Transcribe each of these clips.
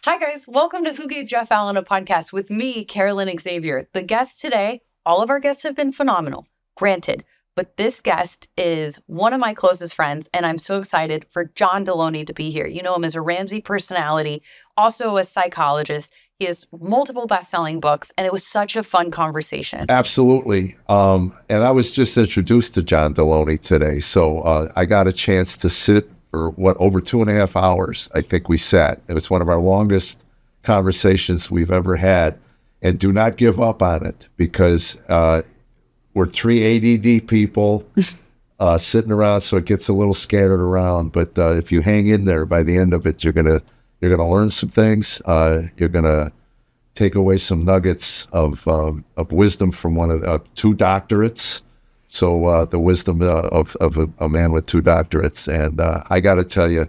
Hi, guys. Welcome to Who Gave Jeff Allen a Podcast with me, Carolyn Xavier. The guests today, all of our guests have been phenomenal, granted, but this guest is one of my closest friends, and I'm so excited for John Delony to be here. You know him as a Ramsey personality, also a psychologist. He has multiple best-selling books, and it was such a fun conversation. Absolutely. And I was just introduced to John Delony today, so I got a chance to sit for over 2.5 hours. I think we sat. It was one of our longest conversations we've ever had. And do not give up on it, because we're 3 ADD people sitting around, so it gets a little scattered around. But if you hang in there, by the end of it, you're gonna learn some things. You're gonna take away some nuggets of wisdom from one of the 2 doctorates. So the wisdom of a man with 2 doctorates. And I got to tell you,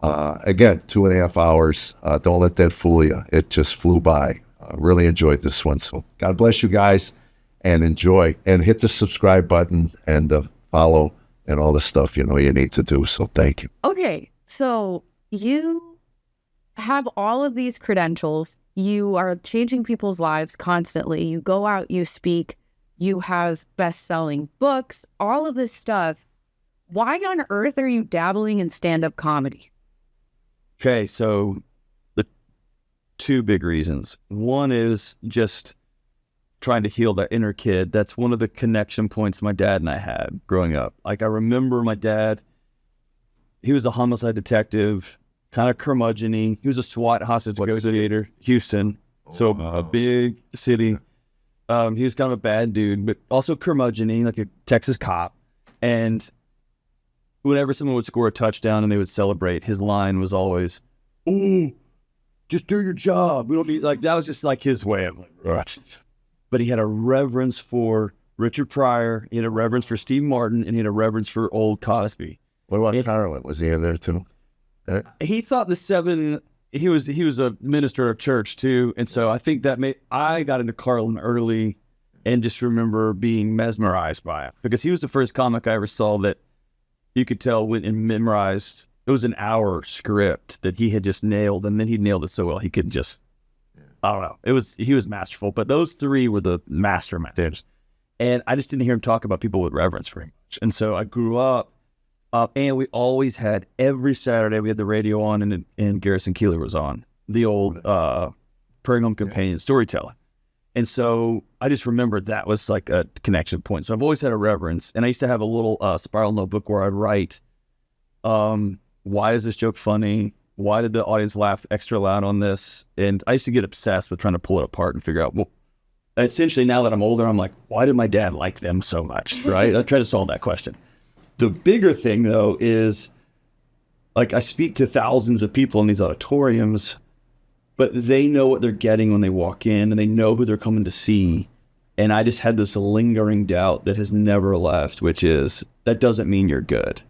again, 2.5 hours. Don't let that fool you. It just flew by. Really enjoyed this one. So God bless you guys, and enjoy. And hit the subscribe button and follow and all the stuff you need to do. So thank you. Okay, so you have all of these credentials. You are changing people's lives constantly. You go out, you speak. You have best-selling books, all of this stuff. Why on earth are you dabbling in stand-up comedy? Okay, so the 2 big reasons. One is just trying to heal that inner kid. That's one of the connection points my dad and I had growing up. Like, I remember my dad, he was a homicide detective, kind of curmudgeon-y. He was a SWAT hostage negotiator, Houston. So a big city. He was kind of a bad dude, but also curmudgeon-y, like a Texas cop. And whenever someone would score a touchdown and they would celebrate, his line was always, "Oh, just do your job. We don't need," like, that was just like his way of, like, but he had a reverence for Richard Pryor. He had a reverence for Steve Martin, and he had a reverence for old Cosby. What about Carlin? Was he in there too? He thought the 7. He was a minister of church too, and so I think I got into Carlin early, and just remember being mesmerized by it, because he was the first comic I ever saw that you could tell went and memorized. It was an hour script that he had just nailed, and then he nailed it so well he could just, I don't know. He was masterful. But those 3 were the masterminds, and I just didn't hear him talk about people with reverence very much. And so I grew up. And we always had, every Saturday, we had the radio on, and Garrison Keillor was on, the old Prairie Home Companion storyteller. And so I just remember that was like a connection point. So I've always had a reverence. And I used to have a little spiral notebook where I'd write, why is this joke funny? Why did the audience laugh extra loud on this? And I used to get obsessed with trying to pull it apart and figure out, well, essentially now that I'm older, I'm like, why did my dad like them so much, right? I try to solve that question. The bigger thing, though, is, like, I speak to thousands of people in these auditoriums, but they know what they're getting when they walk in, and they know who they're coming to see. And I just had this lingering doubt that has never left, which is, that doesn't mean you're good.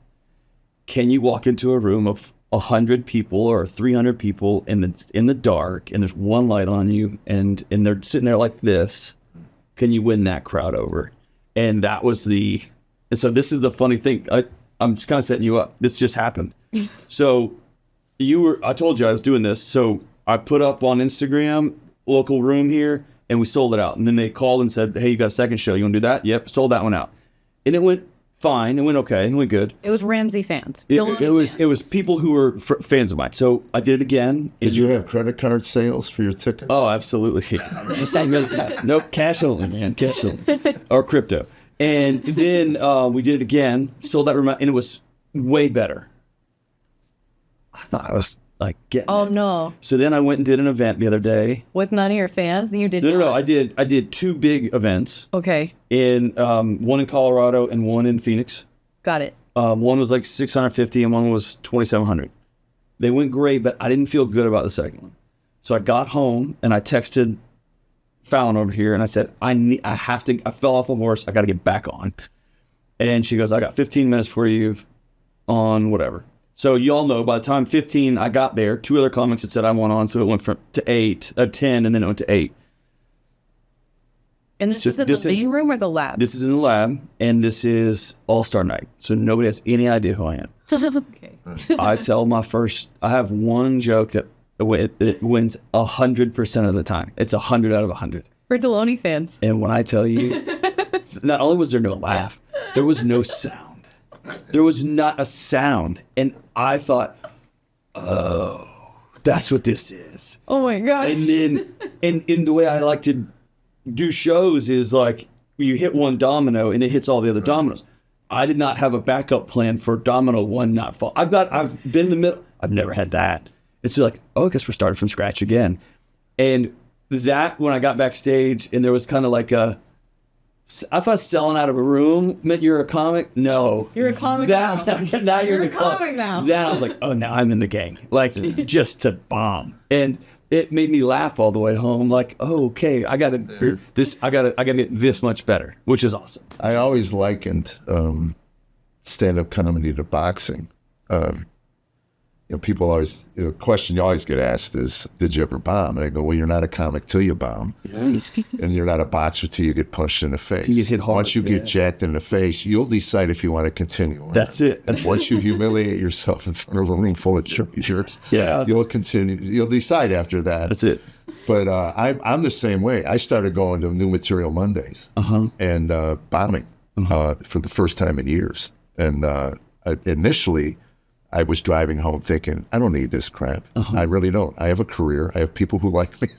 Can you walk into a room of 100 people or 300 people in the dark, and there's one light on you, and they're sitting there like this? Can you win that crowd over? And that was And so this is the funny thing. I'm just kind of setting you up. This just happened. So I told you I was doing this. So I put up on Instagram, local room here, and we sold it out. And then they called and said, "Hey, you got a second show. You want to do that?" Yep, sold that one out. And it went fine. It went okay. It went good. It was Ramsey fans. It was people who were fans of mine. So I did it again. Did you have credit card sales for your tickets? Oh, absolutely. Nope, cash only, man. Cash only. Or crypto. And then we did it again, sold that room out, and it was way better. I thought I was like getting it. No. So then I went and did an event the other day. With none of your fans? You did No. I did 2 big events. Okay. One in Colorado and one in Phoenix. Got it. One was like 650 and one was 2,700. They went great, but I didn't feel good about the second one. So I got home and I texted Fallon over here, and I said, I fell off a horse. I got to get back on. And she goes, I got 15 minutes for you on whatever. So you all know by the time 15 I got there, 2 other comics had said I went on, so it went from to 10, and then it went to 8. And this is in the living room or the lab? This is in the lab, and this is All-Star Night. So nobody has any idea who I am. Okay. I have one joke that it wins 100% of the time. It's 100 out of 100. For Delony fans. And when I tell you, not only was there no laugh, there was no sound. There was not a sound. And I thought, oh, that's what this is. Oh my gosh. And then, and the way I like to do shows is like, you hit one domino and it hits all the other dominoes. I did not have a backup plan for domino one not fall. I've been in the middle. I've never had that. It's like, oh, I guess we're starting from scratch again. And that, when I got backstage and there was kind of like I thought selling out of a room meant you're a comic. No. You're a comic now. Now you're a comic now. Then I was like, oh, now I'm in the gang. Like, just to bomb. And it made me laugh all the way home. Like, oh, okay, I gotta get this much better, which is awesome. I always likened stand-up comedy to boxing. People always, the question you always get asked is, did you ever bomb? And I go, well, you're not a comic till you bomb. And you're not a boxer till you get punched in the face. You get hit hard. Once you get jacked in the face, you'll decide if you want to continue. That's it. Once you humiliate yourself in front of a room full of jerks, yeah, you'll continue. You'll decide after that. That's it. But I'm the same way. I started going to New Material Mondays and bombing for the first time in years. And initially, I was driving home thinking, I don't need this crap. I really don't. I have a career. I have people who like me.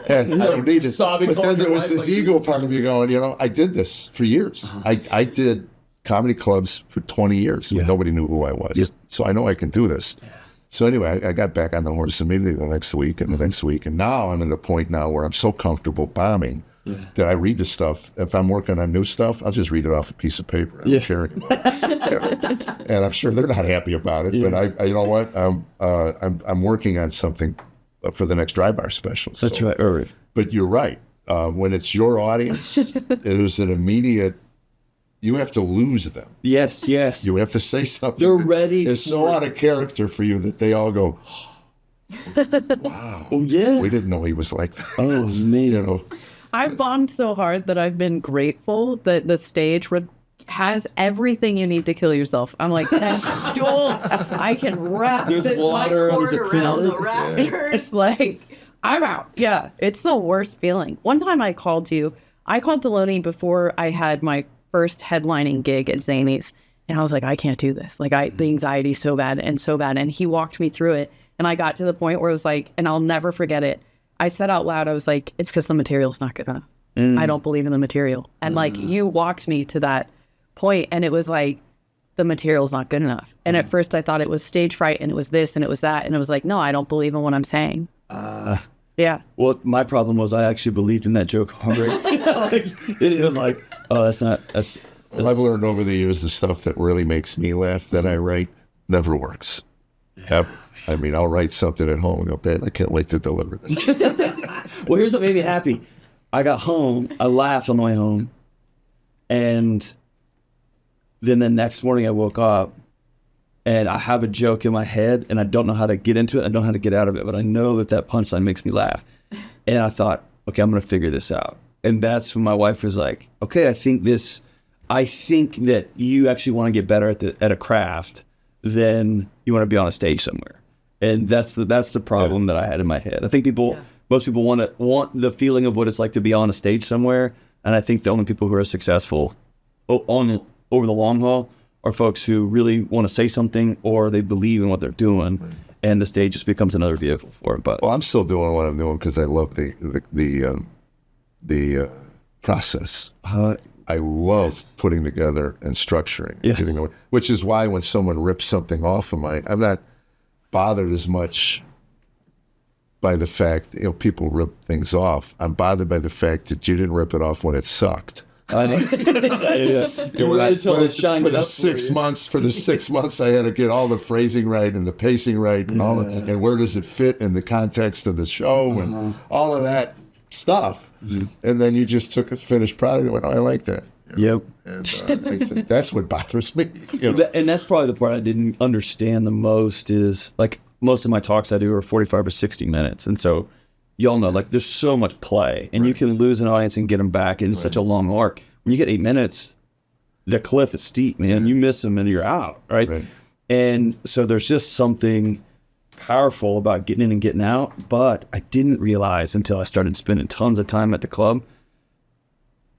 And I don't need it. But then there was this ego part of me going, I did this for years. I did comedy clubs for 20 years when nobody knew who I was. Yeah. So I know I can do this. Yeah. So anyway, I got back on the horse immediately the next week and the next week. And now I'm at the point now where I'm so comfortable bombing that I read the stuff. If I'm working on new stuff, I'll just read it off a piece of paper. And share it. And I'm sure they're not happy about it. But I you know what? I'm working on something for the next Dry Bar special. That's right. All right. But you're right. When it's your audience, there's an immediate. You have to lose them. Yes. You have to say something. They're ready. It's so out of character for you that they all go, wow. Oh yeah. We didn't know he was like that. Oh man. I've bombed so hard that I've been grateful that the stage has everything you need to kill yourself. I'm like, that stool, I can wrap there's this water, cord around the rafters. Like, I'm out. Yeah, it's the worst feeling. One time I called Delony before I had my first headlining gig at Zany's. And I was like, I can't do this. Like, the anxiety's so bad. And he walked me through it. And I got to the point where it was like, and I'll never forget it. I said out loud, I was like, it's because the material's not good enough. I don't believe in the material. And like, you walked me to that point, and it was like, the material's not good enough. And at first I thought it was stage fright, and it was this, and it was that. And it was like, no, I don't believe in what I'm saying. Yeah. Well, my problem was I actually believed in that joke. It was like, oh, that's. Well, I've learned over the years the stuff that really makes me laugh that I write never works. Ever. I mean, I'll write something at home and go, babe, I can't wait to deliver this. Well, here's what made me happy. I got home, I laughed on the way home, and then the next morning I woke up, and I have a joke in my head, and I don't know how to get into it, I don't know how to get out of it, but I know that punchline makes me laugh. And I thought, okay, I'm going to figure this out. And that's when my wife was like, okay, I think that you actually want to get better at a craft than you want to be on a stage somewhere. And that's the problem that I had in my head. I think most people want the feeling of what it's like to be on a stage somewhere. And I think the only people who are successful over the long haul are folks who really want to say something or they believe in what they're doing. Right. And the stage just becomes another vehicle for it. But I'm still doing what I'm doing because I love the process. I love putting together and structuring, which is why when someone rips something off of mine, I'm not bothered as much by the fact, people rip things off. I'm bothered by the fact that you didn't rip it off when it sucked. I know. For the 6 months, I had to get all the phrasing right and the pacing right and and where does it fit in the context of the show and all of that stuff. And then you just took a finished product and went, oh, I like that. Yep. And I said, that's what bothers me. And that's probably the part I didn't understand the most is, like, most of my talks I do are 45 or 60 minutes. And so y'all know, like, there's so much play. And you can lose an audience and get them back in such a long arc. When you get 8 minutes, the cliff is steep, man. You miss them and you're out, right? And so there's just something powerful about getting in and getting out, but I didn't realize until I started spending tons of time at the club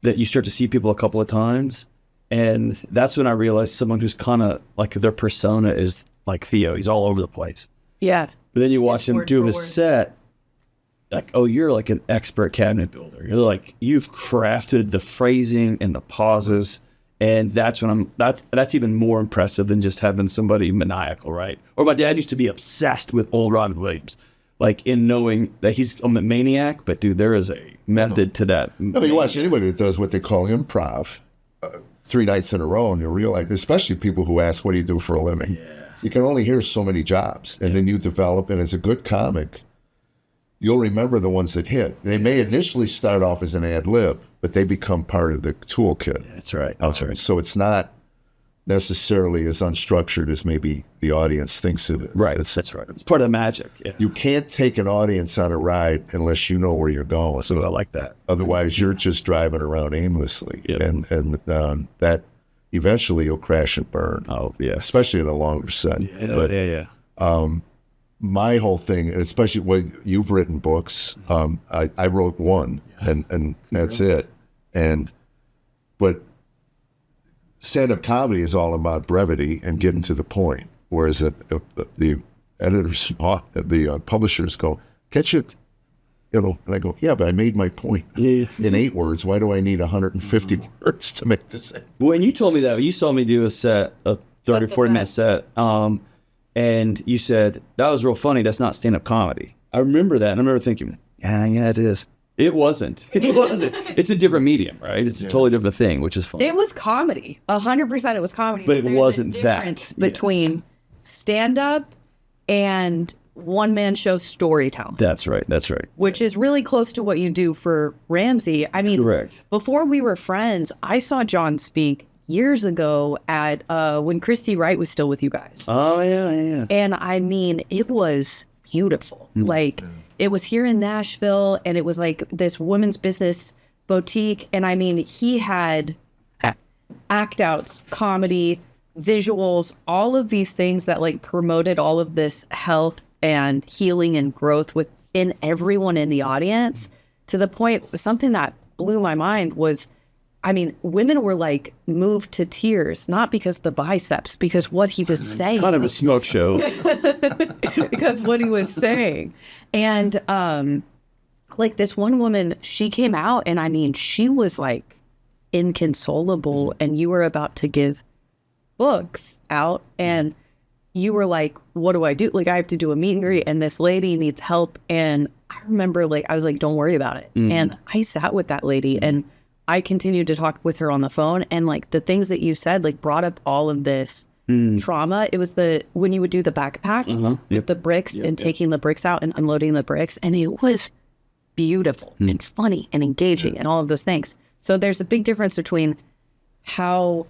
that you start to see people a couple of times. And that's when I realized someone who's kind of like their persona is like Theo. He's all over the place. Yeah. But then you watch It's him word do for his word. set, like, oh, you're like an expert cabinet builder. You're like, you've crafted the phrasing and the pauses. And that's when that's even more impressive than just having somebody maniacal, right? Or my dad used to be obsessed with old Robin Williams, like in knowing that he's a maniac, but dude, there is a method to that. No, you watch anybody that does what they call improv 3 nights in a row, and you realize, especially people who ask, what do you do for a living? Yeah. You can only hear so many jobs, and then you develop, and as a good comic, you'll remember the ones that hit. They may initially start off as an ad lib, but they become part of the toolkit. That's right. That's right. So it's not necessarily as unstructured as maybe the audience thinks it is. Right. That's right. It's part of the magic. Yeah. You can't take an audience on a ride unless you know where you're going. So I like that. Otherwise, you're just driving around aimlessly, Yep. and that eventually you'll crash and burn. Oh, yeah. Especially in a longer set. But yeah. my whole thing, especially when you've written books, I wrote one, and that's it. But stand-up comedy is all about brevity and getting to the point. Whereas the editors, the publishers go, catch it, and I go, yeah, but I made my point in 8 words. Why do I need 150 words to make this? When you told me that, you saw me do a 30, 40-minute set, and you said, that was real funny. That's not stand-up comedy. I remember that, and I remember thinking, yeah, it is. It wasn't. It wasn't. It's a different medium, right? It's a totally different thing, which is fun. It was comedy. 100% it was comedy. But it there's wasn't a that. difference between stand-up and one-man show storytelling. That's right. That's right. Which is really close to what you do for Ramsey. I mean, Correct. Before we were friends, I saw John speak years ago at when Christy Wright was still with you guys. Oh, yeah. And I mean, it was beautiful. Like, it was here in Nashville, and it was like this women's business boutique. And I mean, he had act outs, comedy, visuals, all of these things that like promoted all of this health and healing and growth within everyone in the audience, to the point, something that blew my mind was, I mean, women were like moved to tears, not because of the biceps, because what he was saying. Kind of a smoke show. Because what he was saying. And like this one woman, she came out, and I mean, she was like inconsolable, and you were about to give books out, and you were like, what do I do? Like, I have to do a meet and greet, and this lady needs help. And I remember, like, I was like, don't worry about it. And I sat with that lady, and I continued to talk with her on the phone, and like the things that you said, like, brought up all of this trauma. It was when you would do the backpack with the bricks and taking the bricks out and unloading the bricks, and it was beautiful and funny and engaging and all of those things. So there's a big difference between how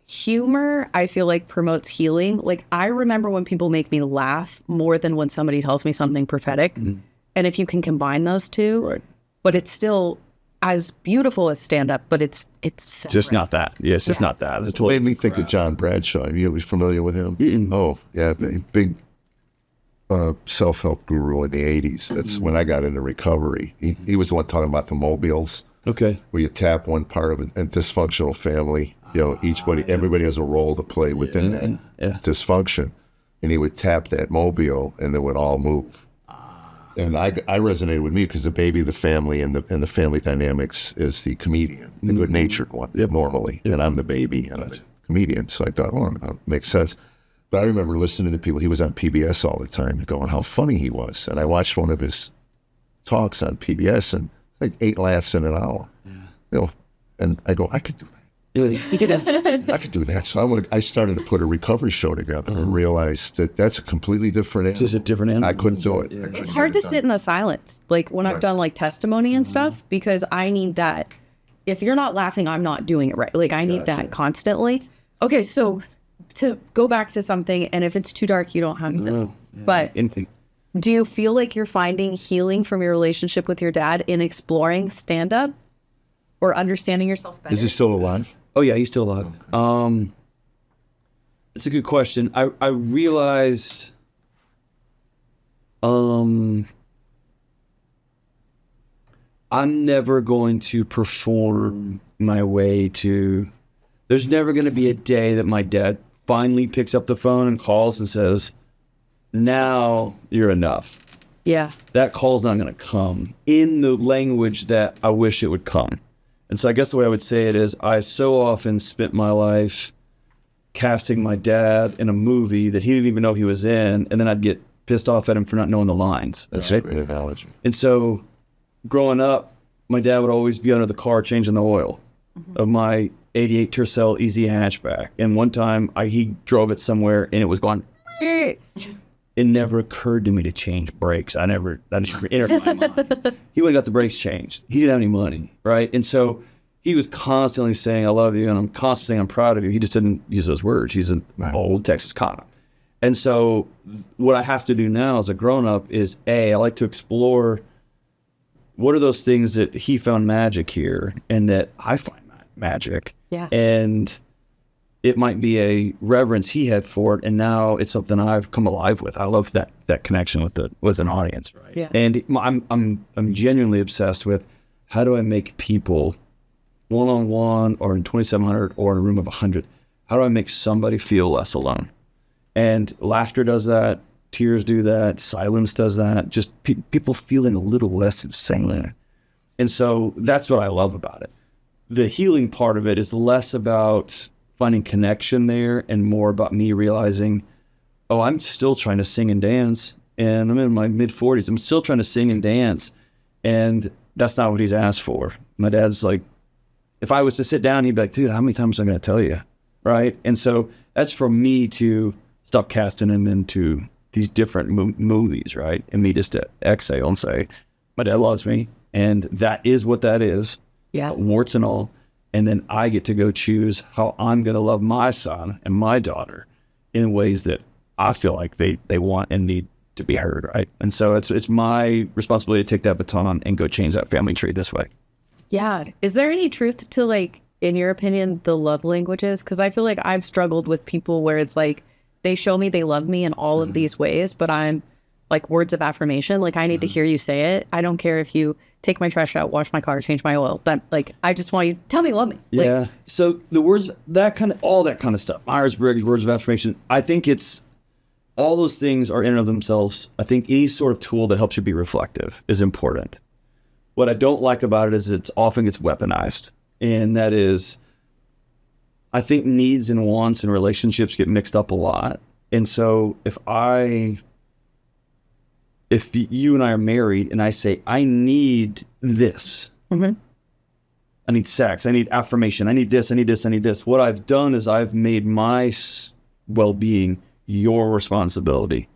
humor, I feel like, promotes healing. Like, I remember when people make me laugh more than when somebody tells me something prophetic. And if you can combine those two, Right. But it's still as beautiful as stand-up, but it's separate. Just not that. Yeah, it's just not that. It's It made me think of John Bradshaw. You familiar with him? Oh, yeah, big self-help guru in the 80s. That's when I got into recovery. He was the one talking about the mobiles, Okay. where you tap one part of a dysfunctional family. You know, everybody has a role to play within that dysfunction. And he would tap that mobile, and it would all move. And I resonated with me because the baby of the family and the family dynamics is the comedian, the good-natured one, normally. And I'm the baby, and I'm the comedian. So I thought, that makes sense. But I remember listening to people. He was on PBS all the time, going how funny he was. And I watched one of his talks on PBS, and it's like 8 laughs in an hour. You know, and I go, I could do that. I could do that. So I started to put a recovery show together and realized that that's a completely different animal. It's just a different animal. I couldn't do it. It's hard to sit in the silence, like when I've done like testimony and stuff, because I need that. If you're not laughing, I'm not doing it right. Like, I need that constantly. Okay, so to go back to something, and if it's too dark, you don't have to. But do you feel like you're finding healing from your relationship with your dad in exploring stand-up or understanding yourself better? Is he still alive? Oh, yeah, he's still alive. It's a good question. I realized I'm never going to perform my way to. There's never going to be a day that my dad finally picks up the phone and calls and says, "Now you're enough." Yeah. That call's not going to come in the language that I wish it would come. And so I guess the way I would say it is I so often spent my life casting my dad in a movie that he didn't even know he was in, and then I'd get pissed off at him for not knowing the lines. That's a great analogy. And so growing up, my dad would always be under the car changing the oil of my 88 Tercel Easy hatchback. And one time he drove it somewhere and it was going, it never occurred to me to change brakes. That never entered my mind. He went and got the brakes changed. He didn't have any money, right? And so he was constantly saying, "I love you," and I'm constantly saying, "I'm proud of you." He just didn't use those words. He's an old Texas cop. And so what I have to do now as a grown-up is, I like to explore what are those things that he found magic here and that I find magic. Yeah. And it might be a reverence he had for it, and now it's something I've come alive with. I love that connection with an audience, right? Yeah. And I'm genuinely obsessed with how do I make people one-on-one or in 2,700 or in a room of 100, how do I make somebody feel less alone? And laughter does that, tears do that, silence does that, just people feeling a little less insane. And so that's what I love about it. The healing part of it is less about finding connection there and more about me realizing, I'm still trying to sing and dance, and I'm in my mid-40s. I'm still trying to sing and dance, and that's not what he's asked for. My dad's like, if I was to sit down, he'd be like, "Dude, how many times am I going to tell you?" Right? And so that's for me to stop casting him into these different movies, right? And me just to exhale and say, my dad loves me, and that is what that is. Yeah. Warts and all. And then I get to go choose how I'm going to love my son and my daughter in ways that I feel like they want and need to be heard, right? And so it's my responsibility to take that baton and go change that family tree this way. Yeah. Is there any truth to, like, in your opinion, the love languages? Because I feel like I've struggled with people where it's like they show me they love me in all of these ways, but I'm like words of affirmation. Like, I need to hear you say it. I don't care if you take my trash out, wash my car, change my oil. That, like, I just want you to tell me you love me. Yeah. Like, So the words, all that kind of stuff, Myers-Briggs, words of affirmation, I think it's, all those things are in and of themselves. I think any sort of tool that helps you be reflective is important. What I don't like about it is it often gets weaponized. And that is, I think needs and wants in relationships get mixed up a lot. And so if you and I are married and I say, I need this, I need sex, I need affirmation, I need this, I need this, I need this. What I've done is I've made my well-being your responsibility,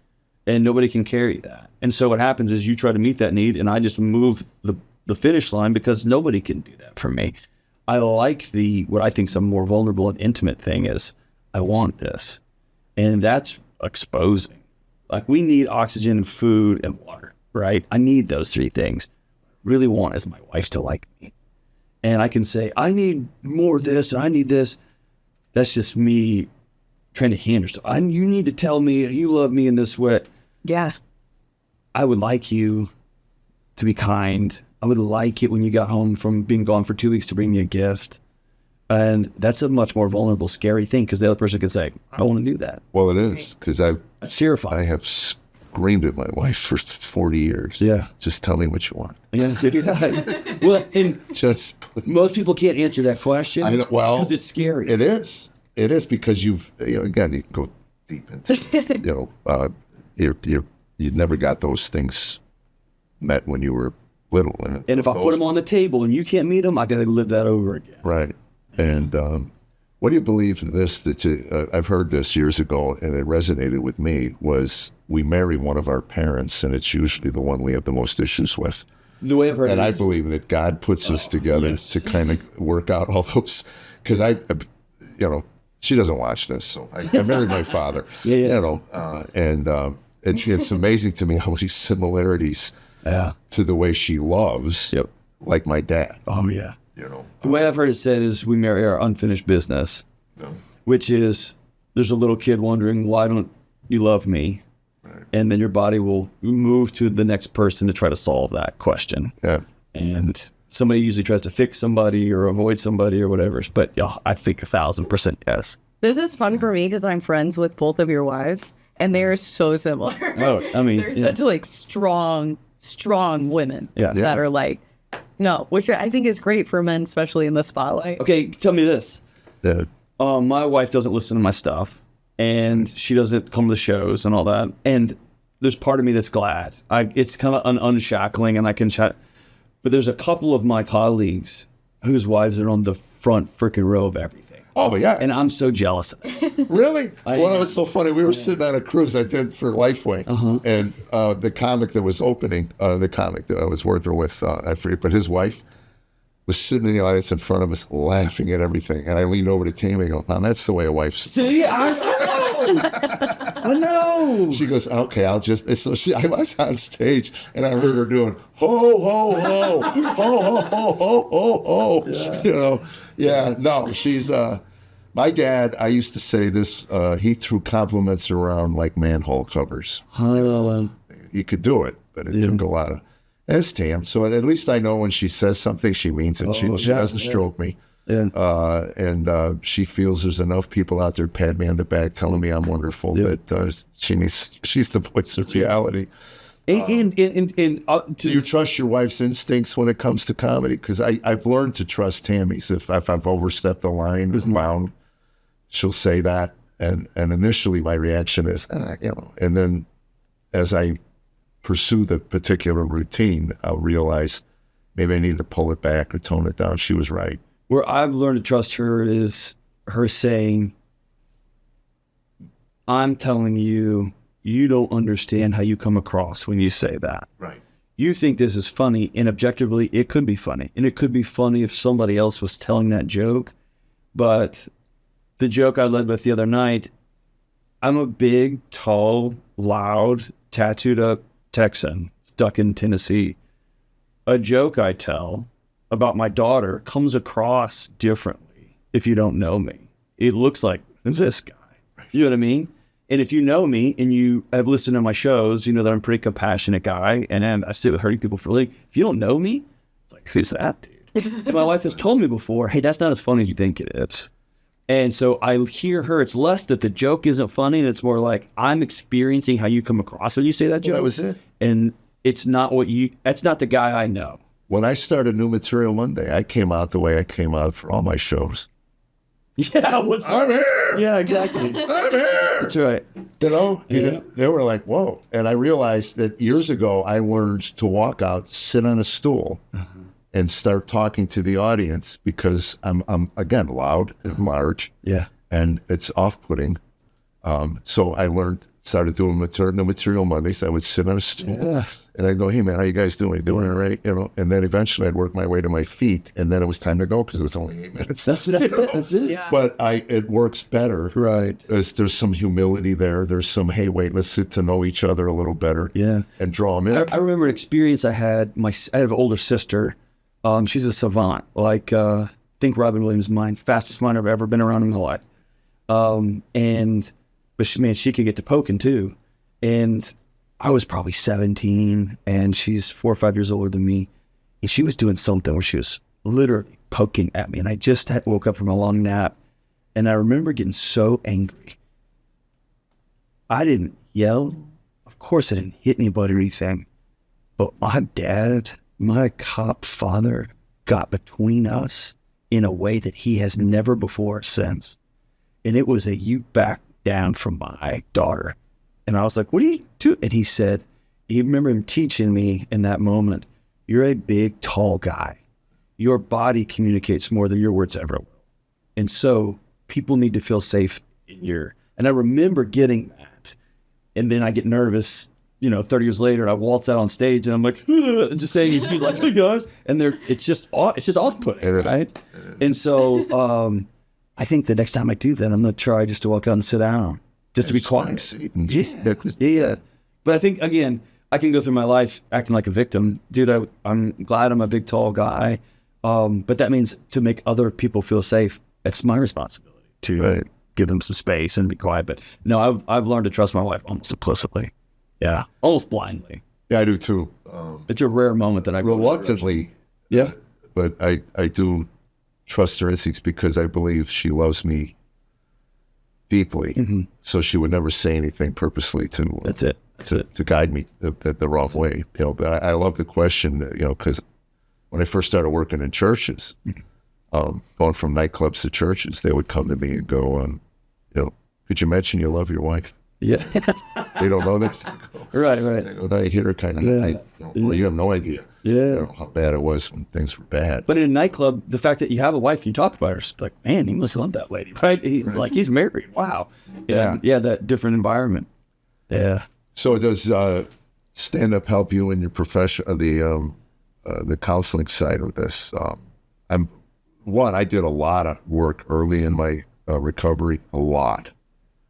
and nobody can carry that. And so what happens is you try to meet that need, and I just move the finish line because nobody can do that for me. I like what I think is a more vulnerable and intimate thing is I want this. And that's exposing. Like, we need oxygen and food and water, right? I need those three things. Really want is my wife to like me. And I can say, I need more of this and I need this. That's just me trying to hand her stuff. You need to tell me you love me in this way. yeah. I would like you to be kind. I would like it when you got home from being gone for 2 weeks to bring me a gift. And that's a much more vulnerable, scary thing because the other person could say, I don't want to do that. Well, it is, because I Terrifying. have screamed at my wife for 40 years. Yeah. Just tell me what you want. Yeah. Well, and Just, most people can't answer that question. I know, well, because it's scary. it is. It is, because again, you can go deep into, you never got those things met when you were little. And if I put them on the table and you can't meet them, I got to live that over again. Right. And what do you believe in this? That I've heard this years ago, and it resonated with me, was we marry one of our parents, and it's usually the one we have the most issues with. The way I've heard And it I is, believe that God puts us together to kind of work out all those, because she doesn't watch this, so I married my father. It's amazing to me how many similarities to the way she loves, like my dad. oh, yeah. The way I've heard it said is we marry our unfinished business, which is there's a little kid wondering, why don't you love me? and then your body will move to the next person to try to solve that question. Yeah. And somebody usually tries to fix somebody or avoid somebody or whatever. But yeah, I think 1,000% yes. This is fun for me because I'm friends with both of your wives, and they're so similar. Oh, I mean, they're such like strong women that are like, no, which I think is great for men, especially in the spotlight. Okay, tell me this. Yeah. My wife doesn't listen to my stuff, and she doesn't come to the shows and all that. And there's part of me that's glad. It's kind of an unshackling, and I can chat. But there's a couple of my colleagues whose wives are on the front freaking row of everything. Oh, yeah. And I'm so jealous of it. Really? Well, that was so funny. We were sitting on a cruise I did for Lifeway, and the comic that was opening, the comic that I was working with, I forget, but his wife was sitting in the audience in front of us laughing at everything. And I leaned over to Tammy and go, "Mom, that's the way a wife's." See, I know. She goes, "Okay, I'll just." And so I was on stage, and I heard her doing ho ho ho ho ho ho ho ho ho. Yeah. You know, yeah. No, she's my dad. I used to say this. He threw compliments around like manhole covers. He could do it, but it took a lot of. That's Tam. So at least I know when she says something, she means it. She doesn't stroke me. Yeah. And she feels there's enough people out there pat me on the back telling me I'm wonderful that she's the voice of reality. Do you trust your wife's instincts when it comes to comedy? Because I've learned to trust Tammy's. If I've overstepped the line, bound, she'll say that. And initially my reaction is, and then as I pursue the particular routine, I'll realize maybe I need to pull it back or tone it down. She was right. Where I've learned to trust her is her saying, "I'm telling you, you don't understand how you come across when you say that. Right. You think this is funny, and objectively, it could be funny. And it could be funny if somebody else was telling that joke. But the joke I led with the other night, I'm a big, tall, loud, tattooed up Texan stuck in Tennessee. A joke I tell about my daughter comes across differently if you don't know me. It looks like, who's this guy? You know what I mean? And if you know me and you have listened to my shows, you know that I'm a pretty compassionate guy, and I sit with hurting people for a living. If you don't know me, it's like, who's that dude? And my wife has told me before, hey, that's not as funny as you think it is. And so I hear her, it's less that the joke isn't funny, and it's more like, I'm experiencing how you come across when you say that joke. That was it. And it's not that's not the guy I know. When I started New Material Monday, I came out the way I came out for all my shows. Yeah, I'm here. Yeah, exactly. I'm here. That's right. You know, they were like, whoa. And I realized that years ago, I learned to walk out, sit on a stool, and start talking to the audience because I'm again, loud and large. Yeah. And it's off-putting. So I started doing Material Mondays. I would sit on a stool and I'd go, hey man, how you guys doing? Doing all right? You know, and then eventually I'd work my way to my feet, and then it was time to go because it was only 8 minutes. That's it. Yeah. But it works better. Right. There's some humility there. There's some, hey, wait, let's get to know each other a little better. Yeah. And draw them in. I remember an experience I had. I have an older sister. She's a savant. Like, think Robin Williams' mind, fastest mind I've ever been around in my life. But she could get to poking too. And I was probably 17 and she's 4 or 5 years older than me. And she was doing something where she was literally poking at me. And I just woke up from a long nap. And I remember getting so angry. I didn't yell. Of course I didn't hit anybody or anything. But my cop father got between us in a way that he has never before since. And it was you back down from my daughter. And I was like, what are you doing? And he said, you remember him teaching me in that moment, you're a big, tall guy. Your body communicates more than your words ever will. And so people need to feel safe and I remember getting that. And then I get nervous, 30 years later, I waltz out on stage and I'm like, just saying, she's like, hey guys. And it's just off-putting, right? And so, I think the next time I do that, I'm going to try just to walk out and sit down, just to be quiet. Yeah. But I think, again, I can go through my life acting like a victim. Dude, I'm glad I'm a big, tall guy. But that means to make other people feel safe, it's my responsibility to give them some space and be quiet. But no, I've learned to trust my wife almost implicitly. Yeah, almost blindly. Yeah, I do too. It's a rare moment that I Reluctantly, Yeah. but I do trust her instincts because I believe she loves me deeply. So she would never say anything purposely to That's it. to guide me the wrong way. But I love the question, because when I first started working in churches, going from nightclubs to churches, they would come to me and go, could you mention you love your wife? Yeah. They don't know this. Right. I hear her kind of, well, you have no idea how bad it was when things were bad. But in a nightclub, the fact that you have a wife and you talk about her, it's like, man, he must love that lady, right? He's married. Wow. Yeah, that different environment. Yeah. So does stand-up help you in your profession, the counseling side of this? I did a lot of work early in my recovery, a lot.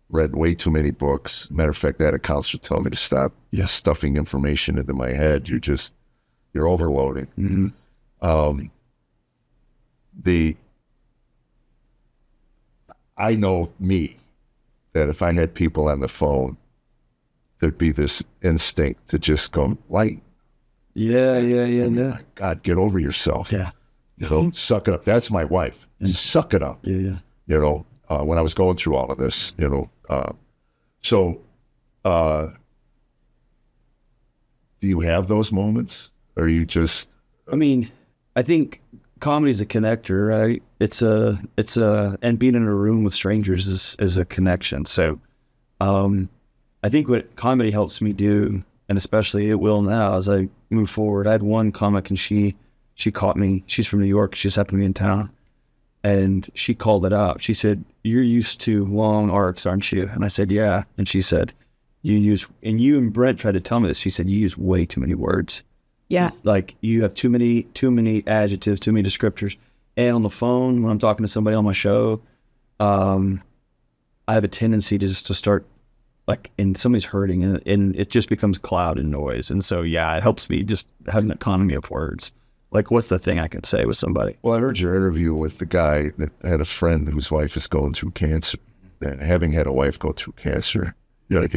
Read way too many books. Matter of fact, I had a counselor tell me to stop stuffing information into my head. You're overloading. I know me, that if I had people on the phone, there'd be this instinct to just go, light. Yeah. My God, get over yourself. Yeah. Suck it up. That's my wife. Suck it up. Yeah. When I was going through all of this, do you have those moments? Or are you just... I think comedy is a connector, right? And being in a room with strangers is a connection. So, I think what comedy helps me do, and especially it will now as I move forward. I had one comic and she caught me. She's from New York. She just happened to be in town. And she called it out. She said, "You're used to long arcs, aren't you?" And I said, "Yeah." And she said, you and Brent tried to tell me this. She said, "You use way too many words. Yeah. Like you have too many adjectives, too many descriptors. And on the phone, when I'm talking to somebody on my show, I have a tendency to start and somebody's hurting and it just becomes cloud and noise. And so, it helps me just have an economy of words. Like, what's the thing I can say with somebody?" Well, I heard your interview with the guy that had a friend whose wife is going through cancer. And having had a wife go through cancer, you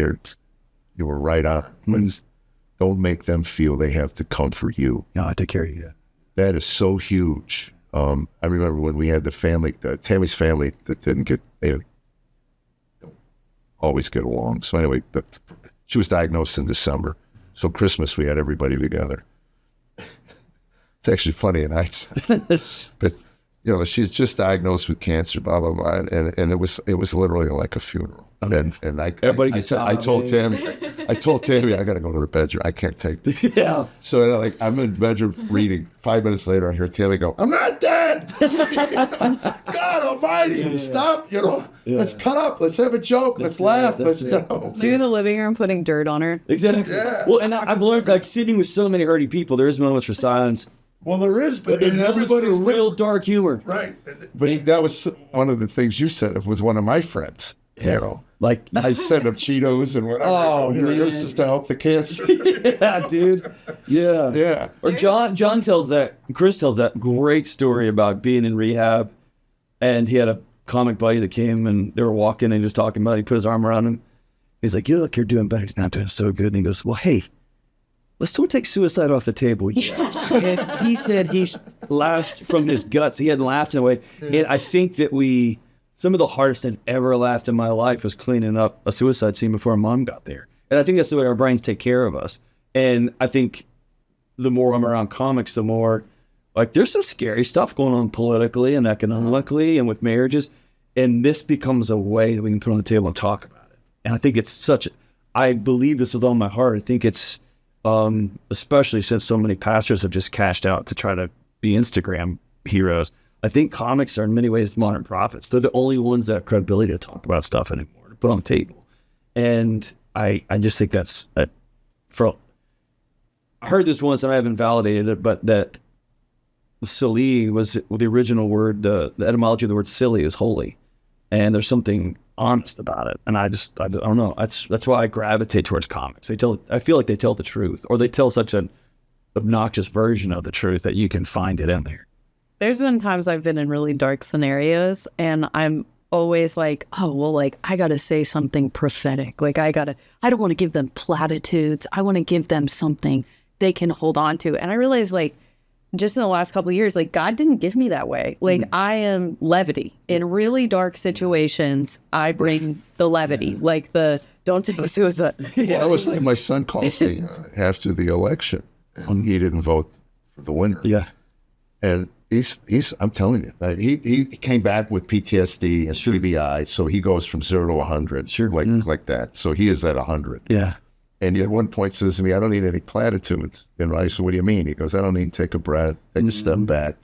were right on. Don't make them feel they have to comfort you. No, I take care of you. That is so huge. I remember when we had the family, Tammy's family, that they don't always get along. So anyway, she was diagnosed in December. So Christmas, we had everybody together. It's actually funny in hindsight. But, she's just diagnosed with cancer, blah, blah, blah. And it was literally like a funeral. Okay. And I told Tammy, I got to go to the bedroom. I can't take this. Yeah. So I'm in the bedroom reading. 5 minutes later, I hear Tammy go, "I'm not dead." God almighty, stop, let's cut up. Let's have a joke. Let's laugh. So you're in the living room putting dirt on her? Exactly. Yeah. Well, and I've learned, sitting with so many hurting people, there is moments for silence. Well, there is, but everybody's real dark humor. Right. But that was one of the things you said. It was one of my friends. Like I sent him Cheetos and whatever. Oh, man. Here's just to help the cancer. Yeah, dude. Yeah. Yeah. Or John Chris tells that great story about being in rehab, and he had a comic buddy that came and they were walking and just talking about it. He put his arm around him. He's like, "You look, you're doing better. You're not doing so good." And he goes, "Well, hey, let's don't take suicide off the table." And he said he laughed from his guts. He hadn't laughed in a way. And I think that some of the hardest I've ever laughed in my life was cleaning up a suicide scene before Mom got there. And I think that's the way our brains take care of us. And I think the more I'm around comics, the more, there's some scary stuff going on politically and economically and with marriages. And this becomes a way that we can put on the table and talk about it. And I think it's I believe this with all my heart. I think it's, especially since so many pastors have just cashed out to try to be Instagram heroes. I think comics are in many ways modern prophets. They're the only ones that have credibility to talk about stuff anymore, to put on the table. And I just think I heard this once and I haven't validated it, but that silly was the original word, the etymology of the word silly is holy. And there's something honest about it. And I don't know. That's why I gravitate towards comics. I feel like they tell the truth, or they tell such an obnoxious version of the truth that you can find it in there. There's been times I've been in really dark scenarios and I'm always like, oh, well, like, I got to say something prophetic. Like, I don't want to give them platitudes. I want to give them something they can hold on to. And I realized, like, just in the last couple of years, like, God didn't give me that way. Like, I am levity. In really dark situations, I bring the levity, like the don't take suicide. Well, I was like, my son calls me after the election, and he didn't vote for the winner. Yeah. And he's I'm telling you, he came back with PTSD and CBI, so he goes from 0 to 100, like that. So he is at 100. Yeah. And he at one point says to me, I don't need any platitudes. And I said, what do you mean? He goes, I don't need to take a breath, take a step back.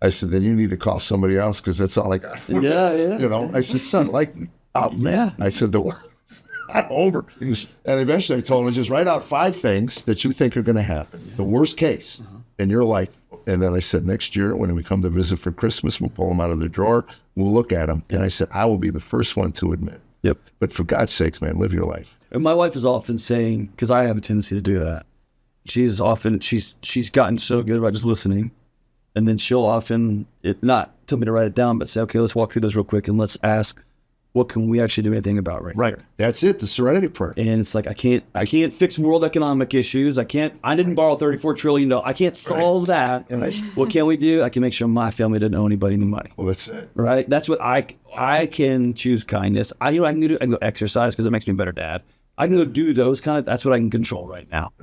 I said, then you need to call somebody else because that's all I got. Yeah. You know, I said, son, like, I said, the world's not over. And eventually I told him, just write out 5 things that you think are going to happen. The worst case in your life. And then I said, next year, when we come to visit for Christmas, we'll pull them out of the drawer. We'll look at them. And I said, I will be the first one to admit. Yep. But for God's sakes, man, live your life. And my wife is often saying, because I have a tendency to do that, she's gotten so good about just listening. And then she'll often, not tell me to write it down, but say, okay, let's walk through this real quick and let's ask, what can we actually do anything about right here? That's it, the serenity prayer. And it's like, I can't fix world economic issues. I didn't borrow $34 trillion. I can't solve that. What can we do? I can make sure my family doesn't owe anybody any money. Well, that's it. Right? That's what I can choose can go exercise because it makes me a better dad. I can go do those that's what I can control right now.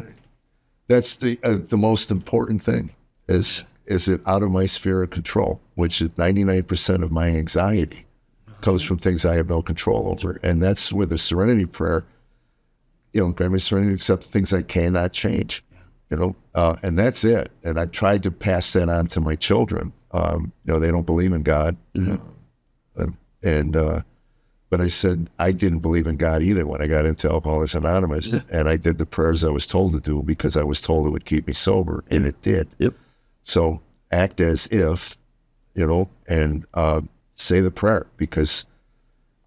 That's the most important thing is it out of my sphere of control, which is 99% of my anxiety comes from things I have no control over. And that's where the serenity prayer, grant me serenity to accept things I cannot change, and that's it. And I tried to pass that on to my children. They don't believe in God. But I said, I didn't believe in God either when I got into Alcoholics Anonymous. And I did the prayers I was told to do because I was told it would keep me sober, and it did. Yep. So act as if, and say the prayer, because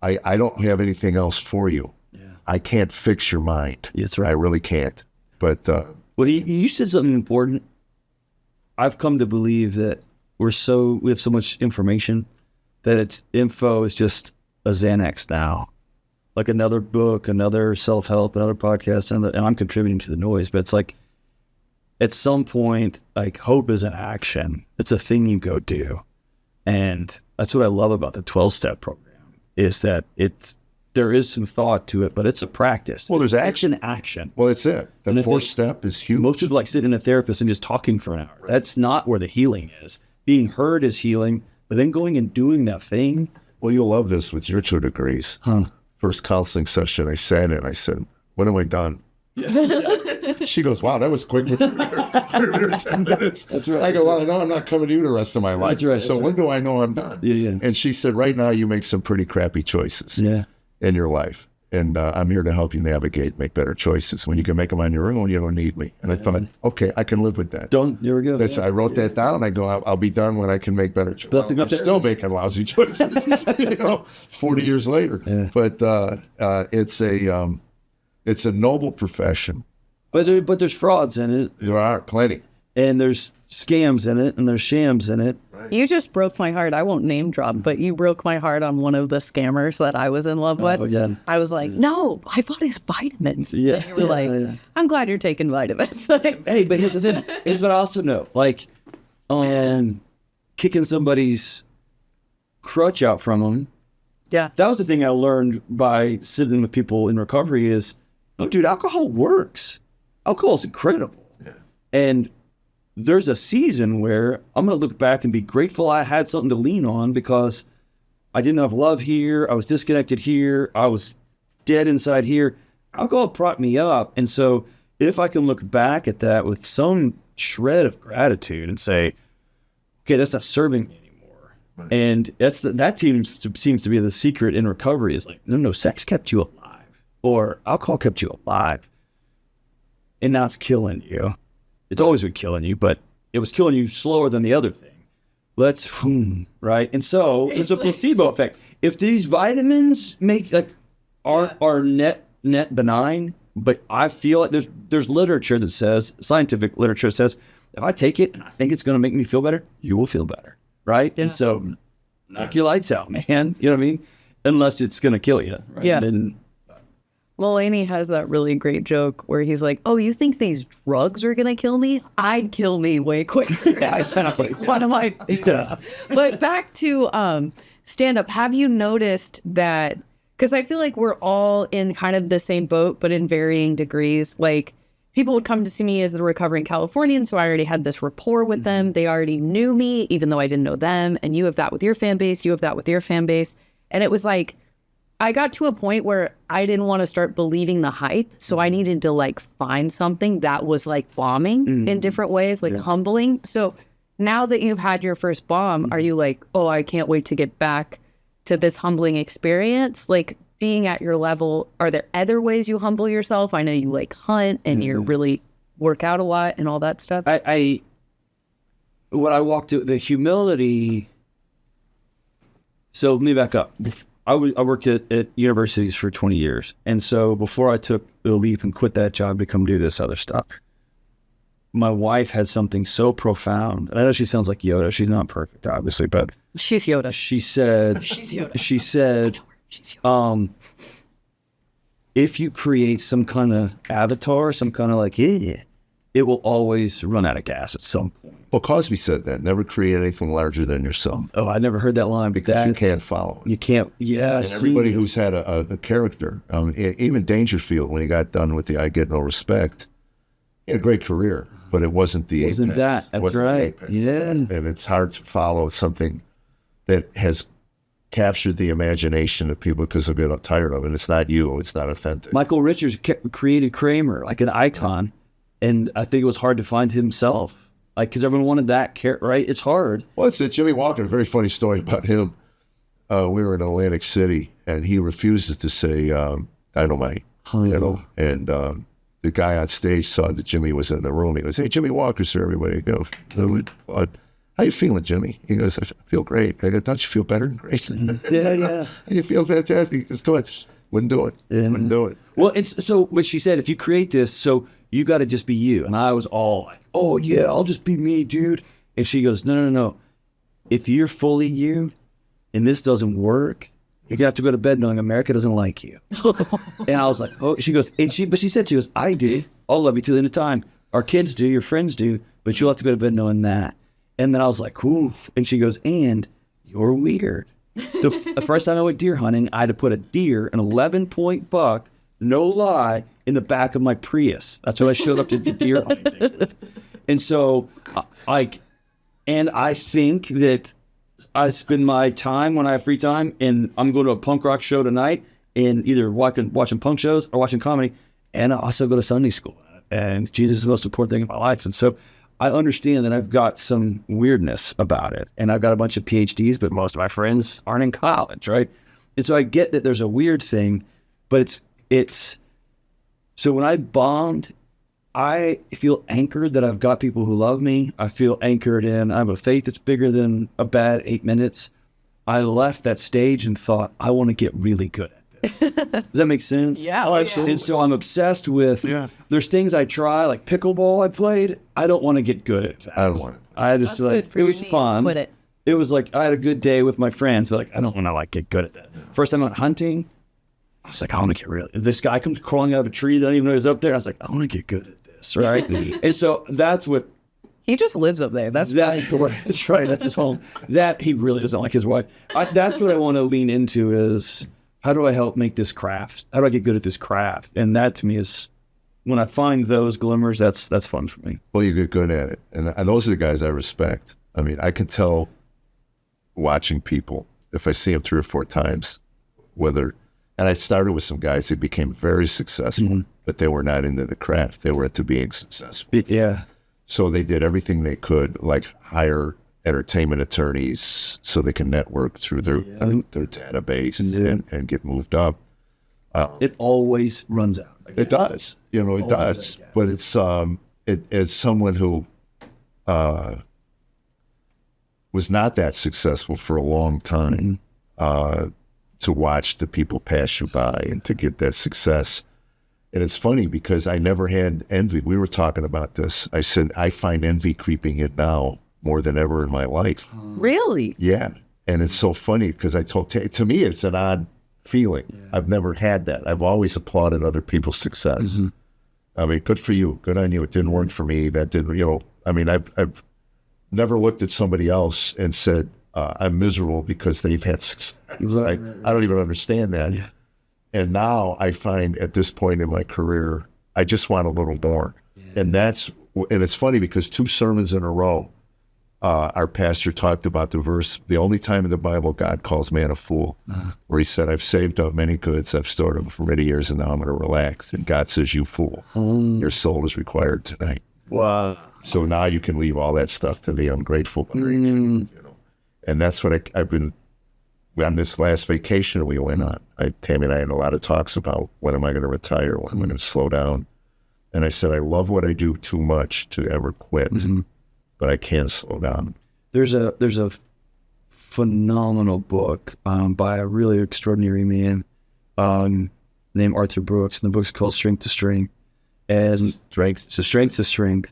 I don't have anything else for you. Yeah. I can't fix your mind. That's right. I really can't. But well, you said something important. I've come to believe that we have so much information that info is just a Xanax now, like another book, another self-help, another podcast, and I'm contributing to the noise. But it's like, at some point, like, hope is an action. It's a thing you go do. And that's what I love about the 12-step program, is that there is some thought to it, but it's a practice. Well, there's action. Well, that's it. The 4th step is huge. Most people like sitting in a therapist and just talking for an hour. Right. That's not where the healing is. Being heard is healing, but then going and doing that thing. Well, you'll love this with your 2 degrees. First counseling session, I sat in, I said, when am I done? She goes, wow, that was quick. 10 minutes. That's right. I go, well, I know I'm not coming to you the rest of my life. That's right. So when do I know I'm done? Yeah. And she said, right now you make some pretty crappy choices in your life. And I'm here to help you navigate, make better choices. When you can make them on your own, you don't need me. And I thought, okay, I can live with that. There we go. I wrote that down. I go, I'll be done when I can make better choices. I'm still making lousy choices, 40 years later. Yeah. But it's a noble profession. But there's frauds in it. There are plenty. And there's scams in it, and there's shams in it. Right. You just broke my heart. I won't name drop, but you broke my heart on one of the scammers that I was in love with. Oh, yeah. I was like, no, I thought it's vitamins. Yeah. And you were like, I'm glad you're taking vitamins. Hey, but here's the thing. Here's what I also know. Like, kicking somebody's crutch out from them. Yeah. That was the thing I learned by sitting with people in recovery is, oh, dude, alcohol works. Alcohol is incredible. Yeah. And there's a season where I'm going to look back and be grateful I had something to lean on because I didn't have love here. I was disconnected here. I was dead inside here. Alcohol propped me up. And so if I can look back at that with some shred of gratitude and say, okay, that's not serving me anymore. Right. And that seems to be the secret in recovery is like, no, sex kept you alive or alcohol kept you alive. And now it's killing you. It's always been killing you, but it was killing you slower than the other thing. Right? And so there's a placebo effect. If these vitamins are net benign, but I feel like there's literature that says, scientific literature says, if I take it and I think it's going to make me feel better, you will feel better. Right? Yeah. And so knock your lights out, man. You know what I mean? Unless it's going to kill you. Right? Yeah. And Mulaney has that really great joke where he's like, oh, you think these drugs are going to kill me? I'd kill me way quicker. yeah, exactly. One of my Yeah. But back to stand-up, have you noticed that, because I feel like we're all in kind of the same boat, but in varying degrees. Like, people would come to see me as the recovering Californian, so I already had this rapport with them. They already knew me, even though I didn't know them. And you have that with your fan base, you have that with your fan base. And it was like, I got to a point where I didn't want to start believing the hype. So I needed to like find something that was like bombing in different ways, like humbling. So now that you've had your first bomb, are you like, oh, I can't wait to get back to this humbling experience? Like, being at your level, are there other ways you humble yourself? I know you like hunt and you really work out a lot and all that stuff. When I walked to the humility. So let me back up. I worked at universities for 20 years. And so before I took the leap and quit that job to come do this other stuff, my wife had something so profound. And I know she sounds like Yoda. She's not perfect, obviously, but She's Yoda. she said, if you create some kind of avatar, some kind of like, it will always run out of gas at some point. Well, Cosby said that. Never create anything larger than yourself. Oh, I never heard that line. Because you can't follow it. You can't. Yeah. And everybody who's had a character, even Dangerfield, when he got done with the I Get No Respect, he had a great career, but it wasn't the apex. Wasn't that? That's Wasn't the right. apex. Yeah. And it's hard to follow something that has captured the imagination of people because they'll get tired of it. It's not you. It's not authentic. Michael Richards created Kramer like an icon, and I think it was hard to find himself. Like, because everyone wanted that, right? It's hard. Well, it's Jimmy Walker. A very funny story about him. We were in Atlantic City, and he refuses to say dynamite. You know, and the guy on stage saw that Jimmy was in the room. He goes, "Hey, Jimmy Walker, sir." Everybody goes, "How you feeling, Jimmy?" He goes, "I feel great." I go, "Don't you feel better than great?" Yeah. You feel fantastic. He goes, "Go ahead." Wouldn't do it. Wouldn't do it. Well, it's so what she said. If you create this, so you got to just be you. And I was all like, "Oh yeah, I'll just be me, dude." And she goes, "No. If you're fully you, and this doesn't work, you're gonna have to go to bed knowing America doesn't like you." And I was like, "Oh." She goes, but she said, "I do. I'll love you till the end of time. Our kids do. Your friends do. But you'll have to go to bed knowing that." And then I was like, "Ooh." And she goes, "And you're weird." The first time I went deer hunting, I had to put a deer, an 11-point buck, no lie, in the back of my Prius. That's what I showed up to the deer hunting thing. And so, I think that I spend my time when I have free time, and I'm going to a punk rock show tonight, and either watching punk shows or watching comedy, and I also go to Sunday school. And Jesus is the most important thing in my life. And so I understand that I've got some weirdness about it, and I've got a bunch of PhDs, but most of my friends aren't in college, right? And so I get that there's a weird thing, but it's so when I bombed, I feel anchored that I've got people who love me. I feel anchored in, I have a faith that's bigger than a bad 8 minutes. I left that stage and thought, I want to get really good at this. Does that make sense? Yeah. absolutely. And so I'm obsessed with, there's things I try, like pickleball I played. I don't want to get good at that. I don't want it. I just That's good for it your was knees. fun. Quit it. It was like, I had a good day with my friends, but like, I don't want to get good at that. First time I went hunting, I was like, I want to get really, this guy comes crawling out of a tree that I didn't even know he was up there. I was like, I want to get good at this. Right. And so that's what, He just lives up there. That's that's right. That's his home. That he really doesn't like his wife. That's what I want to lean into is, how do I help make this craft? How do I get good at this craft? And that to me is, when I find those glimmers, that's fun for me. Well, you get good at it. And those are the guys I respect. I mean, I can tell watching people, if I see them 3 or 4 times, and I started with some guys that became very successful, but they were not into the craft. They were into being successful. Yeah. So they did everything they could, like hire entertainment attorneys so they can network through their database and get moved up. It always runs out. It does. It does. But it's as someone who was not that successful for a long time, to watch the people pass you by and to get that success. And it's funny because I never had envy. We were talking about this. I said, I find envy creeping in now more than ever in my life. really. Yeah. And it's so funny because I told, to me, it's an odd feeling. Yeah. I've never had that. I've always applauded other people's success. Mm-hmm. I mean, good for you. Good on you. It didn't work for me. That didn't, I mean, I've never looked at somebody else and said, I'm miserable because they've had success. Right. I don't even understand that. Yeah. And now I find at this point in my career, I just want a little more. Yeah. And it's funny because 2 sermons in a row, our pastor talked about the verse, the only time in the Bible God calls man a fool, where he said, I've saved up many goods, I've stored them for many years, and now I'm going to relax. And God says, you fool, your soul is required tonight. Wow. So now you can leave all that stuff to the ungrateful. And that's what I've been, on this last vacation we went on, Tammy and I had a lot of talks about when am I going to retire, when am I going to slow down. And I said, I love what I do too much to ever quit, but I can't slow down. There's a phenomenal book by a really extraordinary man named Arthur Brooks, and the book's called Strength to Strength. And Strength to Strength.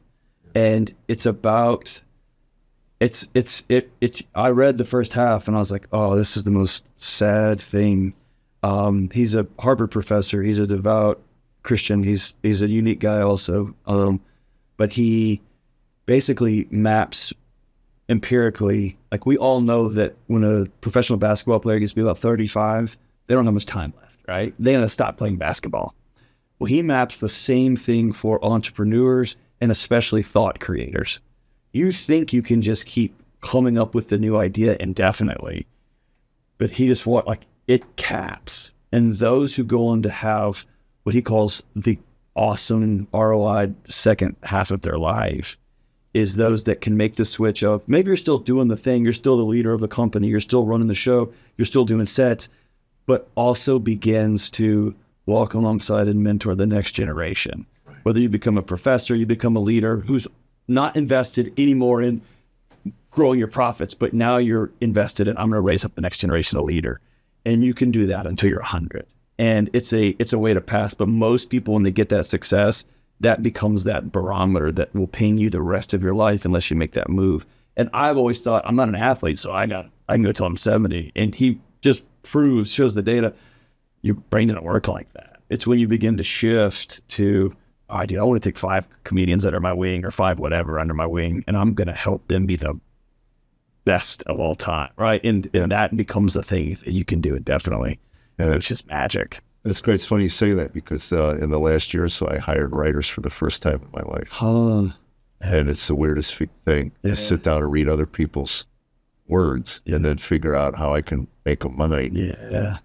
And it's about, I read the first half and I was like, oh, this is the most sad thing. He's a Harvard professor. He's a devout Christian. He's a unique guy also. But he basically maps empirically, like we all know that when a professional basketball player gets to be about 35, they don't have much time left, right? They're going to stop playing basketball. Well, he maps the same thing for entrepreneurs and especially thought creators. You think you can just keep coming up with the new idea indefinitely, but he just it caps. And those who go on to have what he calls the awesome ROI second half of their life is those that can make the switch of maybe you're still doing the thing, you're still the leader of the company, you're still running the show, you're still doing sets, but also begins to walk alongside and mentor the next generation. Right. Whether you become a professor, you become a leader who's not invested anymore in growing your profits, but now you're invested in, I'm going to raise up the next generation of leader. And you can do that until you're 100. And it's a way to pass. But most people, when they get that success, that becomes that barometer that will ping you the rest of your life unless you make that move. And I've always thought, I'm not an athlete, so I can go till I'm 70. And he just shows the data, your brain doesn't work like that. It's when you begin to shift to, I want to take 5 comedians under my wing or 5 whatever under my wing, and I'm going to help them be the best of all time, right? And that becomes a thing that you can do indefinitely. And it's just magic. It's great. It's funny you say that because in the last year or so, I hired writers for the first time in my life. And it's the weirdest thing. Yeah. Sit down and read other people's words and then figure out how I can make them mine. Yeah.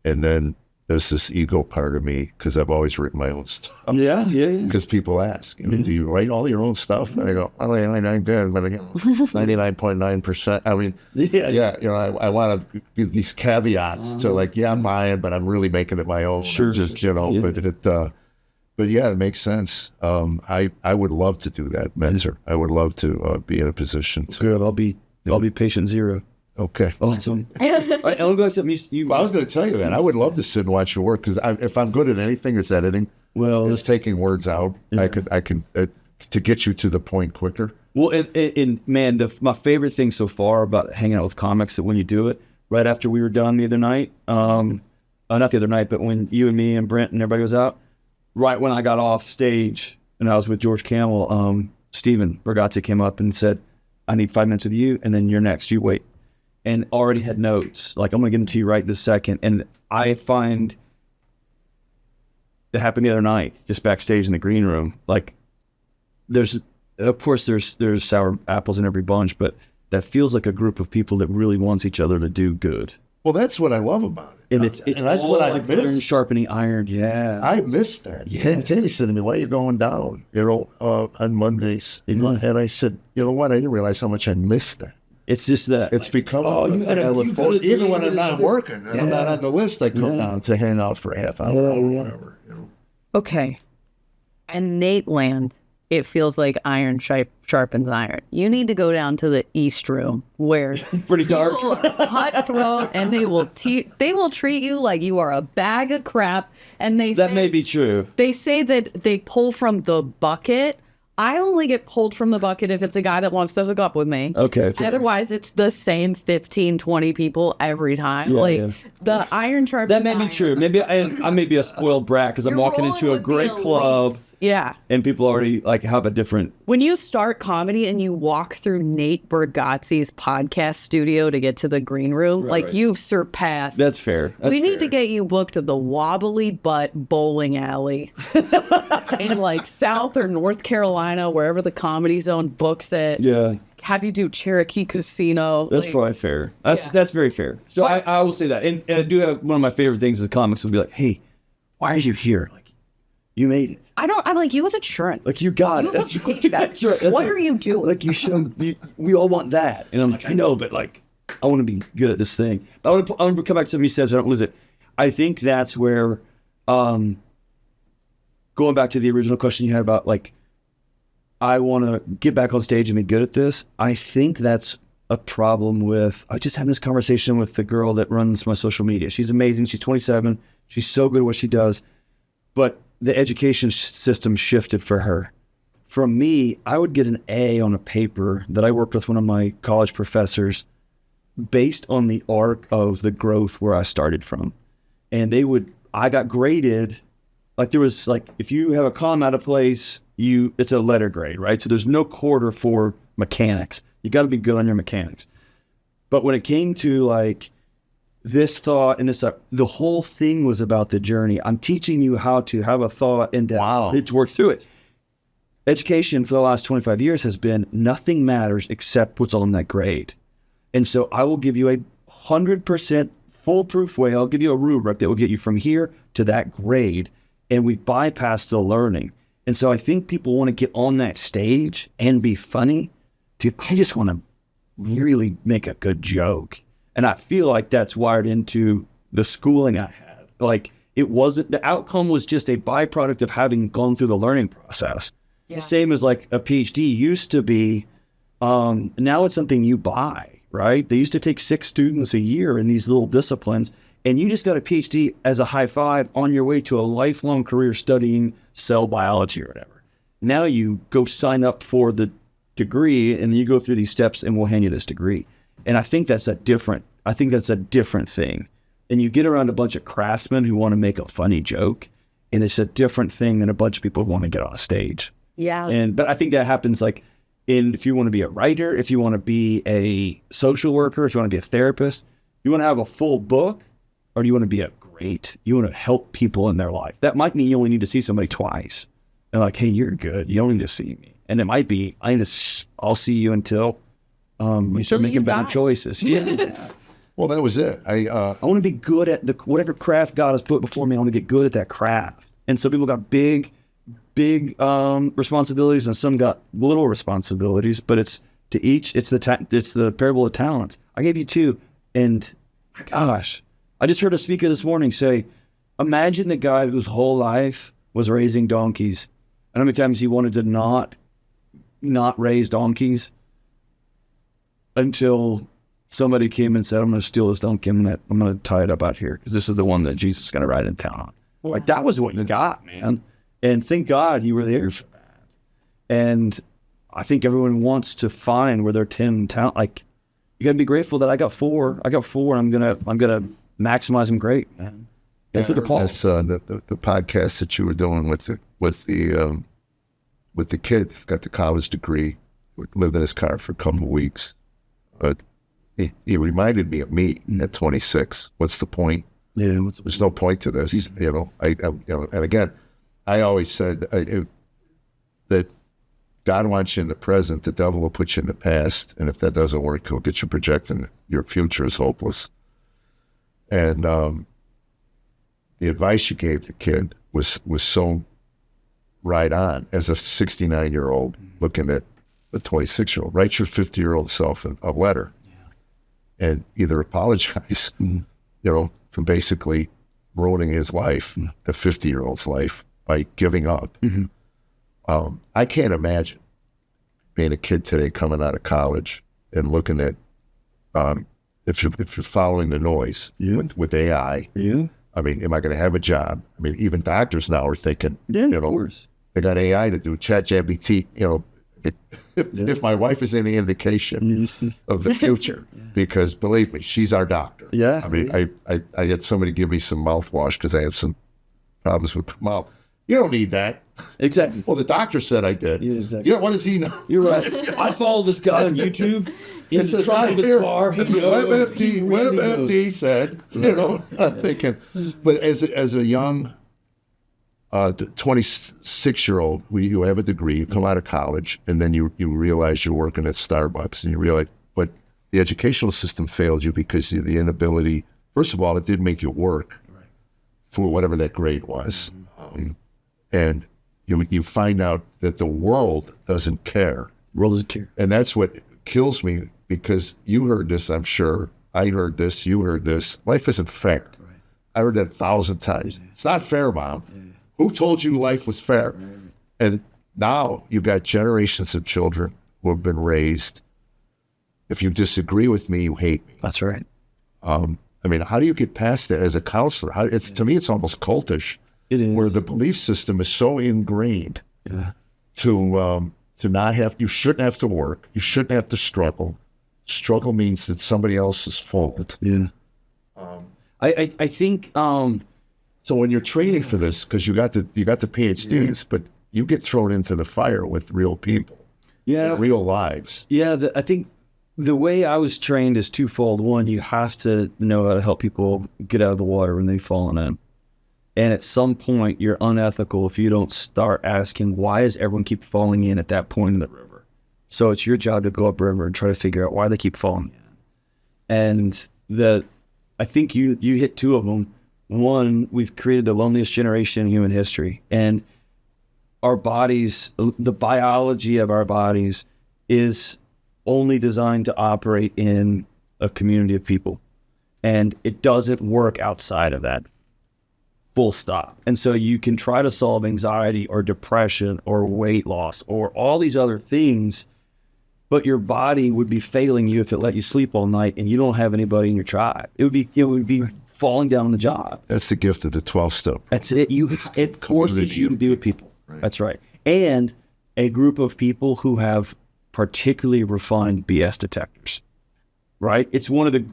And then there's this ego part of me because I've always written my own stuff. Yeah. Because people ask, do you write all your own stuff? And I go, I did, but 99.9%. I mean, I want to give these caveats to I'm buying, but I'm really making it my own. Sure. But it makes sense. I would love to do that, mentor. I would love to be in a position to. Good. I'll be patient 0. Okay. Awesome. All right, I was going to tell you that. I would love to sit and watch your work because if I'm good at anything, it's editing. Well, it's taking words out. Yeah. I can to get you to the point quicker. Well, and man, my favorite thing so far about hanging out with comics that when you do it, right after we were done the other night, not the other night, but when you and me and Brent and everybody was out, right when I got off stage and I was with George Camel, Stephen Bergazzi came up and said, I need 5 minutes with you, and then you're next. You wait. And already had notes, like I'm going to give them to you right this second. And I find that happened the other night, just backstage in the green room. Like there's sour apples in every bunch, but that feels like a group of people that really wants each other to do good. Well, that's what I love about it. And that's what I miss. Iron sharpening iron, yeah. I miss that. Yeah. Tammy said to me, why are you going down, on Mondays? And I said, you know what? I didn't realize how much I missed that. It's just that it's become I look forward, even when I'm not working and I'm not on the list, I come down to hang out for a half hour or whatever. Okay. In Nate land, it feels like iron sharpens iron. You need to go down to the East Room where it's pretty dark, cutthroat, and they will treat you like you are a bag of crap. And that may be true. They say that they pull from the bucket I only get pulled from the bucket if it's a guy that wants to hook up with me. Okay. Otherwise, it's the same 15, 20 people every time. The iron sharp. That may be true. Maybe I may be a spoiled brat because I'm walking into a great club. Yeah. And people already like have a different. When you start comedy and you walk through Nate Bargatze's podcast studio to get to the green room, you've surpassed. That's fair. We need to get you booked at the Wobbly Butt Bowling Alley in like South or North Carolina, wherever the Comedy Zone books it. Yeah. Have you do Cherokee Casino. That's probably fair. That's very fair. So I will say that. And I do have one of my favorite things as comics will be like, hey, why are you here? Like, you made it. I'm like, you have insurance. Like, you got it. That's right. What are you doing? Like, we all want that. And I'm like, I know, but like, I want to be good at this thing. I want to come back to something you said so I don't lose it. I think that's where, going back to the original question you had about like, I want to get back on stage and be good at this. I think that's a problem with, I just had this conversation with the girl that runs my social media. She's amazing. She's 27. She's so good at what she does. But the education system shifted for her. From me, I would get an A on a paper that I worked with one of my college professors based on the arc of the growth where I started from. And I got graded, like there was like, if you have a comma out of place, it's a letter grade, right? So there's no quarter for mechanics. You got to be good on your mechanics. But when it came to like this thought and this, the whole thing was about the journey. I'm teaching you how to have a thought and to work through it. Education for the last 25 years has been nothing matters except what's on that grade. And so I will give you a 100% foolproof way. I'll give you a rubric that will get you from here to that grade. And we bypass the learning. And so I think people want to get on that stage and be funny. Dude, I just want to really make a good joke. And I feel like that's wired into the schooling I had. Like the outcome was just a byproduct of having gone through the learning process. Yeah. Same as like a PhD used to be, now it's something you buy, right? They used to take 6 students a year in these little disciplines. And you just got a PhD as a high five on your way to a lifelong career studying cell biology or whatever. Now you go sign up for the degree and you go through these steps and we'll hand you this degree. And I think that's a different thing. And you get around a bunch of craftsmen who want to make a funny joke, and it's a different thing than a bunch of people who want to get on a stage. Yeah. But I think that happens like if you want to be a writer, if you want to be a social worker, if you want to be a therapist, you want to have a full book, or do you want to be you want to help people in their life? That might mean you only need to see somebody twice. And like, hey, you're good. You don't need to see me. And it might be, I'll see you until you start making better choices. Yeah. Well, that was it. I want to be good at whatever craft God has put before me. I want to get good at that craft. And some people got big responsibilities, and some got little responsibilities. But it's to each. It's the parable of talents. I gave you 2, and gosh. I just heard a speaker this morning say, imagine the guy whose whole life was raising donkeys. And how many times he wanted to not raise donkeys until somebody came and said, I'm going to steal this donkey. I'm going to tie it up out here because this is the one that Jesus is going to ride in town on. Wow. Like, that was what you got, man. And thank God you were there for that. And I think everyone wants to find where their 10 talent, like, you got to be grateful that I got 4. And I'm going to maximize them great, man. Thanks for the call. That's the podcast that you were doing with the kid who's got the college degree, lived in his car for a couple of weeks. But he reminded me of me at 26. What's the point? Yeah, there's no point to this. And again, I always said that God wants you in the present. The devil will put you in the past, and if that doesn't work, he'll get you projecting. Your future is hopeless. And the advice you gave the kid was so right on. As a 69-year-old looking at a 26-year-old, write your 50-year-old self a letter, and either apologize, for basically ruining his life, the 50-year-old's life, by giving up. I can't imagine being a kid today coming out of college and looking at if you're following the noise with AI. Yeah. I mean, am I going to have a job? I mean, even doctors now are thinking, of course. They got AI to do ChatGPT. If my wife is any indication of the future, because believe me, she's our doctor. Yeah. I mean, I had somebody give me some mouthwash because I have some problems with my mouth. You don't need that. Exactly. Well, the doctor said I did. Yeah, exactly. What does he know? You're right. I follow this guy on YouTube. In the trunk of his car. WebMD said, I'm thinking. But as a young 26-year-old, you have a degree, you come out of college, and then you realize you're working at Starbucks, and you realize, but the educational system failed you because of the inability. First of all, it did make you work for whatever that grade was. And you find out that the world doesn't care. World doesn't care. And that's what kills me, because you heard this, I'm sure. I heard this, you heard this. Life isn't fair. Right. I heard that 1,000 times. Yeah. It's not fair, Mom. Yeah. Who told you life was fair? Right. And now you've got generations of children who have been raised. If you disagree with me, you hate me. That's right. I mean, how do you get past that as a counselor? To me, it's almost cultish. It is. Where the belief system is so ingrained to not have, you shouldn't have to work. You shouldn't have to struggle. Struggle means that somebody else's fault. Yeah. I think, so when you're training for this, because you got the PhDs, but you get thrown into the fire with real people. Yeah. Real lives. Yeah. I think the way I was trained is twofold. One, you have to know how to help people get out of the water when they've fallen in. And at some point, you're unethical if you don't start asking, why does everyone keep falling in at that point in the river? So it's your job to go upriver and try to figure out why they keep falling in. And I think you hit two of them. One, we've created the loneliest generation in human history. And our bodies, the biology of our bodies is only designed to operate in a community of people. And it doesn't work outside of that. Full stop. And so you can try to solve anxiety or depression or weight loss or all these other things, but your body would be failing you if it let you sleep all night and you don't have anybody in your tribe. It would be falling down on the job. That's the gift of the 12-step. That's it. It forces you to be with people. Right. That's right. And a group of people who have particularly refined BS detectors. Right? It's one of the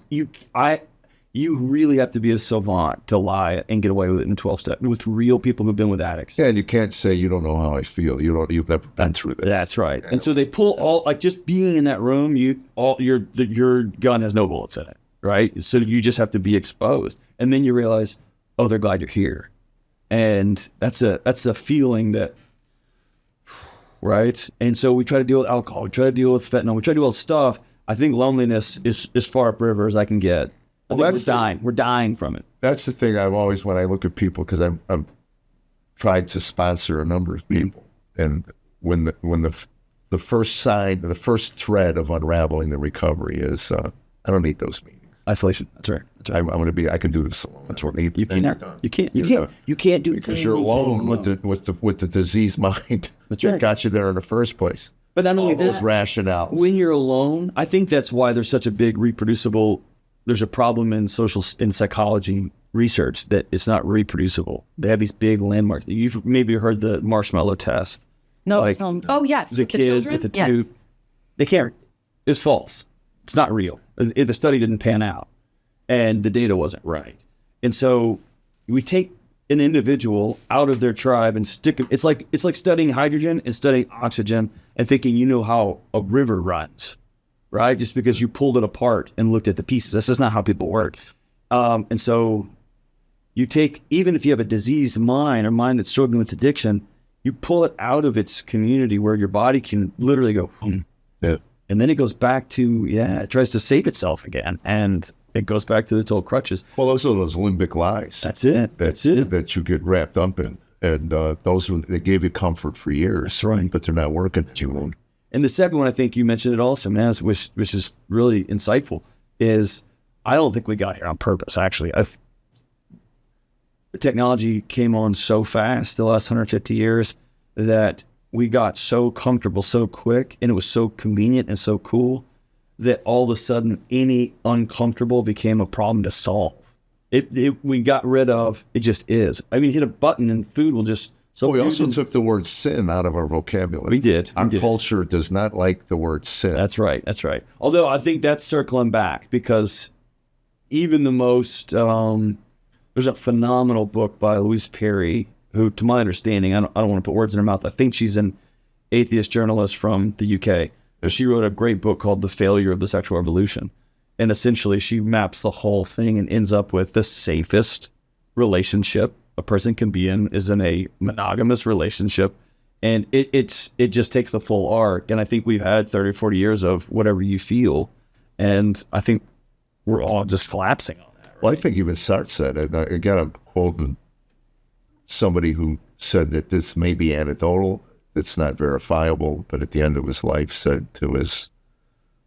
you really have to be a savant to lie and get away with it in 12-step with real people who've been with addicts. Yeah, and you can't say you don't know how I feel. You've never been through this. That's right. And so they pull all, like, just being in that room, your gun has no bullets in it, right? So you just have to be exposed, and then you realize, oh, they're glad you're here, and that's a feeling that, right? And so we try to deal with alcohol, we try to deal with fentanyl, we try to do all this stuff. I think loneliness is as far upriver as I can get. We're dying from it. That's the thing I've always, when I look at people, because I've tried to sponsor a number of people, and when the first sign, the first thread of unraveling the recovery is, I don't need those meetings. Isolation. That's right. I'm going to be. I can do this alone. That's right. You can't do it because you're alone with the diseased mind. That's right. That got you there in the first place. But not only those that, rationales. When you're alone, I think that's why there's such a big reproducible. There's a problem in psychology research that it's not reproducible. They have these big landmarks. You've maybe heard the marshmallow test. No, like, oh yes, the kids with the tube. Yes. They can't. It's false. It's not real. The study didn't pan out, and the data wasn't right. And so we take an individual out of their tribe and stick it. It's like studying hydrogen and studying oxygen and thinking you know how a river runs. Right? Just because you pulled it apart and looked at the pieces. This is not how people work. And so you take, even if you have a diseased mind or mind that's struggling with addiction, you pull it out of its community where your body can literally go, yeah. And then it goes back to, it tries to save itself again. And it goes back to its old crutches. Well, those are those limbic lies. That's it. That's it. That you get wrapped up in. And they gave you comfort for years. That's right. But they're not working. And the second one, I think you mentioned it also, man, which is really insightful, is I don't think we got here on purpose, actually. The technology came on so fast the last 150 years that we got so comfortable so quick, and it was so convenient and so cool that all of a sudden any uncomfortable became a problem to solve. We got rid of, it just is. I mean, hit a button and food will just So we also took the word sin out of our vocabulary. We did. Our culture does not like the word sin. That's right. That's right. Although I think that's circling back, because even the most, there's a phenomenal book by Louise Perry, who, to my understanding, I don't want to put words in her mouth. I think she's an atheist journalist from the UK. She wrote a great book called The Failure of the Sexual Revolution. And essentially she maps the whole thing and ends up with the safest relationship a person can be in is in a monogamous relationship. And it just takes the full arc. And I think we've had 30, 40 years of whatever you feel. And I think we're all just collapsing on that. Right? Well, I think even Sartre said it. Again, I'm quoting somebody who said that this may be anecdotal, it's not verifiable, but at the end of his life said to his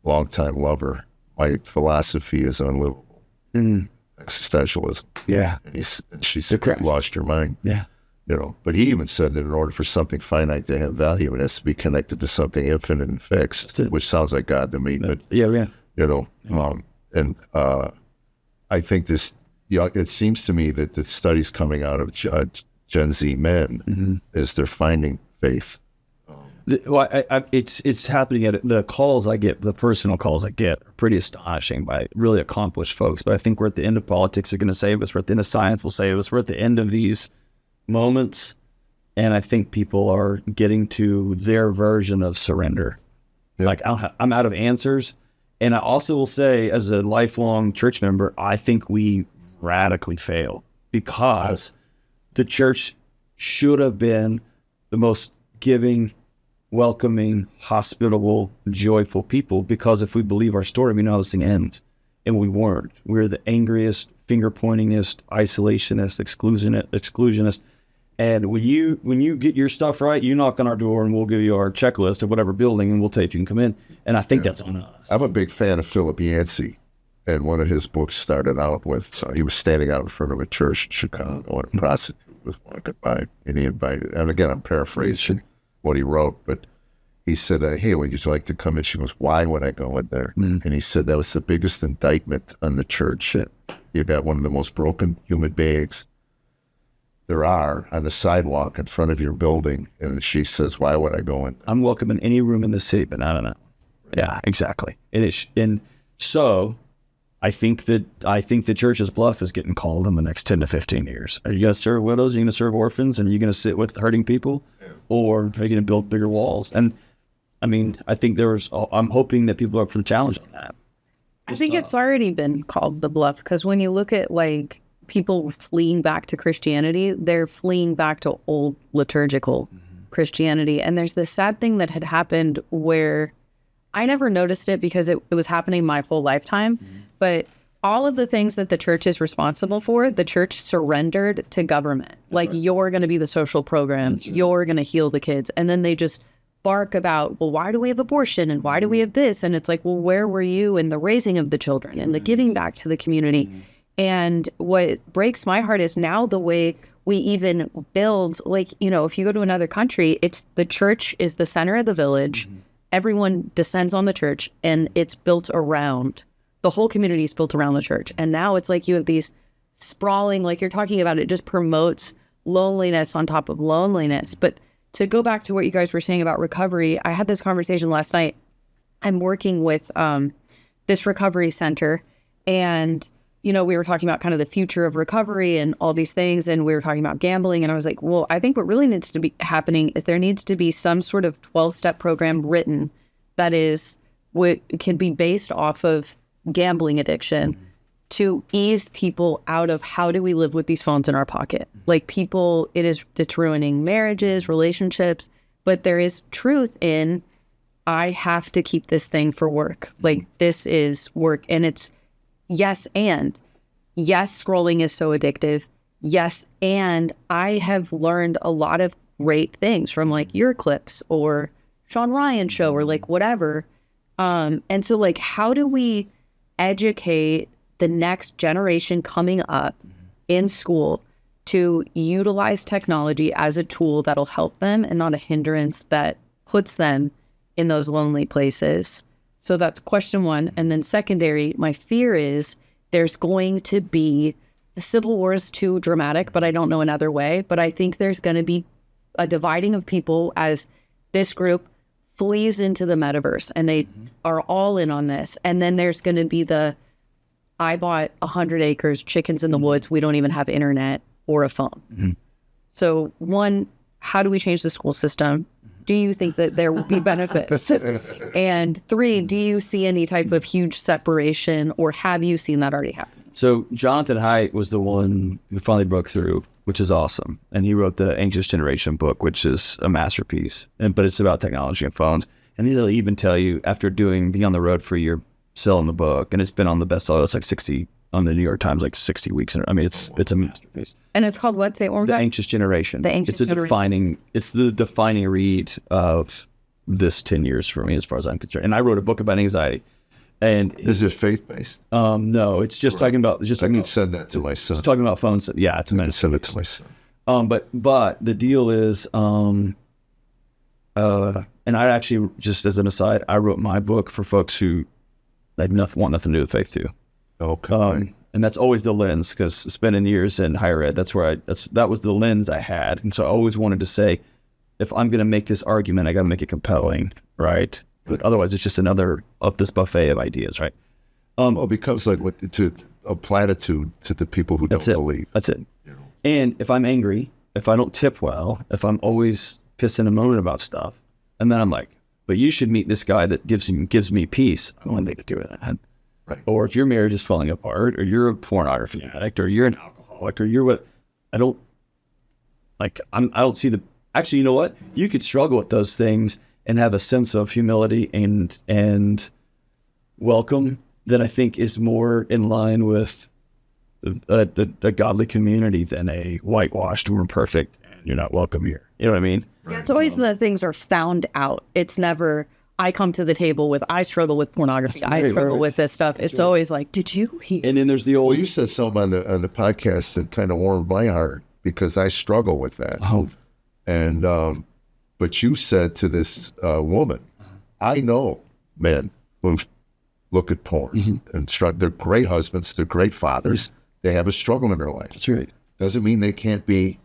longtime lover, my philosophy is unlivable. Existentialism. Yeah. And she said, you've lost your mind. Yeah. But he even said that in order for something finite to have value, it has to be connected to something infinite and fixed, which sounds like God to me. But, I think this, it seems to me that the studies coming out of Gen Z men is they're finding faith. Well, it's happening at the calls I get, the personal calls I get are pretty astonishing by really accomplished folks. But I think we're at the end of politics are going to save us. We're at the end of science will save us. We're at the end of these moments. And I think people are getting to their version of surrender. Yeah. Like I'm out of answers. And I also will say, as a lifelong church member, I think we radically failed because the church should have been the most giving, welcoming, hospitable, joyful people, because if we believe our story, we know how this thing ends. And we weren't. We're the angriest, finger-pointingest, isolationist, exclusionist. And when you get your stuff right, you knock on our door and we'll give you our checklist of whatever building and we'll tell you if you can come in. And I think that's on us. I'm a big fan of Philip Yancey. And one of his books started out with, he was standing out in front of a church in Chicago and a prostitute was walking by and he invited, and again, I'm paraphrasing what he wrote, but he said, hey, would you like to come in? She goes, why would I go in there? And he said, that was the biggest indictment on the church. You got one of the most broken human beings there are on the sidewalk in front of your building. And she says, why would I go in there? I'm welcome in any room in the city, but not in that one. Yeah, exactly. And so I think the church's bluff is getting called in the next 10 to 15 years. Are you going to serve widows? Are you going to serve orphans? And are you going to sit with hurting people? Or are you going to build bigger walls? And I mean, I think I'm hoping that people are up for the challenge on that. I think it's already been called the bluff, because when you look at like people fleeing back to Christianity, they're fleeing back to old liturgical Christianity. And there's this sad thing that had happened where I never noticed it because it was happening my whole lifetime. But all of the things that the church is responsible for, the church surrendered to government. You're going to be the social programs, you're going to heal the kids. And then they just bark about, well, why do we have abortion? And why do we have this? And it's like, well, where were you in the raising of the children and the giving back to the community? And what breaks my heart is now the way we even build, if you go to another country, it's the church is the center of the village. Everyone descends on the church and it's built around, the whole community is built around the church. And now it's like you have these sprawling, like you're talking about, it just promotes loneliness on top of loneliness. But to go back to what you guys were saying about recovery, I had this conversation last night. I'm working with this recovery center, and we were talking about kind of the future of recovery and all these things, and we were talking about gambling, and I was like, well, I think what really needs to be happening is there needs to be some sort of 12-step program written that is what can be based off of gambling addiction to ease people out of how do we live with these phones in our pocket. Like people, it's ruining marriages, relationships, but there is truth in, I have to keep this thing for work. Like this is work, and it's yes, scrolling is so addictive. Yes, and I have learned a lot of great things from like your clips or Sean Ryan show or like whatever. And so like, how do we educate the next generation coming up in school to utilize technology as a tool that'll help them and not a hindrance that puts them in those lonely places? So that's question one. And then secondary, my fear is there's going to be, the Civil War is too dramatic, but I don't know another way. But I think there's going to be a dividing of people as this group flees into the metaverse and they are all in on this. And then there's going to be I bought 100 acres, chickens in the woods. We don't even have internet or a phone. So one, how do we change the school system? Do you think that there will be benefits? And three, do you see any type of huge separation, or have you seen that already happen? So Jonathan Haidt was the one who finally broke through, which is awesome. And he wrote the Anxious Generation book, which is a masterpiece. But it's about technology and phones. And he'll even tell you, after being on the road for a year, selling the book, and it's been on the bestseller list like 60 on the New York Times, like 60 weeks. I mean, it's a masterpiece. And it's called what? Say it one more The time. Anxious Generation. The Anxious Generation. It's the defining read of this 10 years for me, as far as I'm concerned. And I wrote a book about anxiety. And Is it faith-based? no, it's just talking about I can send that to my son. talking about phones. Yeah, it's a I can mess. send it to my son. But the deal is, and I actually, just as an aside, I wrote my book for folks who want nothing to do with faith too. Okay. And that's always the lens, because spending years in higher ed, that was the lens I had. And so I always wanted to say, if I'm going to make this argument, I got to make it compelling, right? But otherwise, it's just another of this buffet of ideas, right? Well, it becomes like a platitude to the people who don't believe. That's it. And if I'm angry, if I don't tip well, if I'm always pissing and moaning about stuff, and then I'm like, but you should meet this guy that gives me peace. I don't want anything to do with that. Right. Or if your marriage is falling apart, or you're a pornography addict, or you're an alcoholic, or you're what, I don't see actually, you know what? You could struggle with those things and have a sense of humility and welcome that I think is more in line with a godly community than a whitewashed, we're perfect, and you're not welcome here. You know what I mean? Yeah, it's always the things are found out. It's never, I come to the table with, I struggle with pornography. I struggle with this stuff. It's always like, did you hear? And then there's the old... Well, you said something on the podcast that kind of warmed my heart, because I struggle with that. Oh. And, but you said to this woman, I know men who look at porn and they're great husbands, they're great fathers. They have a struggle in their life. That's right. Doesn't mean they can't be,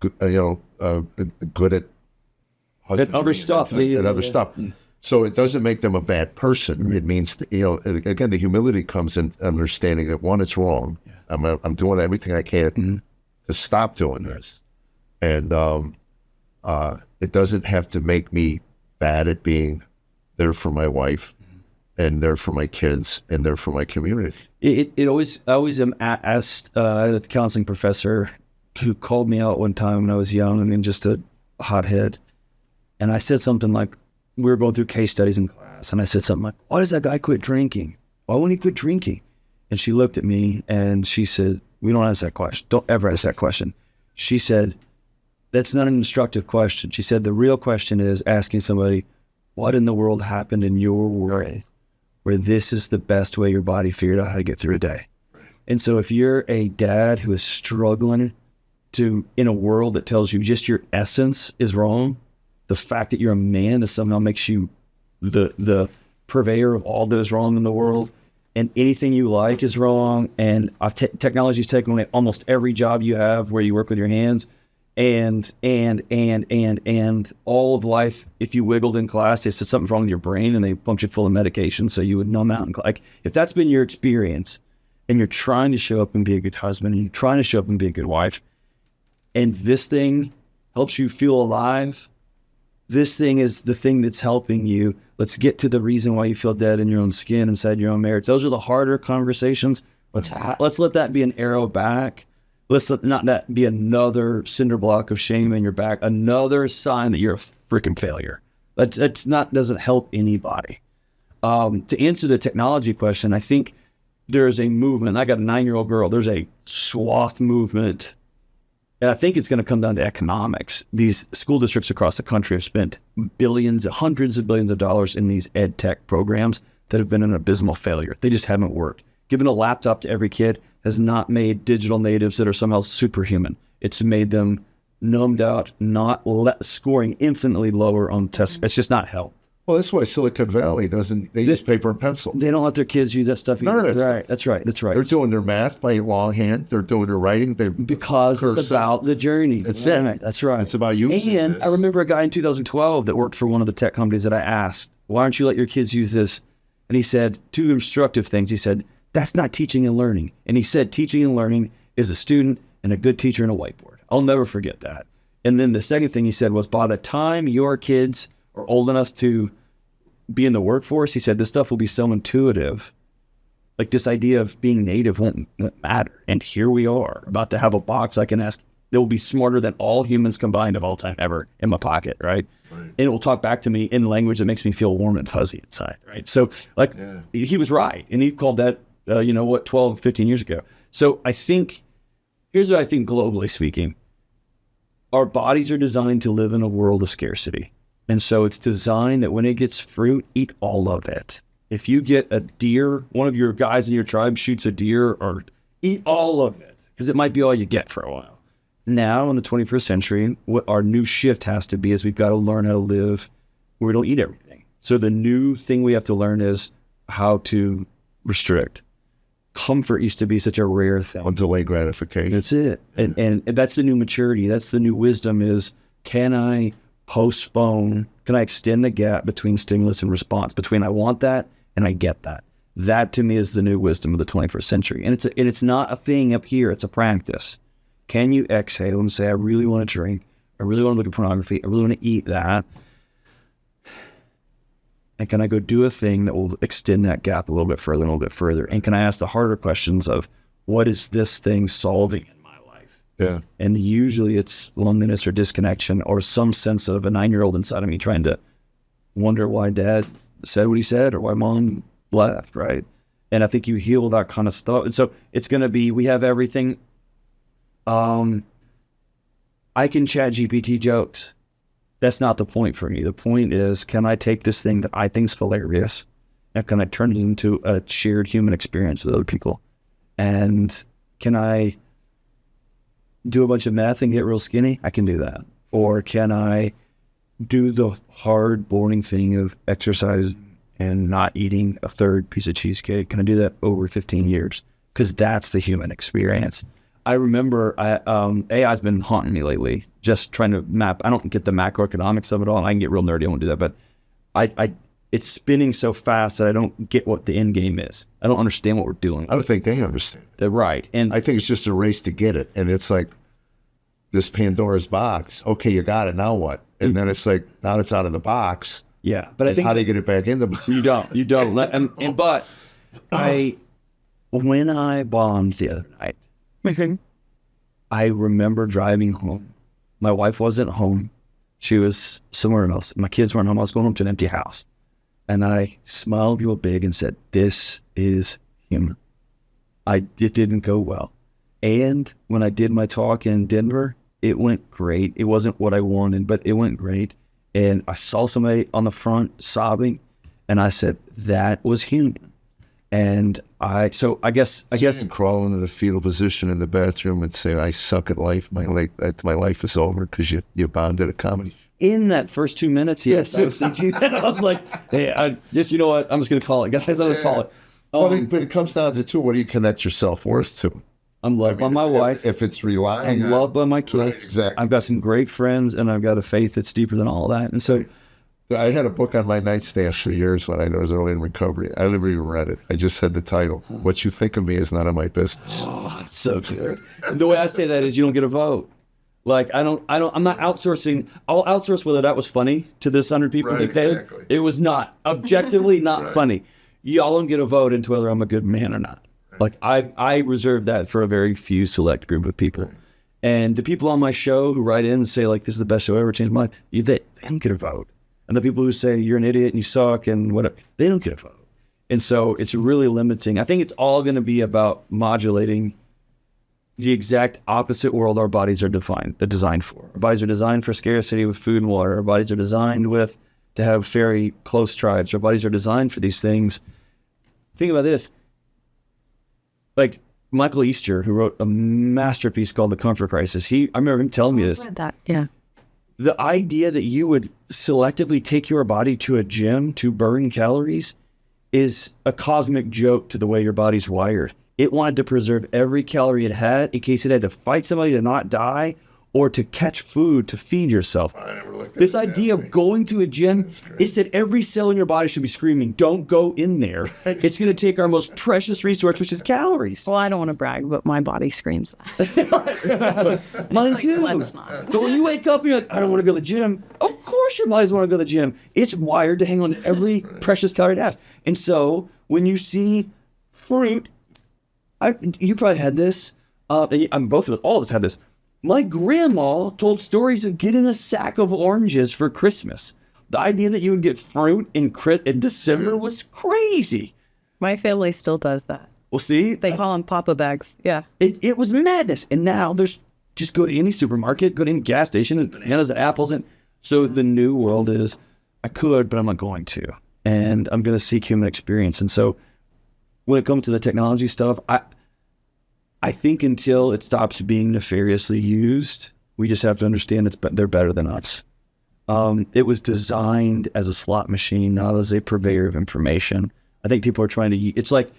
good at other stuff. At other stuff. So it doesn't make them a bad person. It means, again, the humility comes in understanding that, one, it's wrong. Yeah. I'm doing everything I can to stop doing this. And it doesn't have to make me bad at being there for my wife and there for my kids and there for my community. I always am asked, the counseling professor who called me out one time when I was young, I mean, just a hothead. And I said something like, we were going through case studies in class, and I said something like, why does that guy quit drinking? Why won't he quit drinking? And she looked at me and she said, we don't ask that question. Don't ever ask that question. She said, that's not an instructive question. She said, the real question is asking somebody, what in the world happened in your world where this is the best way your body figured out how to get through a day? And so if you're a dad who is struggling in a world that tells you just your essence is wrong, the fact that you're a man that somehow makes you the purveyor of all that is wrong in the world, and anything you like is wrong, and technology's taken away almost every job you have where you work with your hands, and all of life, if you wiggled in class, they said something's wrong with your brain and they pumped you full of medication so you would numb out. Like, if that's been your experience and you're trying to show up and be a good husband and you're trying to show up and be a good wife, and this thing helps you feel alive, this thing is the thing that's helping you. Let's get to the reason why you feel dead in your own skin inside your own marriage. Those are the harder conversations. Let's let that be an arrow back. Let's not that be another cinder block of shame in your back, another sign that you're a freaking failure. Doesn't help anybody. To answer the technology question, I think there's a movement. I got a 9-year-old girl. There's a swath movement. And I think it's going to come down to economics. These school districts across the country have spent billions, hundreds of billions of dollars in these ed tech programs that have been an abysmal failure. They just haven't worked. Giving a laptop to every kid has not made digital natives that are somehow superhuman. It's made them numbed out, scoring infinitely lower on tests. It's just not helped. Well, that's why Silicon Valley they use paper and pencil. They don't let their kids use that stuff either. None of that Right. That's right. That's right. They're doing their math by longhand. They're doing their writing. Because it's about the journey. That's right. it. That's right. It's about using And this. I remember a guy in 2012 that worked for one of the tech companies that I asked, why don't you let your kids use this? And he said two instructive things. He said, that's not teaching and learning. And he said, teaching and learning is a student and a good teacher and a whiteboard. I'll never forget that. And then the second thing he said was, by the time your kids are old enough to be in the workforce, he said, this stuff will be so intuitive. Like this idea of being native won't matter. And here we are about to have a box I can ask that will be smarter than all humans combined of all time ever in my pocket, right? And it will talk back to me in language that makes me feel warm and fuzzy inside, right? So he was right. And he called that, 12, 15 years ago. So I think, here's what I think globally speaking. Our bodies are designed to live in a world of scarcity. And so it's designed that when it gets fruit, eat all of it. If you get a deer, one of your guys in your tribe shoots a deer, or eat all of it, because it might be all you get for a while. Now in the 21st century, what our new shift has to be is we've got to learn how to live where we don't eat everything. So the new thing we have to learn is how to restrict. Comfort used to be such a rare thing. Delay gratification. That's it. And that's the new maturity. That's the new wisdom is, can I postpone, can I extend the gap between stimulus and response, between I want that and I get that? That to me is the new wisdom of the 21st century. And it's not a thing up here, it's a practice. Can you exhale and say, I really want to drink, I really want to look at pornography, I really want to eat that? And can I go do a thing that will extend that gap a little bit further and a little bit further? And can I ask the harder questions of, what is this thing solving in my life? Yeah. And usually it's loneliness or disconnection or some sense of a 9-year-old inside of me trying to wonder why dad said what he said or why mom left, right? And I think you heal that kind of stuff. And so it's going to be, we have everything. I can chat GPT jokes. That's not the point for me. The point is, can I take this thing that I think is hilarious and can I turn it into a shared human experience with other people? And can I do a bunch of meth and get real skinny? I can do that. Or can I do the hard, boring thing of exercise and not eating a third piece of cheesecake? Can I do that over 15 years? Because that's the human experience. I remember AI's been haunting me lately, just trying to map. I don't get the macroeconomics of it all. I can get real nerdy. I won't do that. But it's spinning so fast that I don't get what the end game is. I don't understand what we're doing. I don't think they understand. They're right. And I think it's just a race to get it. And it's like this Pandora's box. Okay, you got it. Now what? And then it's like, now it's out of the box. Yeah. But I think how do you get it back in the box? You don't. But when I bombed the other night, I remember driving home. My wife wasn't home. She was somewhere else. My kids weren't home. I was going home to an empty house. And I smiled real big and said, this is human. It didn't go well. And when I did my talk in Denver, it went great. It wasn't what I wanted, but it went great. And I saw somebody on the front sobbing, and I said, that was human. And I guess crawl into the fetal position in the bathroom and say, I suck at life. My life is over because you bombed at a comedy. In that first 2 minutes, yes, I was thinking that. I was like, hey, you know what? I'm just going to call it, guys. I'm going to call it. But it comes down to what do you connect your self-worth to? I'm loved by my wife. If it's relying I'm loved by my kids. Right, exactly. I've got some great friends, and I've got a faith that's deeper than all that. And so I had a book on my nightstand for years when I was early in recovery. I never even read it. I just said the title. What you think of me is none of my business. Oh, that's so good. And the way I say that is, you don't get a vote. Like, I'm not outsourcing. I'll outsource whether that was funny to this 100 people. Right, exactly. It was not. Objectively not right. Funny. Y'all don't get a vote into whether I'm a good man or not. Right. Like, I reserve that for a very few select group of people. Right. And the people on my show who write in and say, like, this is the best show ever, changed my life, they don't get a vote. And the people who say, you're an idiot and you suck and whatever, they don't get a vote. And so it's really limiting. I think it's all going to be about modulating the exact opposite world our bodies are designed for. Our bodies are designed for scarcity with food and water. Our bodies are designed to have very close tribes. Our bodies are designed for these things. Think about this. Like Michael Easter, who wrote a masterpiece called The Comfort Crisis. I remember him telling me this. I've read that, yeah. the idea that you would selectively take your body to a gym to burn calories is a cosmic joke to the way your body's wired. It wanted to preserve every calorie it had in case it had to fight somebody to not die or to catch food to feed yourself. This idea of going to a gym, it said every cell in your body should be screaming, don't go in there. It's going to take our most precious resource, which is calories. Well, I don't want to brag, but my body screams that. Mine too. let's not. So when you wake up and you're like, I don't want to go to the gym, of course your body's want to go to the gym. It's wired to hang on to every precious calorie it has. And so when you see fruit, you probably had this, and both of us, all of us had this. My grandma told stories of getting a sack of oranges for Christmas. The idea that you would get fruit in December was crazy. My family still does that. Well, see? They call them Papa bags. Yeah. It was madness. And now there's just go to any supermarket, go to any gas station, there's bananas and apples. And so the new world is, I could, but I'm not going to. And I'm going to seek human experience. And so when it comes to the technology stuff, I think until it stops being nefariously used, we just have to understand they're better than us. It was designed as a slot machine, not as a purveyor of information. I think people are trying to, it's like,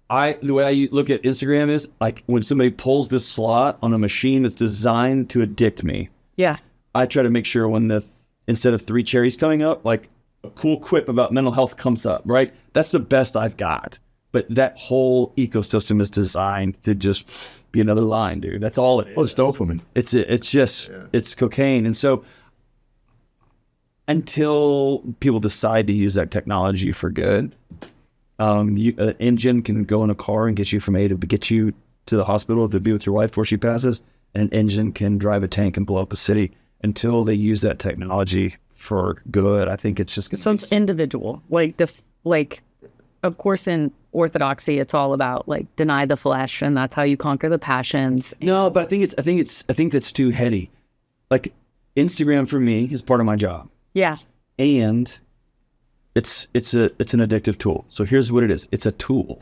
the way I look at Instagram is like when somebody pulls this slot on a machine that's designed to addict me. Yeah. I try to make sure when instead of 3 cherries coming up, like a cool quip about mental health comes up, right? That's the best I've got. But that whole ecosystem is designed to just be another line, dude. That's all it is. Well, it's dopamine. It's cocaine. And so until people decide to use that technology for good, an engine can go in a car and get you from A to get you to the hospital to be with your wife before she passes. And an engine can drive a tank and blow up a city. Until they use that technology for good, I think it's just going to be... It's individual. Of course, in orthodoxy, it's all about like deny the flesh, and that's how you conquer the passions. No, but I think that's too heady. Like Instagram for me is part of my job. Yeah. And it's an addictive tool. So here's what it is. It's a tool.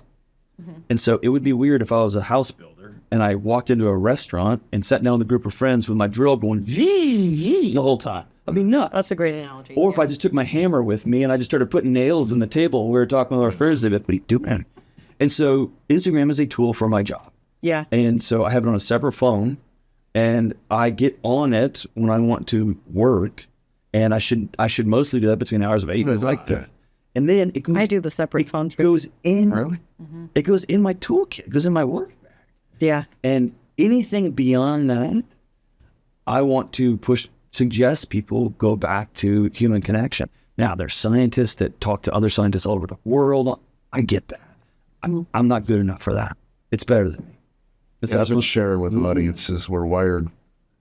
Mm-hmm. And so it would be weird if I was a house builder and I walked into a restaurant and sat down with a group of friends with my drill going the whole time. I mean, nuts. That's a great analogy. Or if I just took my hammer with me and I just started putting nails in the table, we were talking with our friends, they'd be like, what are you doing? And so Instagram is a tool for my job. Yeah. And so I have it on a separate phone and I get on it when I want to work. And I should mostly do that between the hours of 8 I and 5. like that. And then it goes, I do the separate phone. It goes in. Really? Mm-hmm. It goes in my toolkit. It goes in my work bag. Yeah. And anything beyond that, I want to suggest people go back to human connection. Now, there's scientists that talk to other scientists all over the world. I get that. I'm not good enough for that. It's better than me. I've been sharing with audiences, we're wired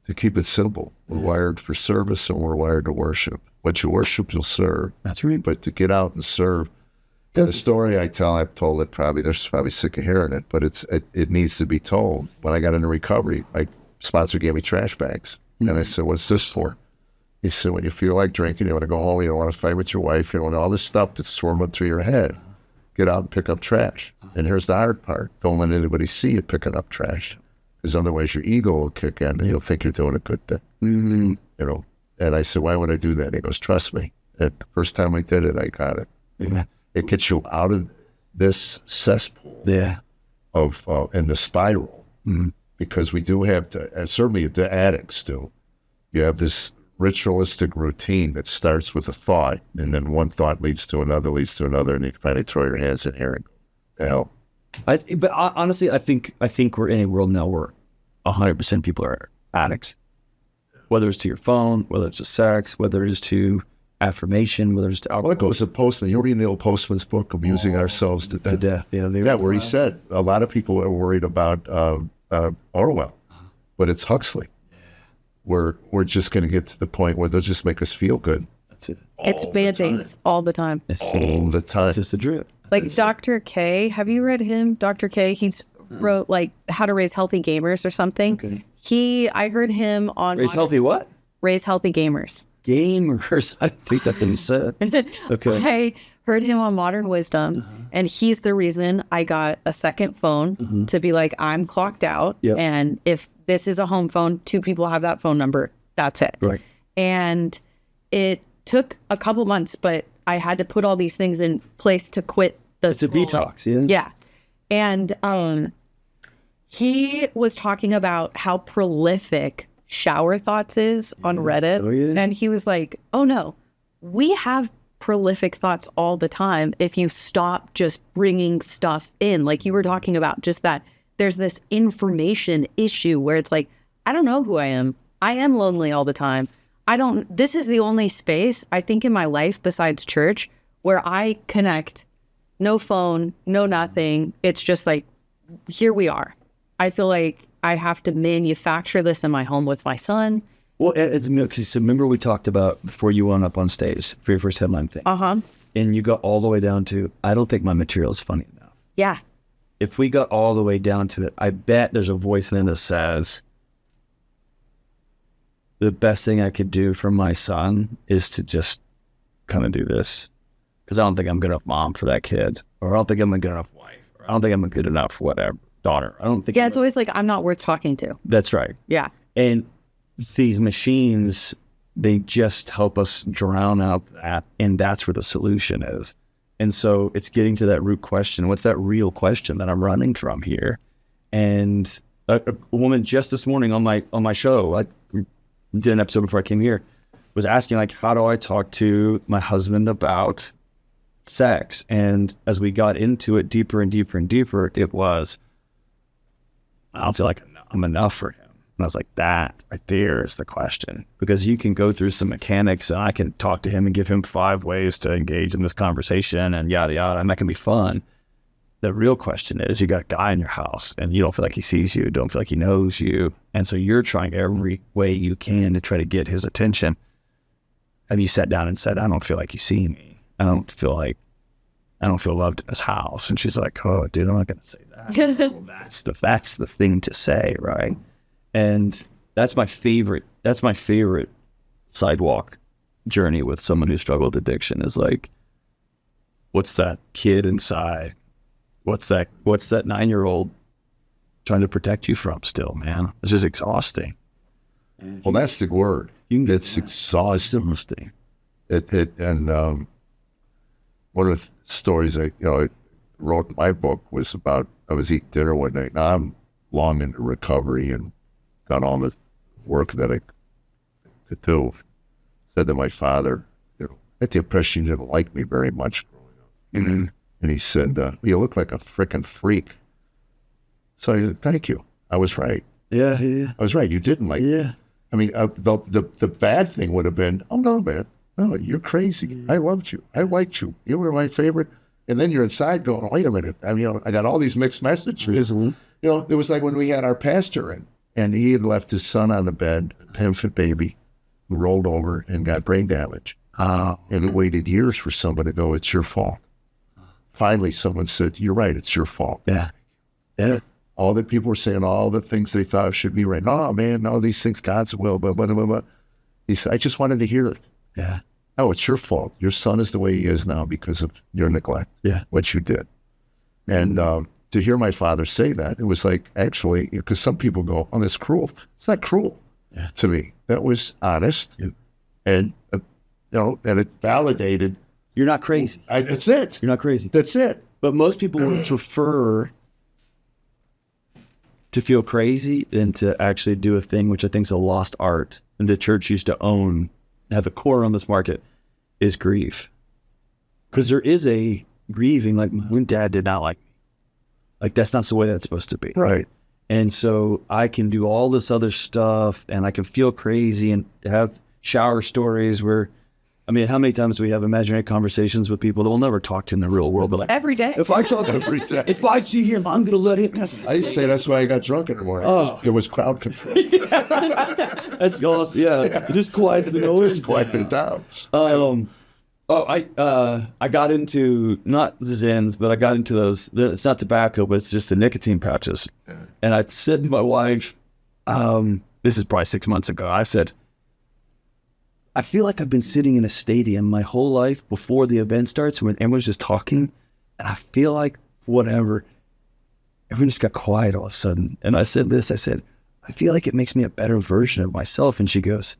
to keep it simple. We're wired for service and we're wired to worship. What you worship, you'll serve. That's right. But to get out and serve, the story I tell, I've told it probably, they're probably sick of hearing it, but it needs to be told. When I got into recovery, my sponsor gave me trash bags. And I said, what's this for? He said, when you feel like drinking, you want to go home, you don't want to fight with your wife, you want all this stuff that's swarming through your head, get out and pick up trash. And here's the hard part. Don't let anybody see you picking up trash. Because otherwise your ego will kick in and you'll think you're doing a good thing. Mm-hmm. You know? And I said, why would I do that? He goes, trust me. And the first time I did it, I got it. Yeah. It gets you out of this cesspool of and the spiral. Mm-hmm. Because we do have to, certainly the addicts do, you have this ritualistic routine that starts with a thought, and then one thought leads to another, and you finally throw your hands in here and go, hell. But honestly, I think we're in a world now where 100% people are addicts. Whether it's to your phone, whether it's to sex, whether it's to affirmation, whether it's to alcohol. Well, it goes to Postman. You read Neil Postman's book, Amusing Ourselves to Death. Yeah, where he said a lot of people are worried about Orwell, but it's Huxley. We're just going to get to the point where they'll just make us feel good. That's it. It's Band-Aids all the time. All the time. It's just a drip. Like Dr. K, have you read him? Dr. K, he's wrote like How to Raise Healthy Gamers or something. Okay. I heard him on Raise Healthy what? Raise Healthy Gamers. Gamers. I think that's what he said. Okay. I heard him on Modern Wisdom, and he's the reason I got a second phone to be like, I'm clocked out. Yep. And if this is a home phone, 2 people have that phone number. That's it. Right. And it took a couple months, but I had to put all these things in place to quit the It's a detox, yeah. Yeah. And he was talking about how prolific shower thoughts is on Reddit. Oh, yeah. And he was like, oh no, we have prolific thoughts all the time if you stop just bringing stuff in. Like you were talking about, just that there's this information issue where it's like, I don't know who I am. I am lonely all the time. This is the only space I think in my life besides church where I connect. No phone, no nothing. It's just like, here we are. I feel like I have to manufacture this in my home with my son. Well, because remember we talked about before you went up on stage for your first headline thing. And you got all the way down to, I don't think my material is funny enough. Yeah. If we got all the way down to it, I bet there's a voice in there that says, the best thing I could do for my son is to just kind of do this. Because I don't think I'm a good enough mom for that kid. Or I don't think I'm a good enough wife. Or I don't think I'm a good enough whatever daughter. I don't think. Yeah, it's always like, I'm not worth talking to. That's right. Yeah. And these machines, they just help us drown out that. And that's where the solution is. And so it's getting to that root question. What's that real question that I'm running from here? And a woman just this morning on my show, I did an episode before I came here, was asking like, how do I talk to my husband about sex? And as we got into it deeper and deeper and deeper, it was, I don't feel like I'm enough for him. And I was like, that right there is the question. Because you can go through some mechanics and I can talk to him and give him 5 ways to engage in this conversation and yada, yada, and that can be fun. The real question is, you got a guy in your house and you don't feel like he sees you, don't feel like he knows you. And so you're trying every way you can to try to get his attention. Have you sat down and said, I don't feel like you see me. I don't feel loved in this house. And she's like, oh, dude, I'm not going to say that. Well, that's the thing to say, right? And that's my favorite sidewalk journey with someone who struggled with addiction is like, what's that kid inside? What's that 9-year-old trying to protect you from still, man? It's just exhausting. Well, that's the word. It's exhausting. And one of the stories I wrote in my book was about, I was eating dinner one night. Now I'm long into recovery and got all the work that I could do. Said to my father, I had the impression he didn't like me very much growing up. Mm-hmm. And he said, you look like a frickin' freak. So I said, thank you. I was right. Yeah. I was right. You didn't like me. I mean, the bad thing would have been, oh, no, man. No, you're crazy. I loved you. I liked you. You were my favorite. And then you're inside going, wait a minute. I mean, I got all these mixed messages. Mm-hmm. It was like when we had our pastor in, and he had left his son on the bed, an infant baby, who rolled over and got brain damage. And it waited years for someone to go, it's your fault. Finally, someone said, you're right, it's your fault. Yeah. All the people were saying all the things they thought should be right. Oh, man, all these things, God's will, blah, blah, blah, blah. He said, I just wanted to hear it. Yeah. Oh, it's your fault. Your son is the way he is now because of your neglect, what you did. And to hear my father say that, it was like, actually, because some people go, oh, that's cruel. It's not cruel to me. That was honest. Yeah. And, and it validated. You're not crazy. That's it. You're not crazy. That's it. But most people would prefer to feel crazy than to actually do a thing, which I think is a lost art. And the church used to own, have a core on this market, is grief. Because there is a grieving, like my dad did not like me. Like that's not the way that's supposed to be. Right. And so I can do all this other stuff and I can feel crazy and have shower stories where, I mean, how many times do we have imaginary conversations with people that we'll never talk to in the real world? But like, every day. If I talk every day, if I see him, I'm going to let him. I say that's why I got drunk in the morning. Oh. It was crowd control. That's awesome. Yeah. Just quiet the noise. Just quiet it down. I got into, not Zens, but I got into those, it's not tobacco, but it's just the nicotine pouches. Yeah. And I said to my wife, this is probably 6 months ago, I said, I feel like I've been sitting in a stadium my whole life before the event starts when everyone's just talking. And I feel like everyone just got quiet all of a sudden. And I said, I feel like it makes me a better version of myself. And she goes,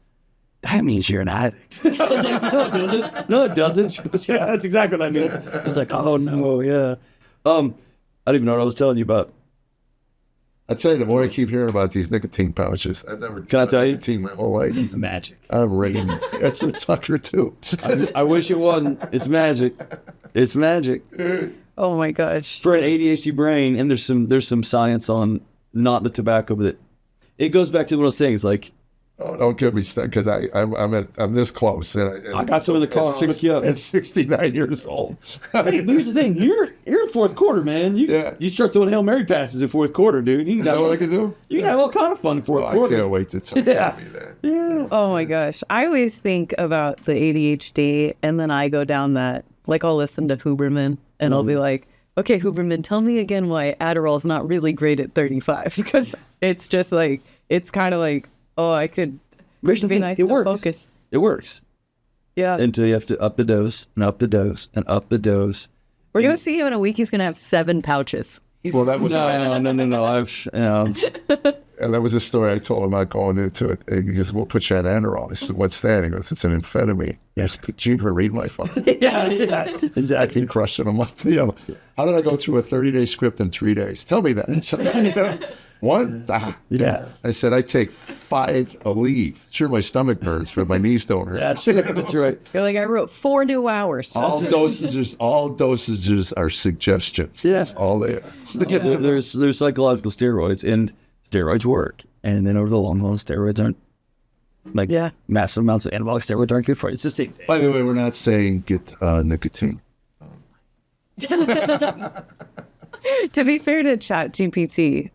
that means you're an addict. I was like, no, it doesn't. No, it doesn't. She goes, yeah, that's exactly what I mean. I was like, oh, no, yeah. I don't even know what I was telling you about. I tell you, the more I keep hearing about these nicotine pouches, I've never Can I tell you? nicotine my whole life. Magic. I'm ready. That's with Tucker, too. I wish it wasn't. It's magic. It's magic. Oh my gosh. For an ADHD brain, and there's some science on not the tobacco, but it goes back to what I was saying. It's like, Oh, don't get me stuck because I'm this close. And I got some in the car. I'll hook you up. At 69 years old. Hey, but here's the thing. You're in fourth quarter, man. You start throwing Hail Mary passes in fourth quarter, dude. You can Is that what I can do? You can have all kind of fun in fourth quarter. I can't wait to tell me that. Yeah. Oh my gosh. I always think about the ADHD and then I go down that, like I'll listen to Huberman and I'll be like, okay, Huberman, tell me again why Adderall's not really great at 35 because it's just like, it's kind of like, oh, I could be nice to focus. It works. Yeah. Until you have to up the dose and up the dose and up the dose. We're going to see him in a week. He's going to have 7 pouches. Well, that was No. and that was a story I told him about going into it. He goes, "We'll put you on Adderall." I said, "What's that?" He goes, "It's an amphetamine." Yes. Could you even read my phone? yeah, exactly. Crushing a month. You know, how did I go through a 30-day script in 3 days? Tell me that. One? Yeah. I said, I take 5 a leave. Sure, my stomach hurts, but my knees don't hurt. That's right. You're like, I wrote 4 new hours. All dosages are suggestions. Yeah. That's all they are. There's psychological steroids, and steroids work. And then over the long haul, steroids aren't massive amounts of anabolic steroids aren't good for you. It's the same thing. By the way, we're not saying get nicotine. To be fair to ChatGPT,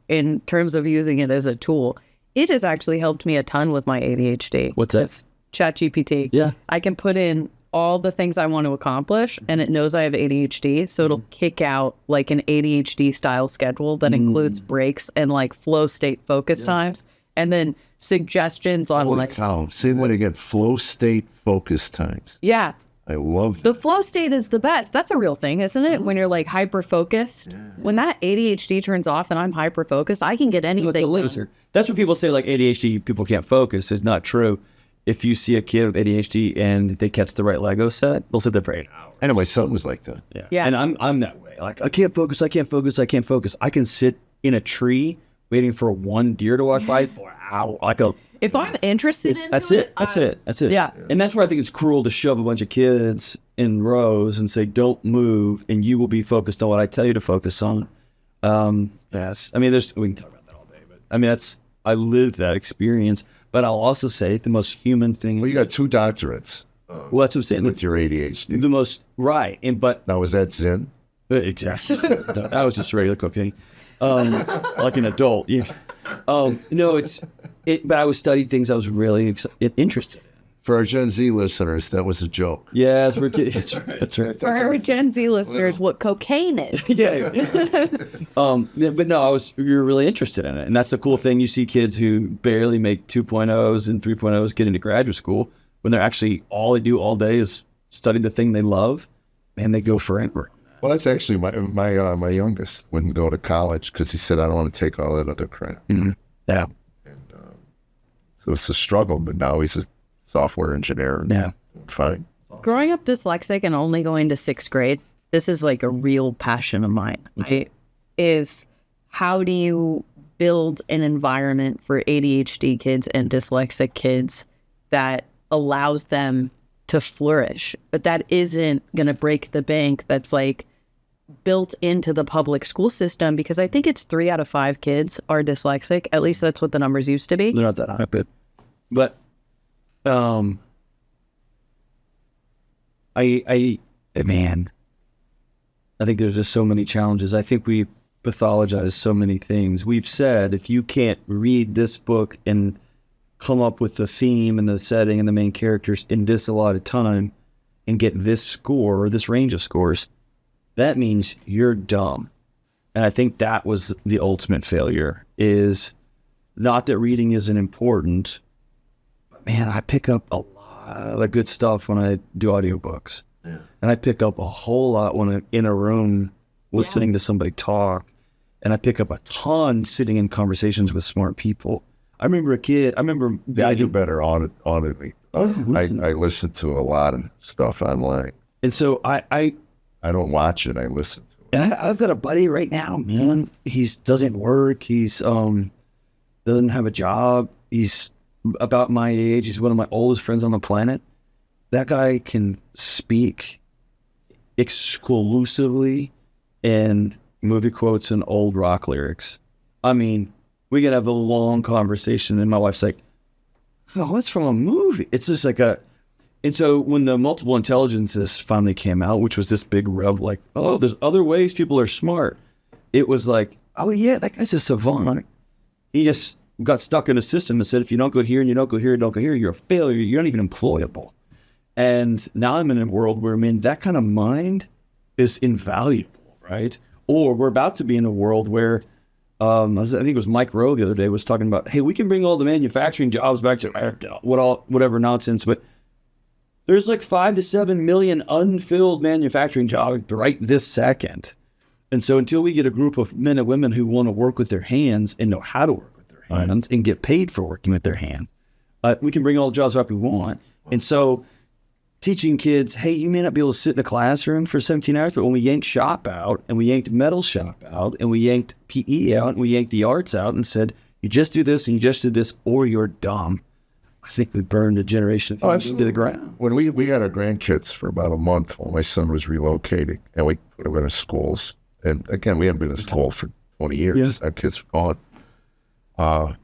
in terms of using it as a tool, it has actually helped me a ton with my ADHD. What's that? ChatGPT. Yeah. I can put in all the things I want to accomplish, and it knows I have ADHD, so it'll kick out like an ADHD style schedule that includes breaks and like flow state focus times, and then suggestions on Holy cow. Say that again. Flow state focus times. Yeah. I love that. The flow state is the best. That's a real thing, isn't it? When you're like hyper focused. Yeah. When that ADHD turns off and I'm hyper focused, I can get anything. It's a laser. That's what people say, like ADHD, people can't focus. It's not true. If you see a kid with ADHD and they catch the right Lego set, they'll sit there for 8 hours. I know my son was like that. Yeah. And I'm that way. Like, I can't focus. I can sit in a tree waiting for one deer to walk by for an hour. If I'm interested in That's it. Yeah. And that's where I think it's cruel to shove a bunch of kids in rows and say, don't move, and you will be focused on what I tell you to focus on. Yes. I mean, we can talk about that all day, but I mean, I lived that experience. But I'll also say the most human thing. Well, you got 2 doctorates. Well, that's what I'm saying. With your ADHD. The most, right. Now, was that Zen? Exactly. That was just regular cocaine. Like an adult. Yeah. No, but I was studying things I was really interested in. For our Gen Z listeners, that was a joke. Yeah, that's right. For our Gen Z listeners, what cocaine is. Yeah. But no, you're really interested in it. And that's the cool thing. You see kids who barely make 2.0s and 3.0s get into graduate school when they're actually, all they do all day is study the thing they love, and they go forever. Well, that's actually my youngest wouldn't go to college because he said, I don't want to take all that other crap. Mm-hmm. Yeah. And so it's a struggle, but now he's a software engineer. Yeah. Fine. Growing up dyslexic and only going to 6th grade, this is like a real passion of mine, right? Is how do you build an environment for ADHD kids and dyslexic kids that allows them to flourish, but that isn't going to break the bank, that's like built into the public school system? Because I think it's 3 out of 5 kids are dyslexic. At least that's what the numbers used to be. They're not that high, but I think there's just so many challenges. I think we pathologize so many things. We've said, if you can't read this book and come up with the theme and the setting and the main characters in this allotted time and get this score or this range of scores, that means you're dumb. And I think that was the ultimate failure, is not that reading isn't important, but man, I pick up a lot of good stuff when I do audiobooks. Yeah. And I pick up a whole lot when I'm in a room listening to somebody talk. And I pick up a ton sitting in conversations with smart people. I remember a kid. I remember. I do better audibly. I listen to a lot of stuff online. And so I don't watch it. I listen to it. And I've got a buddy right now, man. He's doesn't work. He's doesn't have a job. He's about my age. He's one of my oldest friends on the planet. That guy can speak exclusively in movie quotes and old rock lyrics. I mean, we could have a long conversation, and my wife's like, "Oh, what's from a movie?" It's just like a. And so when the multiple intelligences finally came out, which was this big rev, like, oh, there's other ways people are smart. It was like, oh yeah, that guy's a savant. He just got stuck in a system and said, if you don't go here and you don't go here and don't go here, you're a failure. You're not even employable. And now I'm in a world where, I mean, that kind of mind is invaluable, right? Or we're about to be in a world where, I think it was Mike Rowe the other day was talking about, hey, we can bring all the manufacturing jobs back to America, whatever nonsense, but there's like 5 to 7 million unfilled manufacturing jobs right this second. And so until we get a group of men and women who want to work with their hands and know how to work with their hands and get paid for working with their hands, we can bring all the jobs back we want. And so teaching kids, hey, you may not be able to sit in a classroom for 17 hours, but when we yanked shop out and we yanked metal shop out and we yanked PE out and we yanked the arts out and said, you just do this and you just do this or you're dumb. I think we burned a generation of people into the ground. When we had our grandkids for about a month while my son was relocating, and we put them in schools. And again, we haven't been in school for 20 years. Yeah. Our kids were gone.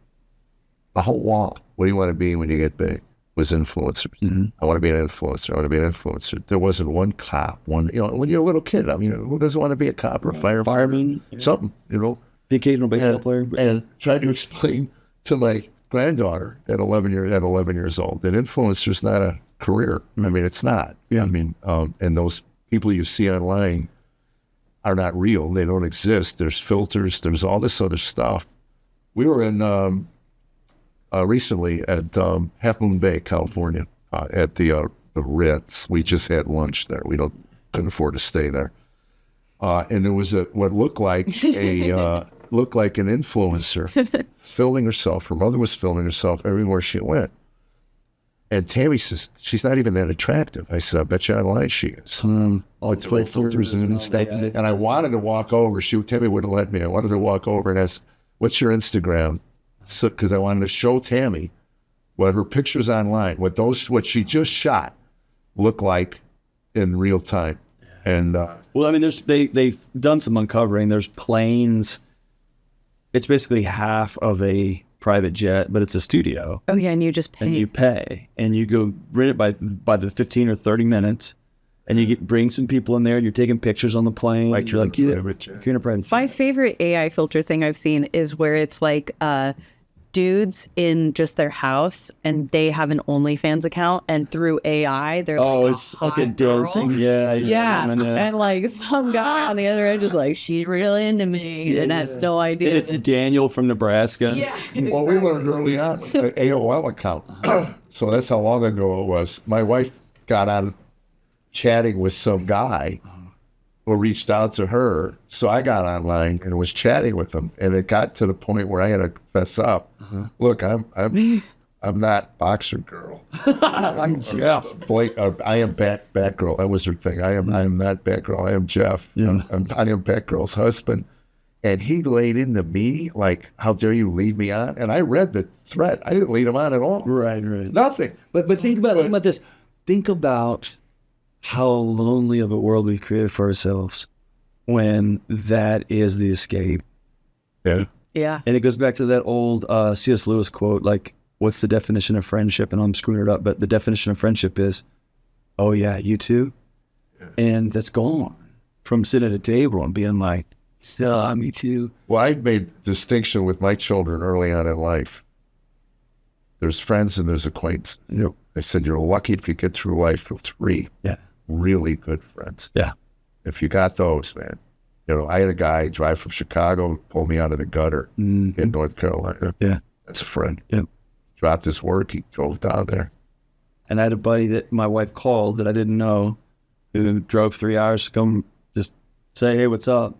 The whole wall, what do you want to be when you get big, was influencers. Mm-hmm. I want to be an influencer. I want to be an influencer. There wasn't one cop, when you're a little kid, I mean, who doesn't want to be a cop or a fireman? Something, The occasional baseball player. And tried to explain to my granddaughter at 11 years old that influencer's not a career. I mean, it's not. Yeah. I mean, and those people you see online are not real. They don't exist. There's filters. There's all this other stuff. We were in recently at Half Moon Bay, California, at the Ritz. We just had lunch there. We couldn't afford to stay there. And there was what looked like an influencer filming herself. Her mother was filming herself everywhere she went. And Tammy says, she's not even that attractive. I said, I bet you online she is. All filters and stuff. And I wanted to walk over. Tammy wouldn't let me. I wanted to walk over and ask, what's your Instagram? So, because I wanted to show Tammy what her pictures online, what she just shot look like in real time. And well, I mean, they've done some uncovering. There's planes. It's basically half of a private jet, but it's a studio. Oh yeah, and you just pay. And you pay, and you go rent it by the 15 or 30 minutes, and you bring some people in there, and you're taking pictures on the plane. Like you're in a private jet. My favorite AI filter thing I've seen is where it's like dudes in just their house, and they have an OnlyFans account, and through AI, they're it's fucking dancing. Yeah. And like some guy on the other end is like, she's really into me, and has no idea. And it's Daniel from Nebraska. Yeah. Well, we learned early on an AOL account, so that's how long ago it was. My wife got on chatting with some guy who reached out to her, so I got online and was chatting with him, and it got to the point where I had to fess up. Look, I'm not boxer girl. I'm Jeff. I am Batgirl. That was her thing. I am not Batgirl. I am Jeff. Yeah. I am Batgirl's husband. And he laid into me like, how dare you lead me on? And I read the threat. I didn't lead him on at all. Right. Nothing. But think about this. Think about how lonely of a world we've created for ourselves when that is the escape. Yeah. Yeah. And it goes back to that old C.S. Lewis quote, like, what's the definition of friendship? And I'm screwing it up, but the definition of friendship is, oh yeah, you too? Yeah. And that's gone from sitting at a table and being like, yeah, me too. Well, I made a distinction with my children early on in life. There's friends and there's acquaintances. I said, you're lucky if you get through life with 3 really good friends. Yeah. If you got those, man. I had a guy drive from Chicago, pull me out of the gutter in North Carolina. Yeah. That's a friend. Yeah. Dropped his work. He drove down there. And I had a buddy that my wife called that I didn't know who drove 3 hours to come just say, hey, what's up?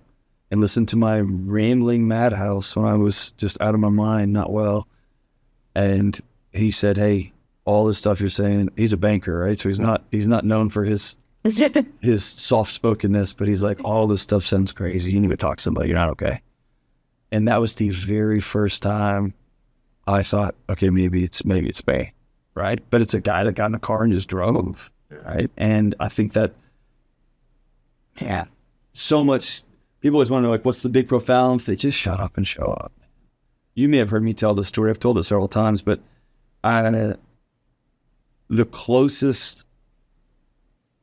And listen to my rambling madhouse when I was just out of my mind, not well. And he said, hey, all this stuff you're saying, he's a banker, right? So he's not known for his soft-spokenness, but he's like, all this stuff sounds crazy. You need to talk to somebody. You're not okay. And that was the very first time I thought, okay, maybe it's me, right? But it's a guy that got in a car and just drove, right? And I think that, yeah, so much, people always want to know, like, what's the big profound thing? Just shut up and show up. You may have heard me tell this story. I've told it several times, but the closest,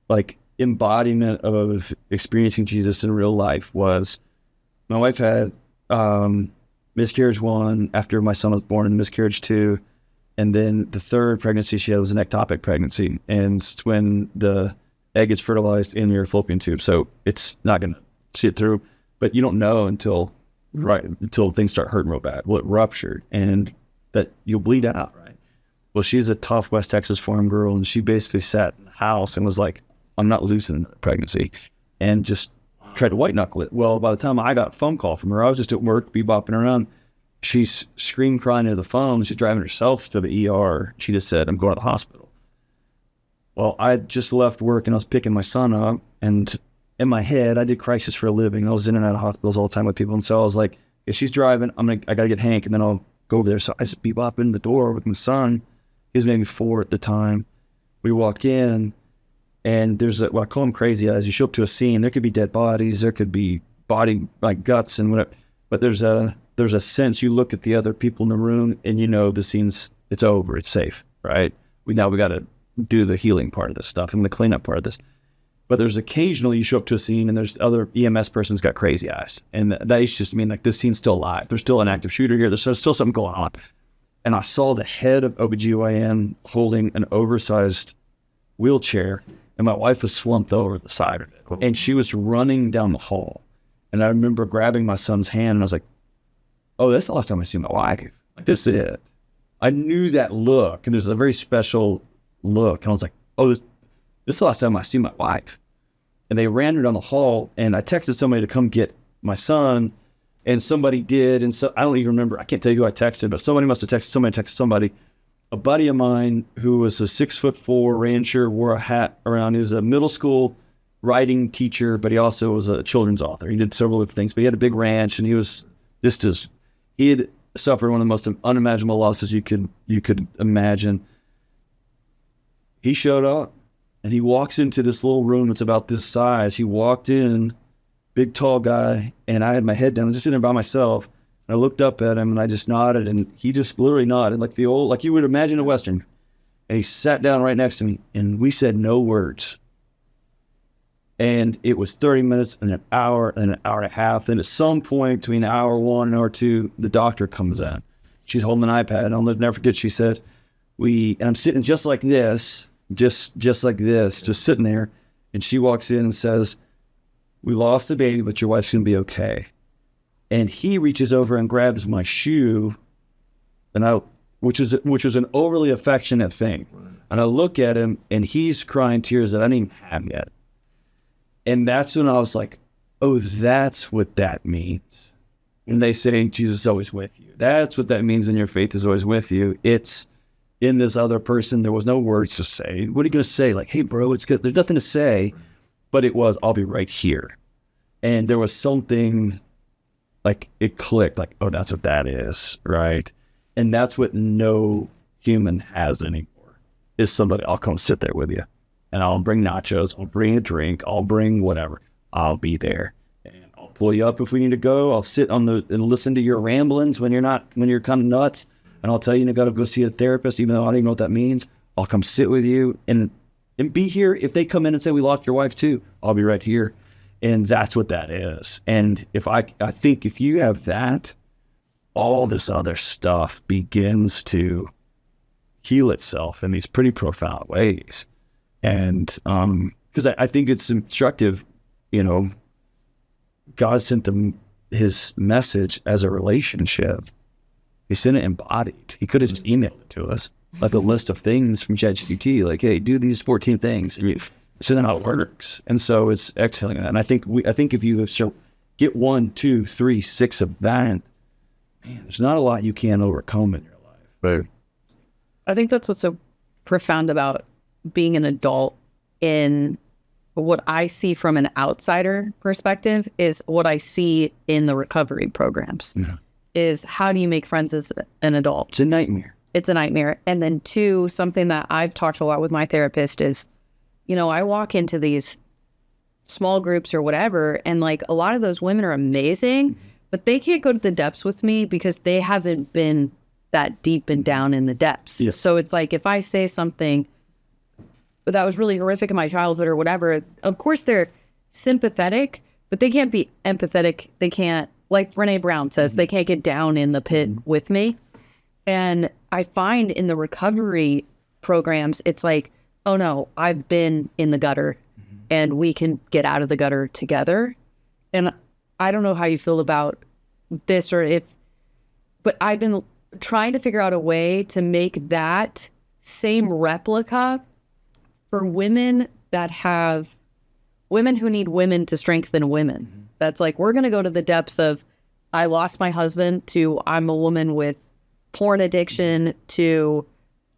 like, embodiment of experiencing Jesus in real life was my wife had miscarriage 1 after my son was born, and miscarriage 2, and then the third pregnancy she had was an ectopic pregnancy, and it's when the egg gets fertilized in your fallopian tube, so it's not going to see it through, but you don't know until things start hurting real bad. Well, it ruptured, and that you'll bleed out, right? Well, she's a tough West Texas farm girl, and she basically sat in the house and was like, I'm not losing the pregnancy, and just tried to white knuckle it. Well, by the time I got a phone call from her, I was just at work, bebopping around. She's screaming, crying into the phone. She's driving herself to the ER. She just said, I'm going to the hospital. Well, I just left work and I was picking my son up, and in my head, I did crisis for a living. I was in and out of hospitals all the time with people. And so I was like, if she's driving, I got to get Hank, and then I'll go over there. So I just bebop in the door with my son. He was maybe 4 at the time. We walk in, and there's what I call them crazy eyes. You show up to a scene, there could be dead bodies, there could be body, like guts and whatever, but there's a sense, you look at the other people in the room and you know the scene's, it's over, it's safe, right? We got to do the healing part of this stuff and the cleanup part of this. But there's occasionally you show up to a scene and there's other EMS person's got crazy eyes. And that used to just mean like this scene's still alive. There's still an active shooter here. There's still something going on. And I saw the head of OBGYN holding an oversized wheelchair, and my wife was slumped over the side of it. And she was running down the hall. And I remember grabbing my son's hand, and I was like, oh, that's the last time I see my wife. Like, this is it. I knew that look, and there's a very special look. And I was like, oh, this is the last time I see my wife. And they ran her down the hall, and I texted somebody to come get my son, and somebody did. And so I don't even remember. I can't tell you who I texted, but somebody must have texted somebody. A buddy of mine who was a 6'4" rancher, wore a hat around. He was a middle school writing teacher, but he also was a children's author. He did several different things, but he had a big ranch, and he had suffered one of the most unimaginable losses you could imagine. He showed up, and he walks into this little room that's about this size. He walked in, big tall guy, and I had my head down. I was just sitting there by myself. I looked up at him and I just nodded, and he just literally nodded like like you would imagine a Western. And he sat down right next to me, and we said no words. And it was 30 minutes and an hour and a half. And at some point between hour 1 and hour 2, the doctor comes in. She's holding an iPad. I'll never forget. She said, and I'm sitting just like this, just sitting there. And she walks in and says, we lost the baby, but your wife's going to be okay. And he reaches over and grabs my shoe, which is an overly affectionate thing. And I look at him, and he's crying tears that I didn't even have yet. And that's when I was like, oh, that's what that means. When they say Jesus is always with you. That's what that means, and your faith is always with you. It's in this other person. There was no words to say. What are you going to say? Like, hey, bro, it's good. There's nothing to say. But it was, I'll be right here. And there was something, like, it clicked, like, oh, that's what that is, right? And that's what no human has anymore, is somebody, I'll come sit there with you, and I'll bring nachos, I'll bring a drink, I'll bring whatever, I'll be there, and I'll pull you up if we need to go, I'll sit and listen to your ramblings when you're kind of nuts, and I'll tell you to go see a therapist, even though I don't even know what that means. I'll come sit with you and be here. If they come in and say, we lost your wife too, I'll be right here. And that's what that is. And I think if you have that, all this other stuff begins to heal itself in these pretty profound ways. And because I think it's instructive, God sent his message as a relationship. He sent it embodied. He could have just emailed it to us, like a list of things from ChatGPT, like, hey, do these 14 things. So then how it works. And so it's exhaling that. And I think if you get 1, 2, 3, 6 of that, man, there's not a lot you can't overcome in your life. Right. I think that's what's so profound about being an adult. In what I see from an outsider perspective is what I see in the recovery programs. Yeah. Is how do you make friends as an adult? It's a nightmare. It's a nightmare. And then two, something that I've talked a lot with my therapist is, I walk into these small groups or whatever, and like a lot of those women are amazing, but they can't go to the depths with me because they haven't been that deep and down in the depths. Yes. So it's like if I say something that was really horrific in my childhood or whatever, of course they're sympathetic, but they can't be empathetic. They can't, like Brene Brown says, they can't get down in the pit with me. And I find in the recovery programs, it's like, oh no, I've been in the gutter and we can get out of the gutter together. And I don't know how you feel about this but I've been trying to figure out a way to make that same replica for women women who need women to strengthen women. That's like, we're going to go to the depths of, I lost my husband, to I'm a woman with porn addiction, to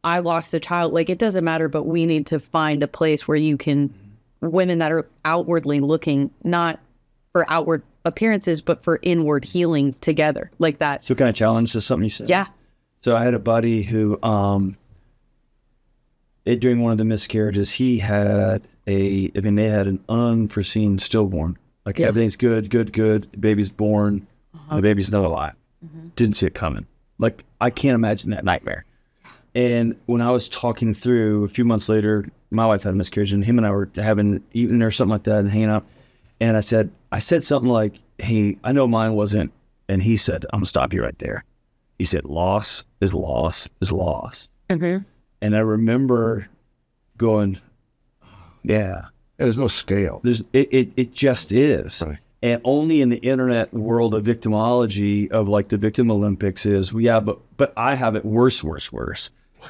I lost a child. Like, it doesn't matter, but we need to find a place where you can, women that are outwardly looking, not for outward appearances, but for inward healing together, like that. So kind of challenge to something you said. Yeah. So I had a buddy who, during one of the miscarriages, they had an unforeseen stillborn. Like everything's good. The baby's born. The baby's not alive. Didn't see it coming. Like, I can't imagine that nightmare. And when I was talking through, a few months later, my wife had a miscarriage, and him and I were eating or something like that and hanging out. And I said something like, hey, I know mine wasn't. And he said, I'm going to stop you right there. He said, loss is loss is loss. And I remember going, yeah. There's no scale. It just is. Right. And only in the internet world of victimology, of like the victim Olympics, is, yeah, but I have it worse.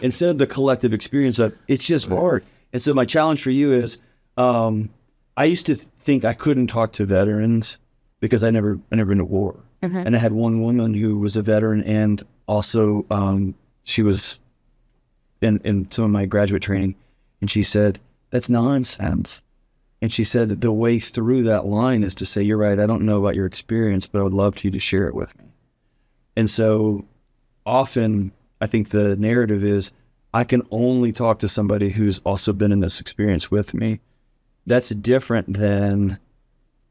Instead of the collective experience of, it's just hard. And so my challenge for you is, I used to think I couldn't talk to veterans because I never been to war. And I had one woman who was a veteran, and also she was in some of my graduate training, and she said, that's nonsense. And she said that the way through that line is to say, you're right, I don't know about your experience, but I would love for you to share it with me. And so often I think the narrative is, I can only talk to somebody who's also been in this experience with me. That's different than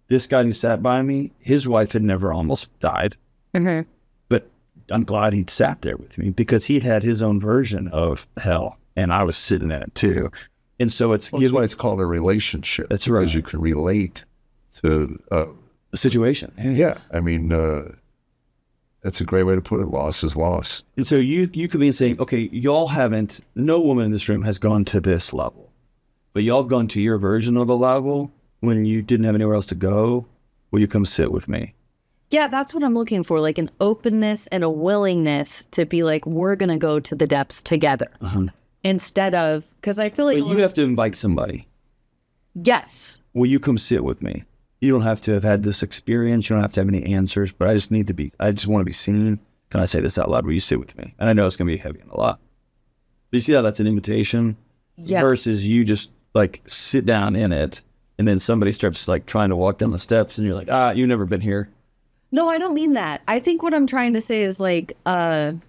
this guy who sat by me. His wife had never almost died. But I'm glad he'd sat there with me, because he'd had his own version of hell, and I was sitting in it too. And so that's why it's called a relationship. That's right. Because you can relate to a situation. Yeah. I mean, that's a great way to put it. Loss is loss. And so you could be saying, okay, no woman in this room has gone to this level, but y'all have gone to your version of a level when you didn't have anywhere else to go. Will you come sit with me? Yeah, that's what I'm looking for, like an openness and a willingness to be like, we're going to go to the depths together. Instead of, because I feel like... But you have to invite somebody. Yes. Will you come sit with me? You don't have to have had this experience. You don't have to have any answers, but I just want to be seen. Can I say this out loud? Will you sit with me? And I know it's going to be heavy and a lot. But you see how that's an invitation? Yeah. Versus you just like sit down in it, and then somebody starts like trying to walk down the steps, and you're like, you've never been here. No, I don't mean that. I think what I'm trying to say is like to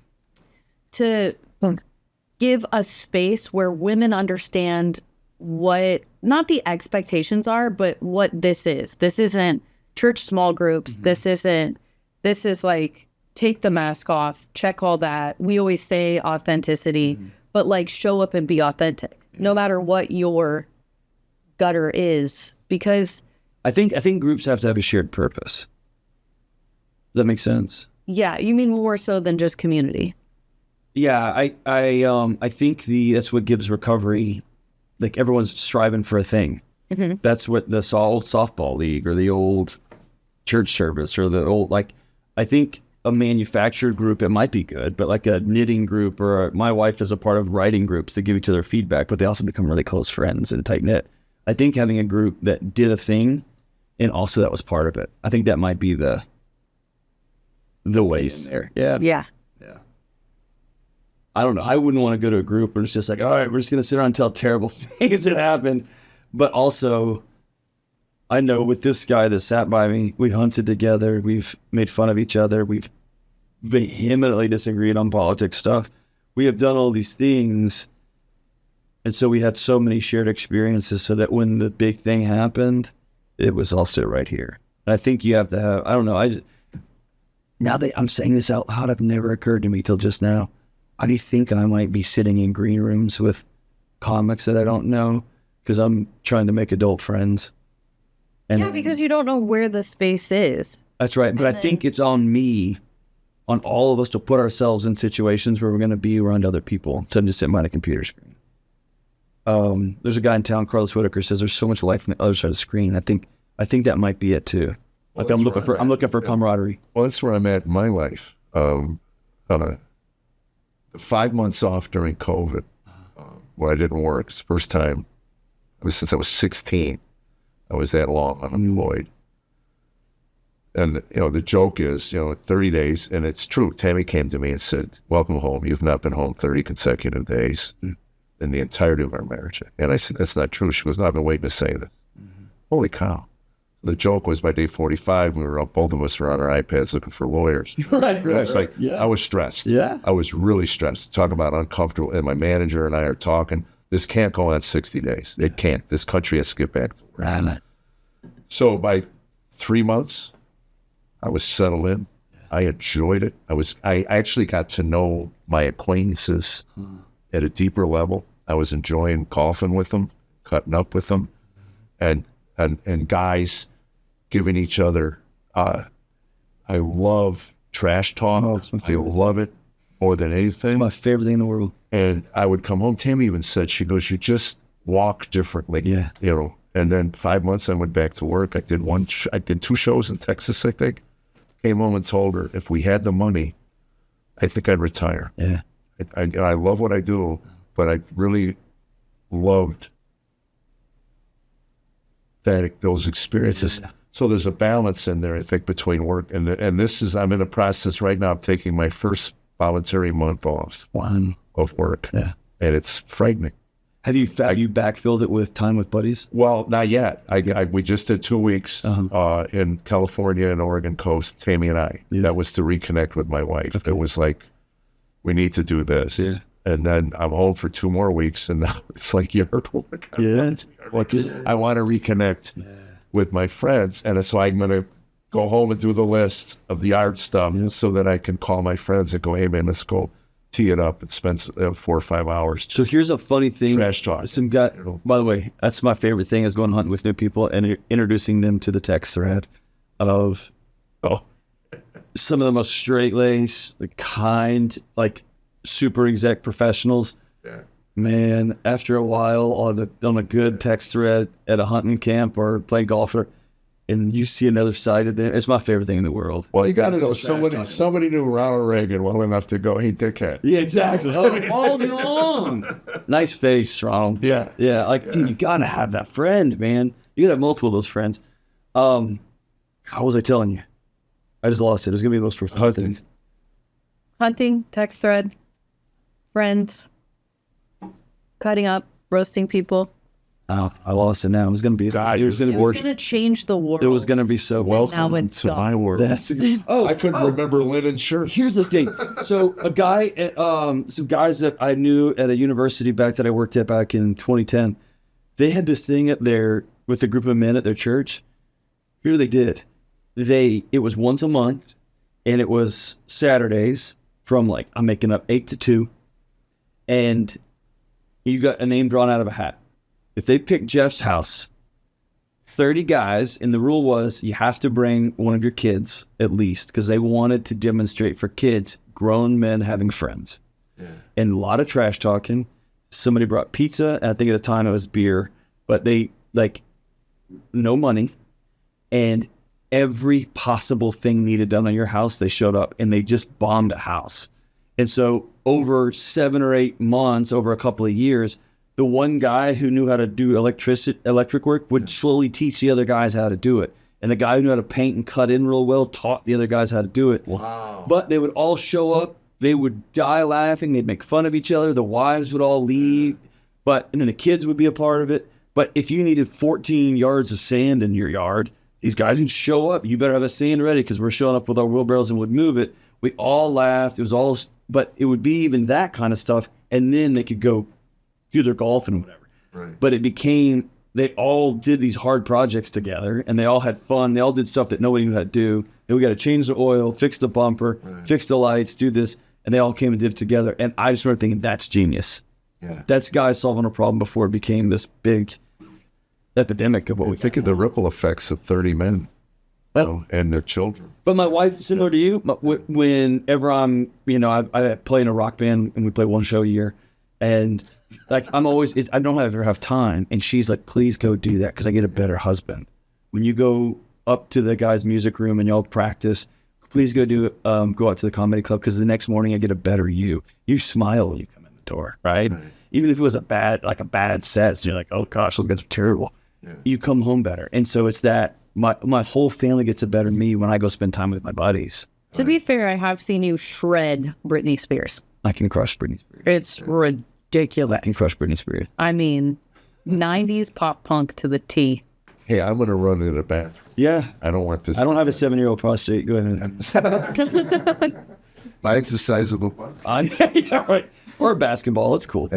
give a space where women understand what, not the expectations are, but what this is. This isn't church small groups. This is like, take the mask off, check all that. We always say authenticity, but like show up and be authentic, no matter what your gutter is, because I think groups have to have a shared purpose. Does that make sense? Yeah, you mean more so than just community. Yeah, I think that's what gives recovery. Like, everyone's striving for a thing. That's what the old softball league or the old church service or the old, like, I think a manufactured group, it might be good, but like a knitting group, or my wife is a part of writing groups that give each other feedback, but they also become really close friends and tight knit. I think having a group that did a thing and also that was part of it, I think that might be the ways there. Yeah. Yeah. I don't know. I wouldn't want to go to a group where it's just like, all right, we're just going to sit around and tell terrible things that happen. But also, I know with this guy that sat by me, we hunted together. We've made fun of each other. We've vehemently disagreed on politics stuff. We have done all these things. And so we had so many shared experiences so that when the big thing happened, it was all sit right here. And I think you have to have, I don't know, now that I'm saying this out loud, it never occurred to me till just now. I think I might be sitting in green rooms with comics that I don't know because I'm trying to make adult friends. And yeah, because you don't know where the space is. That's right. But I think it's on me, on all of us to put ourselves in situations where we're going to be around other people instead of just sitting behind a computer screen. There's a guy in town, Carlos Whitaker, says there's so much life on the other side of the screen. I think that might be it too. Like I'm looking for camaraderie. Well, that's where I'm at in my life. 5 months off during COVID, when I didn't work. It's the first time since I was 16. I was that long unemployed. And, the joke is, 30 days, and it's true. Tammy came to me and said, welcome home. You've not been home 30 consecutive days in the entirety of our marriage. And I said, that's not true. She goes, no, I've been waiting to say this. Holy cow. The joke was by day 45, both of us were on our iPads looking for lawyers. Right. It's like, I was stressed. Yeah. I was really stressed. Talk about uncomfortable. And my manager and I are talking, this can't go on 60 days. It can't. This country has to get back to work. Right. So by 3 months, I was settled in. I enjoyed it. I actually got to know my acquaintances at a deeper level. I was enjoying golfing with them, cutting up with them, and guys giving each other. I love trash talk. I love it more than anything. It's my favorite thing in the world. And I would come home. Tammy even said, she goes, you just walk differently. Yeah. And then 5 months I went back to work. I did 2 shows in Texas, I think. Came home and told her if we had the money, I think I'd retire. Yeah. I love what I do, but I really loved those experiences. Yeah. So there's a balance in there, I think, between work and I'm in a process right now of taking my first voluntary month off of work. Yeah. And it's frightening. Have you backfilled it with time with buddies? Well, not yet. We just did 2 weeks in California and Oregon coast, Tammy and I. Yeah. That was to reconnect with my wife. Okay. It was like, we need to do this. Yeah. And then I'm home for 2 more weeks, and now it's like yard work. I want to reconnect with my friends, and so I'm going to go home and do the list of the yard stuff so that I can call my friends and go, hey, man, let's go tee it up and spend 4 or 5 hours. So here's a funny thing. Trash talk. Some guy, by the way, that's my favorite thing is going hunting with new people and introducing them to the text thread of some of the most straight-laced, kind, super exec professionals. Yeah. Man, after a while on a good text thread at a hunting camp or playing golf, and you see another side of them, it's my favorite thing in the world. Well, you got to know somebody knew Ronald Reagan well enough to go, hey, dickhead. Yeah, exactly. All day long. Nice face, Ronald. Yeah. Yeah, dude, you got to have that friend, man. You got to have multiple of those friends. How was I telling you? I just lost it. It was going to be the most profound things. Hunting, text thread, friends, cutting up, roasting people. Oh, I lost it now. It was going to be it was going to change the world. It was going to be so welcome to my world. I couldn't remember linen shirts. Here's the thing. So a guy, some guys that I knew at a university that I worked at back in 2010, they had this thing up there with a group of men at their church. Here's what they did. It was once a month, and it was Saturdays from I'm making up 8 to 2, and you got a name drawn out of a hat. If they picked Jeff's house, 30 guys, and the rule was you have to bring one of your kids at least, because they wanted to demonstrate for kids, grown men having friends. Yeah. And a lot of trash talking. Somebody brought pizza, and I think at the time it was beer, but they, no money, and every possible thing needed done on your house, they showed up, and they just bombed a house. And so over 7 or 8 months, over a couple of years, the one guy who knew how to do electric work would slowly teach the other guys how to do it. And the guy who knew how to paint and cut in real well taught the other guys how to do it. Wow. But they would all show up they would die laughing. They'd make fun of each other. The wives would all leave, and then the kids would be a part of it. But if you needed 14 yards of sand in your yard, these guys would show up. You better have a sand ready because we're showing up with our wheelbarrows and would move it. We all laughed. It was all, but it would be even that kind of stuff. And then they could go do their golf and whatever. Right. But it became, they all did these hard projects together and they all had fun. They all did stuff that nobody knew how to do. And we got to change the oil, fix the bumper, fix the lights, do this. And they all came and did it together. And I just remember thinking, that's genius. Yeah. That's guys solving a problem before it became this big epidemic of what we think of the ripple effects of 30 men and their children. But my wife, similar to you, whenever I'm, I play in a rock band and we play one show a year, and like I don't ever have time, and she's like, please go do that because I get a better husband. When you go up to the guy's music room and y'all practice, please go go out to the comedy club because the next morning I get a better you. You smile when you come in the door, right? Even if it was a bad set, so you're like, oh gosh, those guys are terrible. Yeah. You come home better. And so it's that my whole family gets a better me when I go spend time with my buddies. To be fair, I have seen you shred Britney Spears. I can crush Britney Spears. It's ridiculous. I can crush Britney Spears. I mean, 90s pop punk to the T. Hey, I'm going to run to the bathroom. Yeah. I don't want this. I don't have a 7-year-old prostate. Go ahead. My exercise will go. Yeah, right. Or a basketball. It's cool.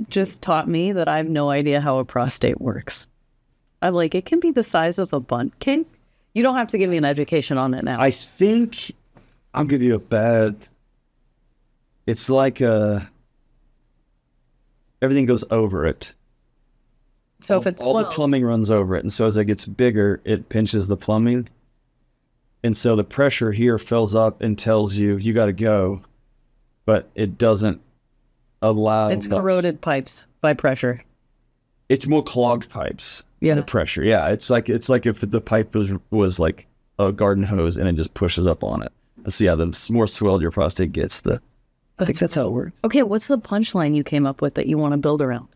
Just taught me that I have no idea how a prostate works. I'm like, it can be the size of a bun. You don't have to give me an education on it now. I think I'll give you it's like everything goes over it. So if it's all the plumbing runs over it. And so as it gets bigger, it pinches the plumbing. And so the pressure here fills up and tells you got to go, but it doesn't allow. It's corroded pipes by pressure. It's more clogged pipes. Yeah. The pressure. Yeah. It's like if the pipe was like a garden hose and it just pushes up on it. So yeah, the more swelled your prostate gets, I think that's how it works. Okay. What's the punchline you came up with that you want to build around?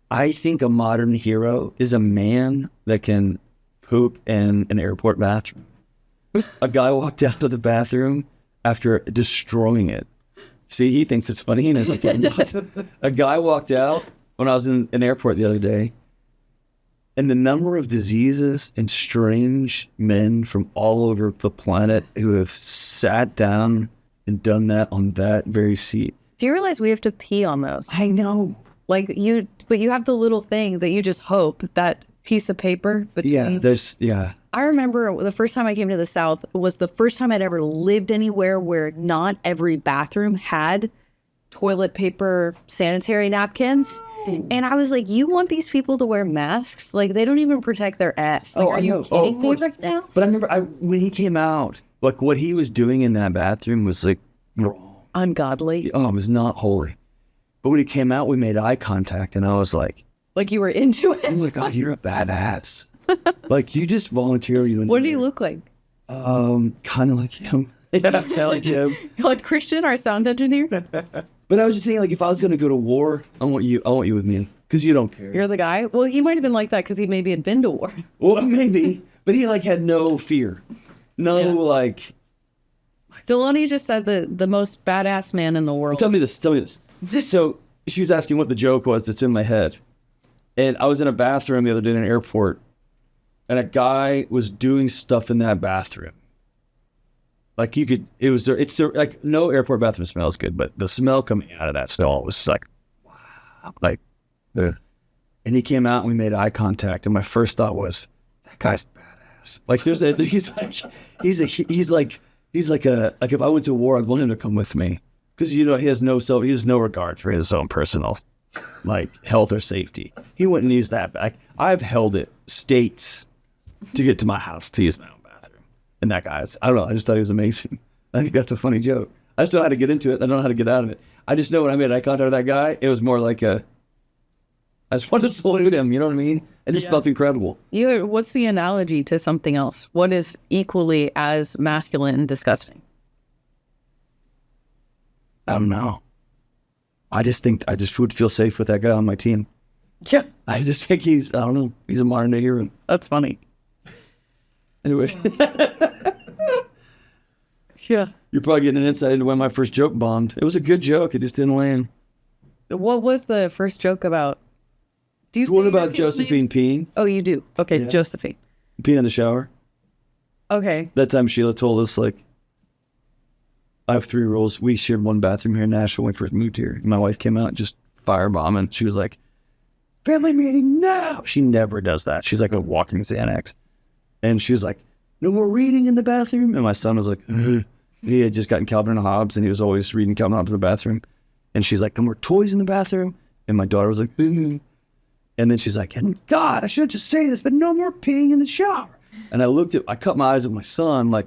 I think a modern hero is a man that can poop in an airport bathroom. A guy walked out of the bathroom after destroying it. See, he thinks it's funny. He knows what I'm talking about. A guy walked out when I was in an airport the other day, and the number of diseases and strange men from all over the planet who have sat down and done that on that very seat. Do you realize we have to pee on those? I know. But you have the little thing that you just hope, that piece of paper. I remember the first time I came to the South was the first time I'd ever lived anywhere where not every bathroom had toilet paper, sanitary napkins. And I was like, you want these people to wear masks? Like, they don't even protect their ass. Like, are you kidding me right now? But I remember when he came out, like what he was doing in that bathroom was like wrong. Ungodly. Oh, it was not holy. But when he came out, we made eye contact, and I was like you were into it? Oh my God, you're a badass. Like, you just volunteer. What did he look like? Kind of like him. Yeah, kind of like him. Like Christian, our sound engineer? But I was just thinking, like, if I was going to go to war, I want you with me, because you don't care. You're the guy? Well, he might have been like that because he maybe had been to war. Well, maybe. But he, like, had no fear. Like... Delony just said the most badass man in the world. Tell me this. So she was asking what the joke was that's in my head. And I was in a bathroom the other day in an airport, and a guy was doing stuff in that bathroom. Like like no airport bathroom smells good, but the smell coming out of that stall was like, wow. Like, yeah. And he came out and we made eye contact, and my first thought was, that guy's badass. Like he's like if I went to war, I'd want him to come with me. Because, he has no regard for his own personal, like, health or safety. He wouldn't use that back. I've held it states to get to my house to use my own bathroom. And that guy's, I don't know, I just thought he was amazing. I think that's a funny joke. I just don't know how to get into it. I don't know how to get out of it. I just know when I made eye contact with that guy, it was more like I just wanted to salute him, you know what I mean? It just felt incredible. What's the analogy to something else? What is equally as masculine and disgusting? I don't know. I just would feel safe with that guy on my team. Yeah. I just think he's a modern day hero. That's funny. Anyway. Yeah. You're probably getting an insight into when my first joke bombed. It was a good joke. It just didn't land. What was the first joke about? Do you What say about your kids' Josephine names? peeing? Oh, you do. Okay, Yeah. Josephine. Peeing in the shower. Okay. That time Sheila told us, like, I have 3 rules. We shared one bathroom here in Nashville when we first moved here. My wife came out and just firebombing. She was like, family meeting now. She never does that. She's like a walking Xanax. And she was like, no more reading in the bathroom. And my son was like, ugh. He had just gotten Calvin and Hobbes, and he was always reading Calvin and Hobbes in the bathroom. And she's like, no more toys in the bathroom. And my daughter was like, ugh. And then she's like, and God, I should just say this, but no more peeing in the shower. And I cut my eyes at my son, like,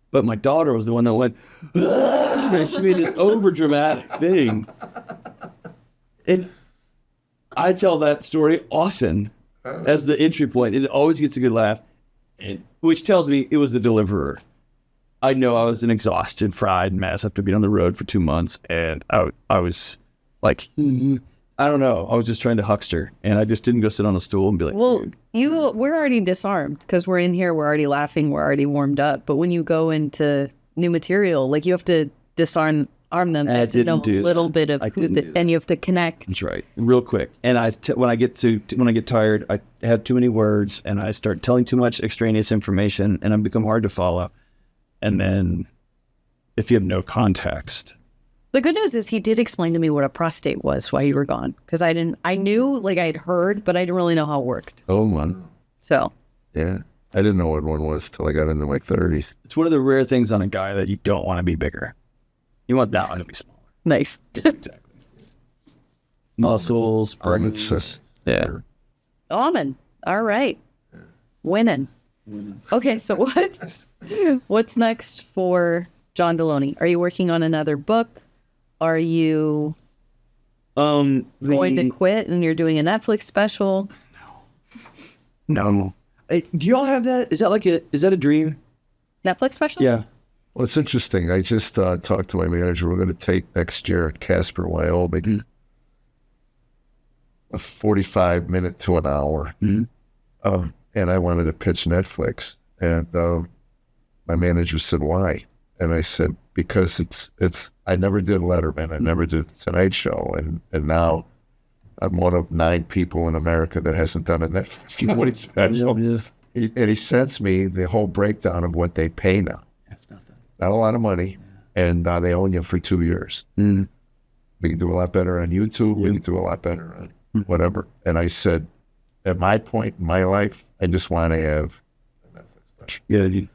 but my daughter was the one that went, ugh. And she made this over dramatic thing. And I tell that story often as the entry point. It always gets a good laugh, which tells me it was the deliverer. I know I was an exhausted, fried mess after being on the road for 2 months, and I was like, I don't know. I was just trying to huckster, and I just didn't go sit on a stool and be like, Well, dude. we're already disarmed because we're in here. We're already laughing. We're already warmed up. But when you go into new material, like you have to disarm them I to know didn't do a little that. bit of I who didn't do that. and you have to connect. That's right, real quick. And when I get tired, I have too many words, and I start telling too much extraneous information, and I become hard to follow. And then, if you have no context, The good news is he did explain to me what a prostate was while you were gone because I knew, like I'd heard, but I didn't really know how it worked. Oh, man. So Yeah. I didn't know what one was till I got into my 30s. it's one of the rare things on a guy that you don't want to be bigger. You want that one to be smaller. nice. Exactly. Muscles, It's brains. Yeah. Almond. All right. Winning. Okay, so what's next for John Delony? Are you working on another book? Are you going to quit and you're doing a Netflix special? No. Hey, do y'all have that? Is that a dream? Netflix special? Yeah. Well, it's interesting. I just talked to my manager. We're going to take next year at Casper, Wyoming, a 45-minute to an hour. And I wanted to pitch Netflix. And my manager said, why? And I said, because it's. I never did Letterman. I never did The Tonight Show. And now I'm one of 9 people in America that hasn't done a Netflix special. And he sends me the whole breakdown of what they pay now. That's nothing. Not a lot of money, and they own you for 2 years. We can do a lot better on YouTube. We can do a lot better on whatever. And I said, at my point in my life, I just want to have a Netflix special. Yeah, dude.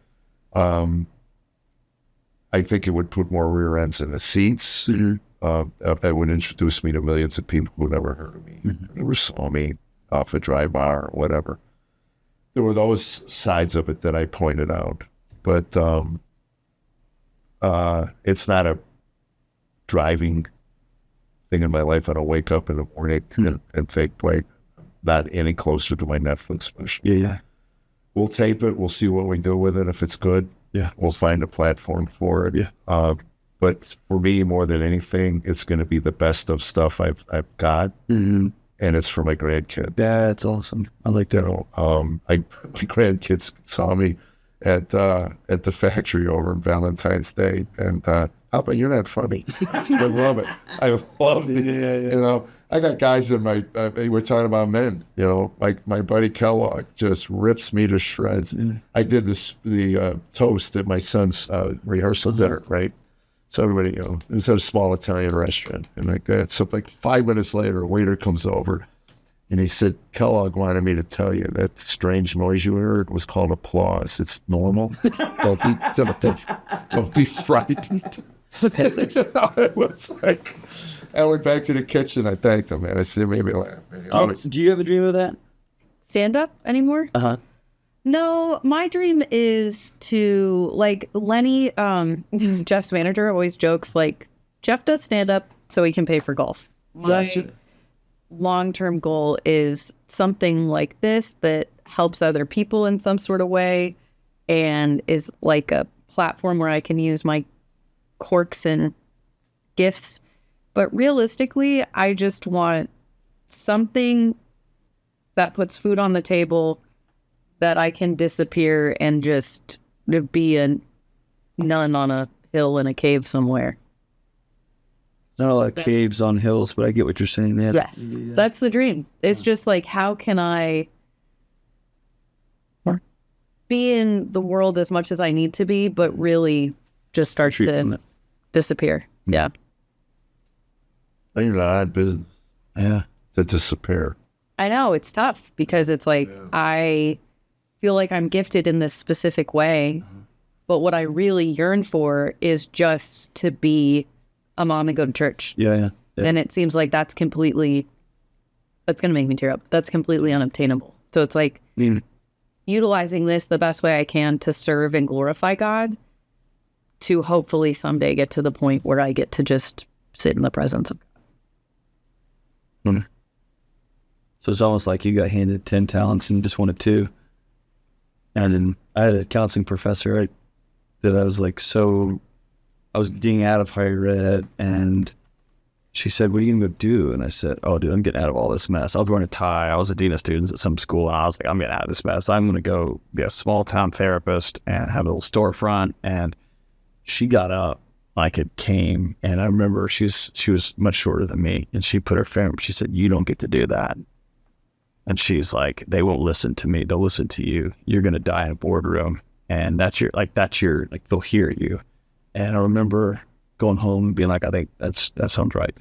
I think it would put more rear ends in the seats. That would introduce me to millions of people who never heard of me, never saw me off a dry bar or whatever. There were those sides of it that I pointed out, but it's not a driving thing in my life. I don't wake up in the morning and think, wait, not any closer to my Netflix special. Yeah. We'll tape it. We'll see what we do with it. If it's good, we'll find a platform for it. Yeah. But for me, more than anything, it's going to be the best of stuff I've got, and it's for my grandkids. That's awesome. I like that. My grandkids saw me at the factory over on Valentine's Day, and how about you're not funny? I love it. I love it. Yeah. You know, I got guys in my. We're talking about men. You know, like my buddy Kellogg just rips me to shreds. I did the toast at my son's rehearsal dinner, right? So everybody, you know, it was at a small Italian restaurant and like that. So like 5 minutes later, a waiter comes over and he said, Kellogg wanted me to tell you that strange noise you heard was called applause. It's normal. Don't be frightened. It was like, I went back to the kitchen. I thanked him, man. I said, maybe laugh. Do you have a dream of that? Stand up anymore? Uh-huh. No, my dream is to, like, Lenny, Jeff's manager, always jokes, like, Jeff does stand up so he can pay for golf. My long-term goal is something like this that helps other people in some sort of way and is like a platform where I can use my quirks and gifts. But realistically, I just want something that puts food on the table that I can disappear and just be a nun on a hill in a cave somewhere. Not a lot of caves on hills, but I get what you're saying. Yeah. Yes, that's the dream. It's just like, how can I be in the world as much as I need to be, but really just start to disappear. Yeah. You're an odd business. Yeah. To disappear. I know, it's tough because it's like, I feel like I'm gifted in this specific way, but what I really yearn for is just to be a mom and go to church. Yeah. And it seems like that's going to make me tear up. That's completely unobtainable. So it's like utilizing this the best way I can to serve and glorify God, to hopefully someday get to the point where I get to just sit in the presence of God. So it's almost like you got handed 10 talents and just wanted 2. And then I had a counseling professor that I was like, I was getting out of higher ed, and she said, "What are you going to go do?" And I said, "Oh, dude, I'm getting out of all this mess." I was wearing a tie. I was a dean of students at some school, and I was like, "I'm getting out of this mess. I'm going to go be a small town therapist and have a little storefront." And she got up like it came, and I remember she was much shorter than me, and she put her finger. She said, "You don't get to do that." And she's like, "They won't listen to me. They'll listen to you. You're going to die in a boardroom, and that's your they'll hear you." And I remember going home and being like, I think that sounds right.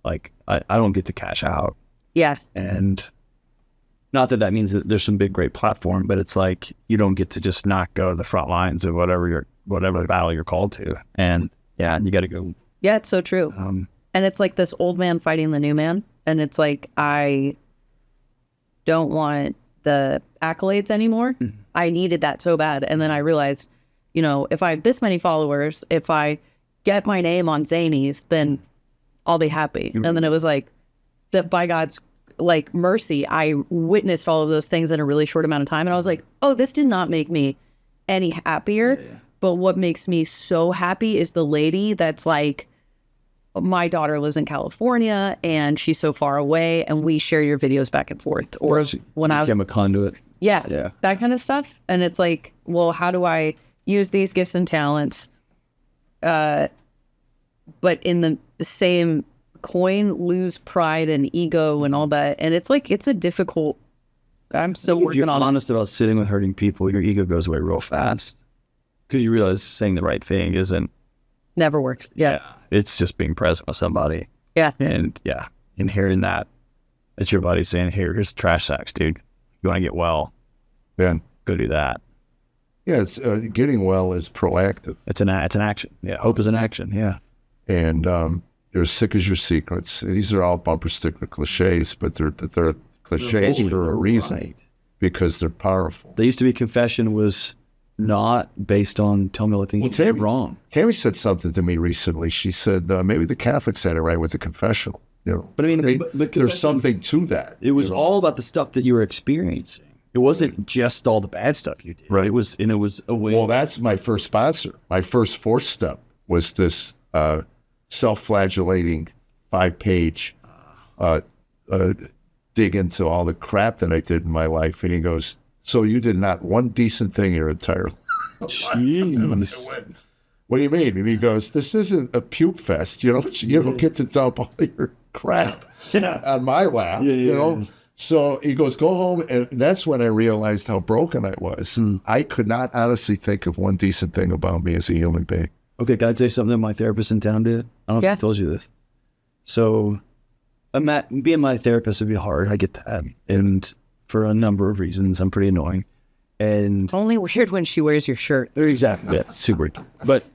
Like, I don't get to cash out. Yeah. And not that means that there's some big, great platform, but it's like, you don't get to just not go to the front lines of whatever battle you're called to. And yeah, you got to go. Yeah, it's so true. And it's like this old man fighting the new man. And it's like, I don't want the accolades anymore. I needed that so bad. And then I realized, if I have this many followers, if I get my name on Zanies, then I'll be happy. And then it was like that by God's like mercy, I witnessed all of those things in a really short amount of time. And I was like, oh, this did not make me any happier. Yeah. But what makes me so happy is the lady that's like, my daughter lives in California and she's so far away and we share your videos back and forth. Or when I was became a conduit. Yeah, that kind of stuff. And it's like, well, how do I use these gifts and talents, but in the same coin, lose pride and ego and all that? And it's like, it's a difficult, I'm still working on it. If you're honest about sitting with hurting people, your ego goes away real fast because you realize saying the right thing never works. Yeah. It's just being present with somebody. Yeah. And hearing that, it's your buddy saying, here's the trash sacks, dude. You want to get well? Yeah. Go do that. Yeah, it's getting well is proactive. It's an action. Yeah, hope is an action. Yeah, and you're as sick as your secrets. These are all bumper sticker cliches, but they're cliches for a reason because they're powerful. They used to be confession was not based on tell me all the things you did wrong. Tammy said something to me recently. She said maybe the Catholics had it right with the confessional. But I mean, but there's something to that. It was all about the stuff that you were experiencing. It wasn't just all the bad stuff you did. Right. It was a way. Well, that's my first sponsor. My first 4th step was this self-flagellating 5-page dig into all the crap that I did in my life. And he goes, "So you did not one decent thing your entire life." What do you mean? And he goes, "This isn't a puke fest. You don't get to dump all your crap on my lap. Yeah. So he goes, "Go home," and that's when I realized how broken I was. I could not honestly think of one decent thing about me as a human being. Okay, can I tell you something that my therapist in town did? I don't know if I told you this. So being my therapist would be hard. I get that. And for a number of reasons, I'm pretty annoying. And only weird when she wears your shirt. Exactly. Yeah, super. But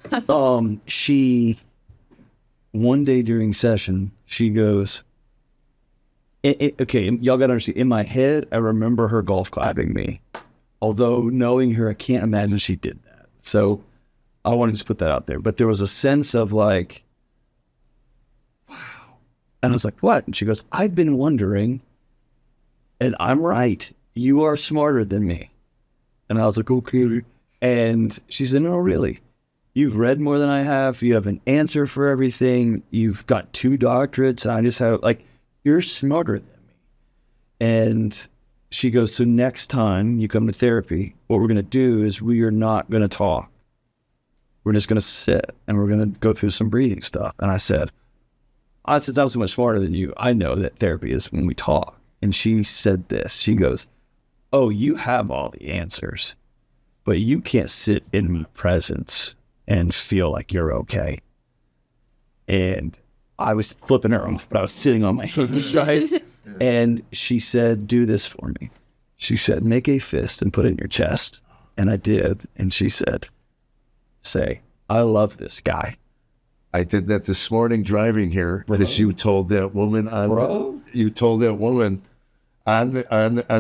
she, one day during session, she goes, okay, y'all got to understand, in my head, I remember her golf clapping me. Although knowing her, I can't imagine she did that. So I want to just put that out there. But there was a sense of like, wow. And I was like, what? And she goes, I've been wondering, and I'm right. You are smarter than me. And I was like, okay. And she said, no, really. You've read more than I have. You have an answer for everything. You've got 2 doctorates. And I just have, like, you're smarter than me. And she goes, so next time you come to therapy, what we're going to do is we are not going to talk. we're just going to sit and we're going to go through some breathing stuff. And I said, since I'm so much smarter than you, I know that therapy is when we talk. And she said this. She goes, oh, you have all the answers, but you can't sit in my presence and feel like you're okay. And I was flipping her off, but I was sitting on my hands, right? And she said, do this for me. She said, make a fist and put it in your chest. And I did. And she said, say, I love this guy. I did that this morning driving here. Because you told that woman on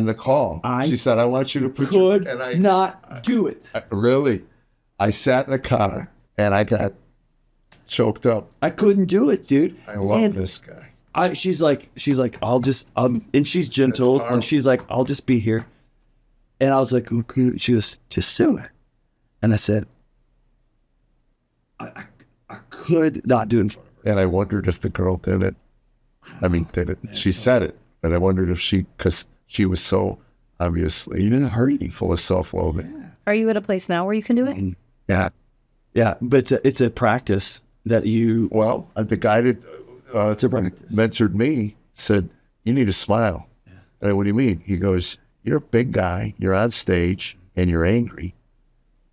the call. She said, I want you to put not do it. Really? I sat in the car and I got choked up. I couldn't do it, dude. I love this guy. She's like, and she's gentle, and she's like, I'll just be here. And I was like, okay. She goes, just do it. And I said, I could not do it in front of her. And I wondered if the girl did it. I mean, did it? She said it, but I wondered if because she was so obviously full of self-loathing. Yeah. Are you at a place now where you can do it? Yeah. But it's a practice that you. Well, the guy that mentored me said, you need to smile. Yeah. And what do you mean? He goes, you're a big guy, you're on stage, and you're angry.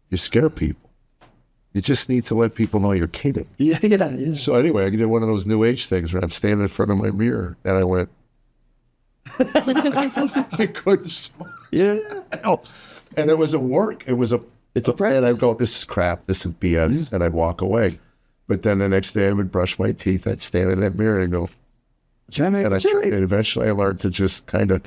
You scare people. You just need to let people know you're kidding. Yeah. So anyway, I did one of those new age things where I'm standing in front of my mirror, and I went, I couldn't smile. Yeah. And it was a work. It's a practice. And I'd go, this is crap, this is BS, and I'd walk away. But then the next day I would brush my teeth, I'd stand in that mirror and go, and eventually I learned to just kind of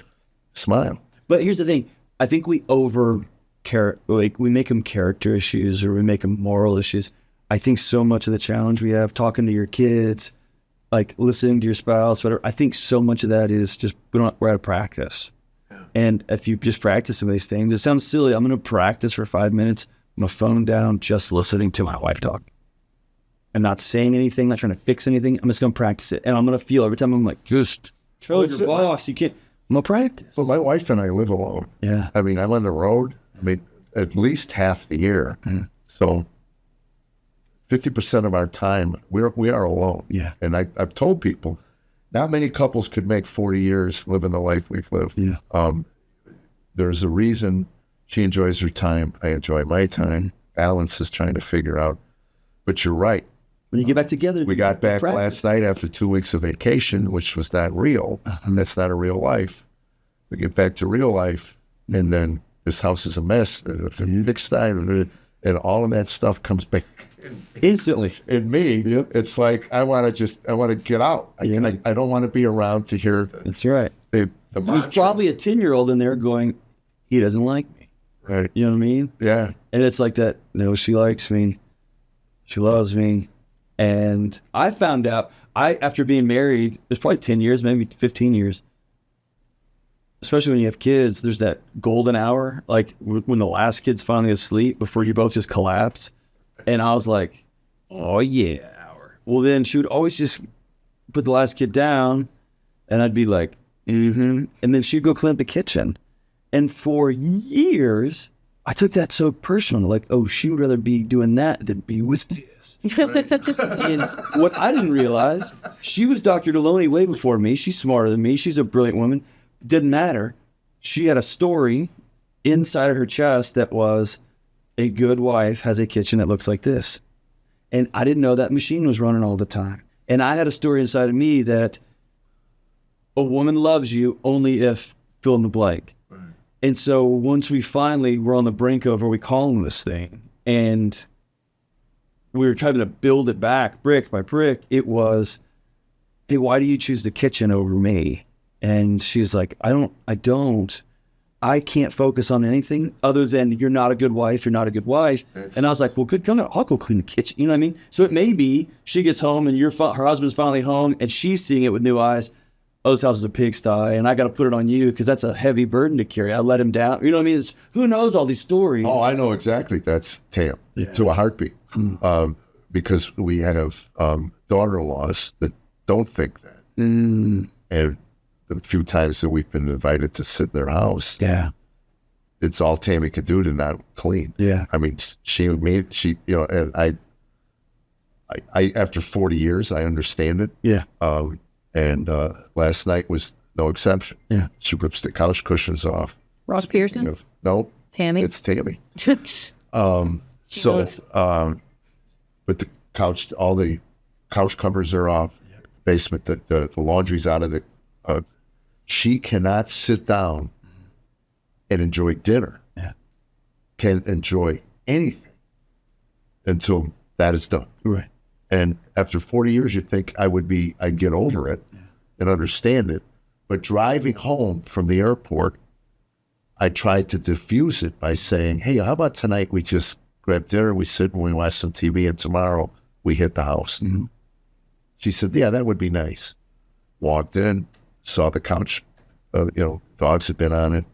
smile. But here's the thing. I think we we make them character issues or we make them moral issues. I think so much of the challenge we have, talking to your kids, like listening to your spouse, whatever, I think so much of that is just we're out of practice. Yeah. And if you just practice some of these things, it sounds silly. I'm going to practice for 5 minutes, my phone down, just listening to my wife talk. I'm not saying anything, not trying to fix anything. I'm just going to practice it. And I'm going to feel every time I'm like, just tell your boss, you can't. I'm going to practice. Well, my wife and I live alone. Yeah. I mean, I'm on the road, at least half the year. Mm. So 50% of our time, we are alone. Yeah. And I've told people, not many couples could make 40 years living the life we've lived. Yeah. There's a reason she enjoys her time. I enjoy my time. Mm-hmm. Balance is trying to figure out. But you're right. When you get back together, we got back last night after 2 weeks of vacation, which was not real. That's not a real life. We get back to real life, and then this house is a mess. Next time, and all of that stuff comes back instantly. In me, It's like I want to get out. I don't want to be around to hear. That's right. There's probably a 10-year-old in there going, he doesn't like me. Right. You know what I mean? Yeah. And it's like that. No, she likes me. She loves me. And I found out, after being married, there's probably 10 years, maybe 15 years, especially when you have kids, there's that golden hour, like when the last kid's finally asleep before you both just collapse. And I was like, oh yeah, hour. Well, then she would always just put the last kid down and I'd be like, mm-hmm. And then she'd go clean up the kitchen. And for years, I took that so personal, like, oh, she would rather be doing that than be with this. And what I didn't realize, she was Dr. Delony way before me. She's smarter than me. She's a brilliant woman. Didn't matter. She had a story inside of her chest that was, a good wife has a kitchen that looks like this. And I didn't know that machine was running all the time. And I had a story inside of me that a woman loves you only if fill in the blank. Right. And so once we finally were on the brink of, are we calling this thing? And we were trying to build it back brick by brick. It was, hey, why do you choose the kitchen over me? And she's like, I can't focus on anything other than you're not a good wife. You're not a good wife. And I was like, well, good, come on, I'll go clean the kitchen. You know what I mean? So it may be she gets home and her husband's finally home and she's seeing it with new eyes. Oh, this house is a pigsty and I got to put it on you because that's a heavy burden to carry. I let him down. You know what I mean? Who knows all these stories? Oh, I know exactly. That's Tam to a heartbeat. Because we have daughter-in-laws that don't think that. And the few times that we've been invited to sit in their house, it's all Tammy could do to not clean. Yeah. I mean, and I after 40 years, I understand it. Yeah. And last night was no exception. Yeah. She rips the couch cushions off. Ross Pearson? No, Tammy? it's Tammy. knows. But the couch, all the couch covers are off. Basement, the laundry's out of the. She cannot sit down and enjoy dinner. Yeah. Can enjoy anything until that is done. Right. And after 40 years, you'd think I'd get over it and understand it. But driving home from the airport, I tried to diffuse it by saying, hey, how about tonight we just grab dinner, we sit and we watch some TV, and tomorrow we hit the house. Mm-hmm. She said, yeah, that would be nice. Walked in, saw the couch, dogs had been on it,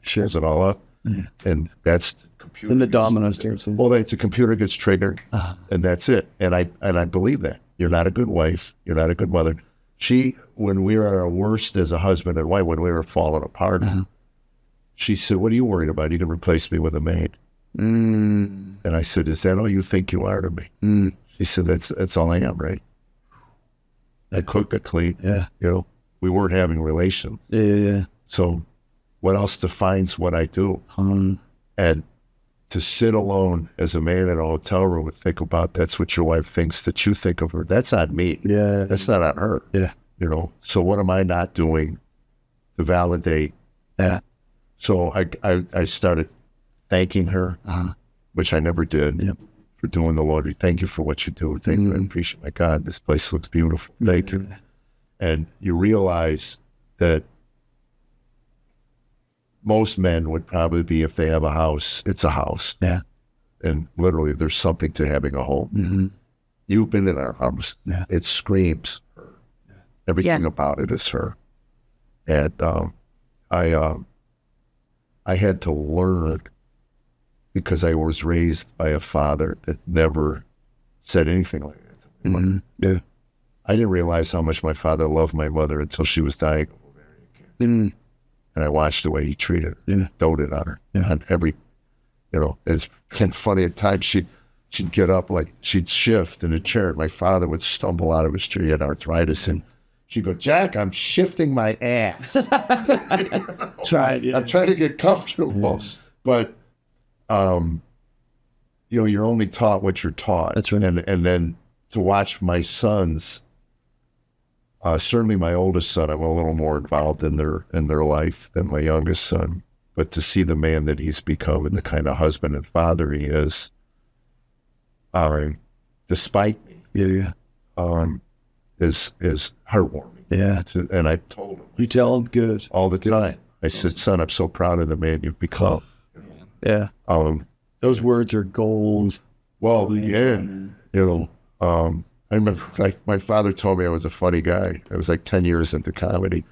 shares it all up. Mm-hmm. And that's the computer. And the dominoes there. Well, it's a computer gets triggered, and that's it. And I believe that. You're not a good wife. You're not a good mother. When we were at our worst as a husband and wife, when we were falling apart, she said, what are you worried about? You can replace me with a maid. And I said, is that all you think you are to me? She said, that's all I am, right? I cook, I clean. Yeah. We weren't having relations. Yeah. So what else defines what I do? And to sit alone as a man in a hotel room and think about that's what your wife thinks that you think of her, that's on me. Yeah. That's not on her. Yeah. So what am I not doing to validate? Yeah. So I started thanking her, which I never did, Yep. for doing the laundry. Thank you for what you do. Thank you. I appreciate, my God, this place looks beautiful. Thank you. And you realize that most men would probably be, if they have a house, it's a house. Yeah. And literally there's something to having a home. You've been in our house. Yeah. It screams her. Everything about it is her. And I had to learn, because I was raised by a father that never said anything like that to me. Yeah. I didn't realize how much my father loved my mother until she was dying of ovarian cancer. And I watched the way he treated her, doted on her. Yeah. On every, it's kind of funny at times she'd get up, like she'd shift in a chair. My father would stumble out of his chair. He had arthritis, and she'd go, Jack, I'm shifting my ass. I'm trying to get comfortable. But, you're only taught what you're taught. That's right. And then to watch my sons, certainly my oldest son, I'm a little more involved in their life than my youngest son. But to see the man that he's become and the kind of husband and father he is, despite me, is heartwarming. Yeah. And I told him. You tell him good. All the time. I said, son, I'm so proud of the man you've become. Yeah. Those words are gold. Well, yeah. I remember my father told me I was a funny guy. I was like 10 years into comedy.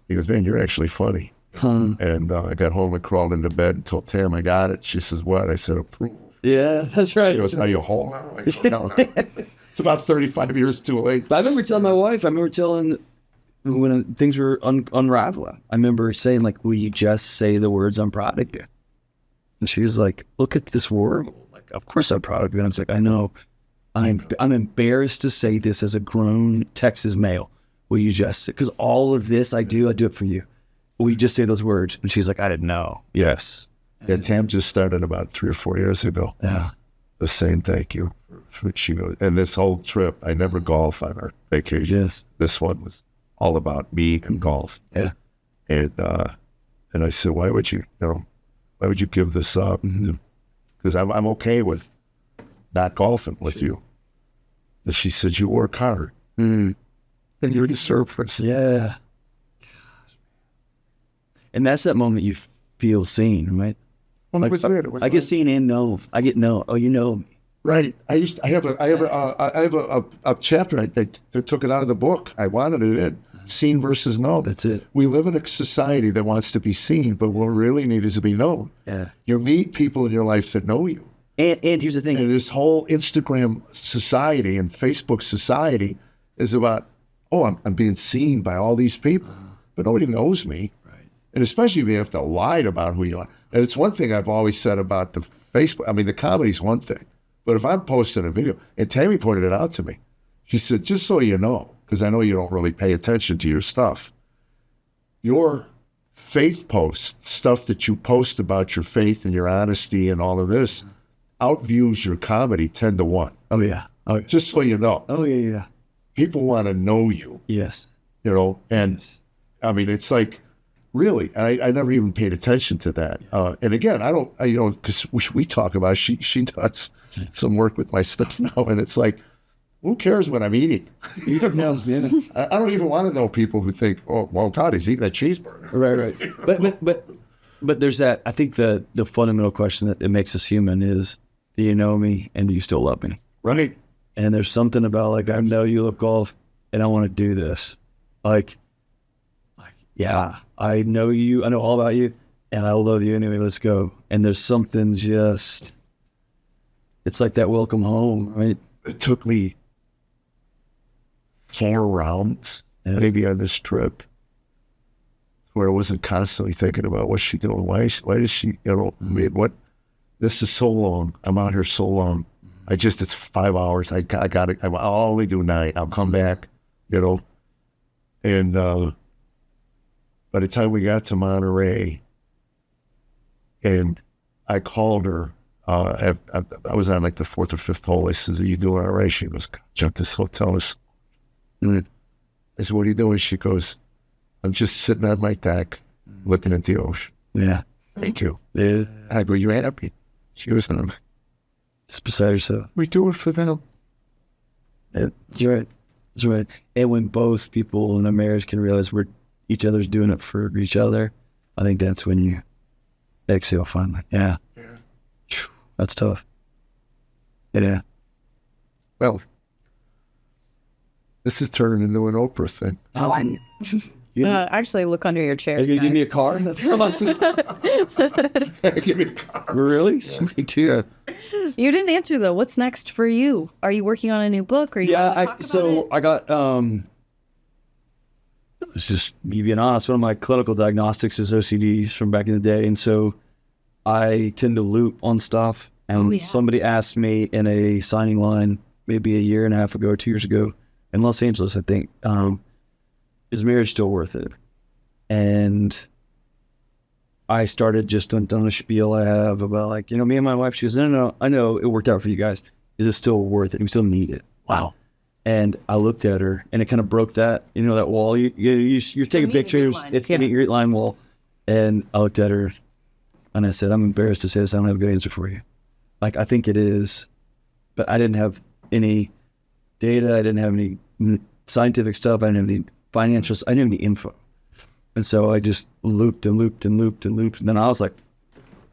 He goes, man, you're actually funny. And I got home and crawled into bed and told Tam I got it. She says, what? I said, approval. Yeah, that's right. She goes, are you home now? I go, no. It's about 35 years too late. I remember telling my wife, when things were unraveling, I remember saying, like, will you just say the words, I'm proud of you? And she was like, look at this world. Like, of course I'm proud of you. And I was like, I know. I'm embarrassed to say this as a grown Texas male. Will you just, because all of this I do it for you. Will you just say those words? And she's like, I didn't know. Yes. Yeah, Tam just started about 3 or 4 years ago. Yeah. The saying thank you. She goes, and this whole trip, I never golf on our vacation. Yes. This one was all about me and golf. Yeah. And I said, why would you give this up? Because I'm okay with not golfing with you. And she said, you work hard. And you're the surface. Yeah. And that's that moment you feel seen, right? Well, like, I get seen and known. I get known. Oh, you know me. Right. I have a chapter. I took it out of the book. I wanted it in. Seen versus known. That's it. We live in a society that wants to be seen, but what we really need is to be known. Yeah. You meet people in your life that know you. And here's the thing. And this whole Instagram society and Facebook society is about, I'm being seen by all these people, but nobody knows me. Right. And especially if you have to lie about who you are. And it's one thing I've always said about the Facebook. I mean, the comedy's one thing, but if I'm posting a video, and Tammy pointed it out to me, she said, just so you know, because I know you don't really pay attention to your stuff, your faith posts, stuff that you post about your faith and your honesty and all of this, outviews your comedy 10 to 1. Oh, yeah. Oh, Just so you know. oh yeah, yeah. People want to know you, Yes. you know, and Yes. I mean, it's like, really, I never even paid attention to that. And again, because we talk about, she does some work with my stuff now, and it's like, who cares what I'm eating? No, yeah. I don't even want to know people who think, oh, well, God, he's eating a cheeseburger. Right. But there's that. I think the fundamental question that it makes us human is, do you know me and do you still love me? Right. And there's something about like, I know you love golf and I want to do this. Like, yeah, I know you, I know all about you and I love you anyway, let's go. And there's something just, it's like that welcome home, right? It took me 4 rounds, maybe on this trip, where I wasn't constantly thinking about what's she doing? Why does she, I mean, what? This is so long. I'm out here so long. It's 5 hours. I'll only do 9. I'll come back, and by the time we got to Monterey, and I called her, I was on like the 4th or 5th hole. I said, "Are you doing all right?" She goes, "Jump this hotel." I said, "What are you doing?" She goes, "I'm just sitting on my deck looking at the ocean." Yeah. "Thank you." Yeah. I go, "You happy?" She goes, It's beside yourself. "We do it for them." That's right. That's right. And when both people in a marriage can realize each other's doing it for each other, I think that's when you exhale finally. Yeah. Phew, that's tough. Yeah. Well, this is turning into an Oprah thing. Actually, look under your chair. Are you gonna give me a car? Give me a car. Really? Me too. You didn't answer though. What's next for you? Are you working on a new book? Or you wanna talk about it? I got it's just me being honest. One of my clinical diagnostics is OCD from back in the day, and so I tend to loop on stuff. And somebody asked me in a signing line maybe a year and a half ago, 2 years ago, in Los Angeles, I think, is marriage still worth it? And I started just on a spiel I have about like, me and my wife, she goes, no, I know it worked out for you guys. Is it still worth it? We still need it. Wow. And I looked at her and it kind of broke that, that wall. You're taking pictures. It's the meet and greet line wall. And I looked at her and I said, I'm embarrassed to say this. I don't have a good answer for you. Like, I think it is, but I didn't have any data. I didn't have any scientific stuff. I didn't have any financials. I didn't have any info. And so I just looped and looped and looped and looped. And then I was like,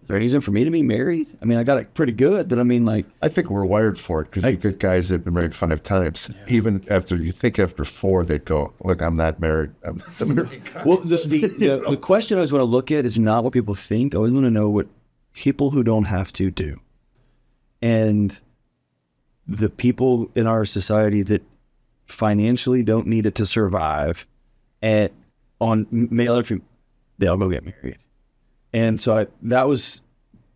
is there any reason for me to be married? I mean, I got it pretty good, but I mean, like... I think we're wired for it because you get guys that have been married 5 times. Yeah. Even after 4, they'd go, look, I'm not married. I'm not the married guy. Well, the question I always want to look at is not what people think. I always want to know what people who don't have to do. And the people in our society that financially don't need it to survive, and on male or female, they'll go get married. And so that was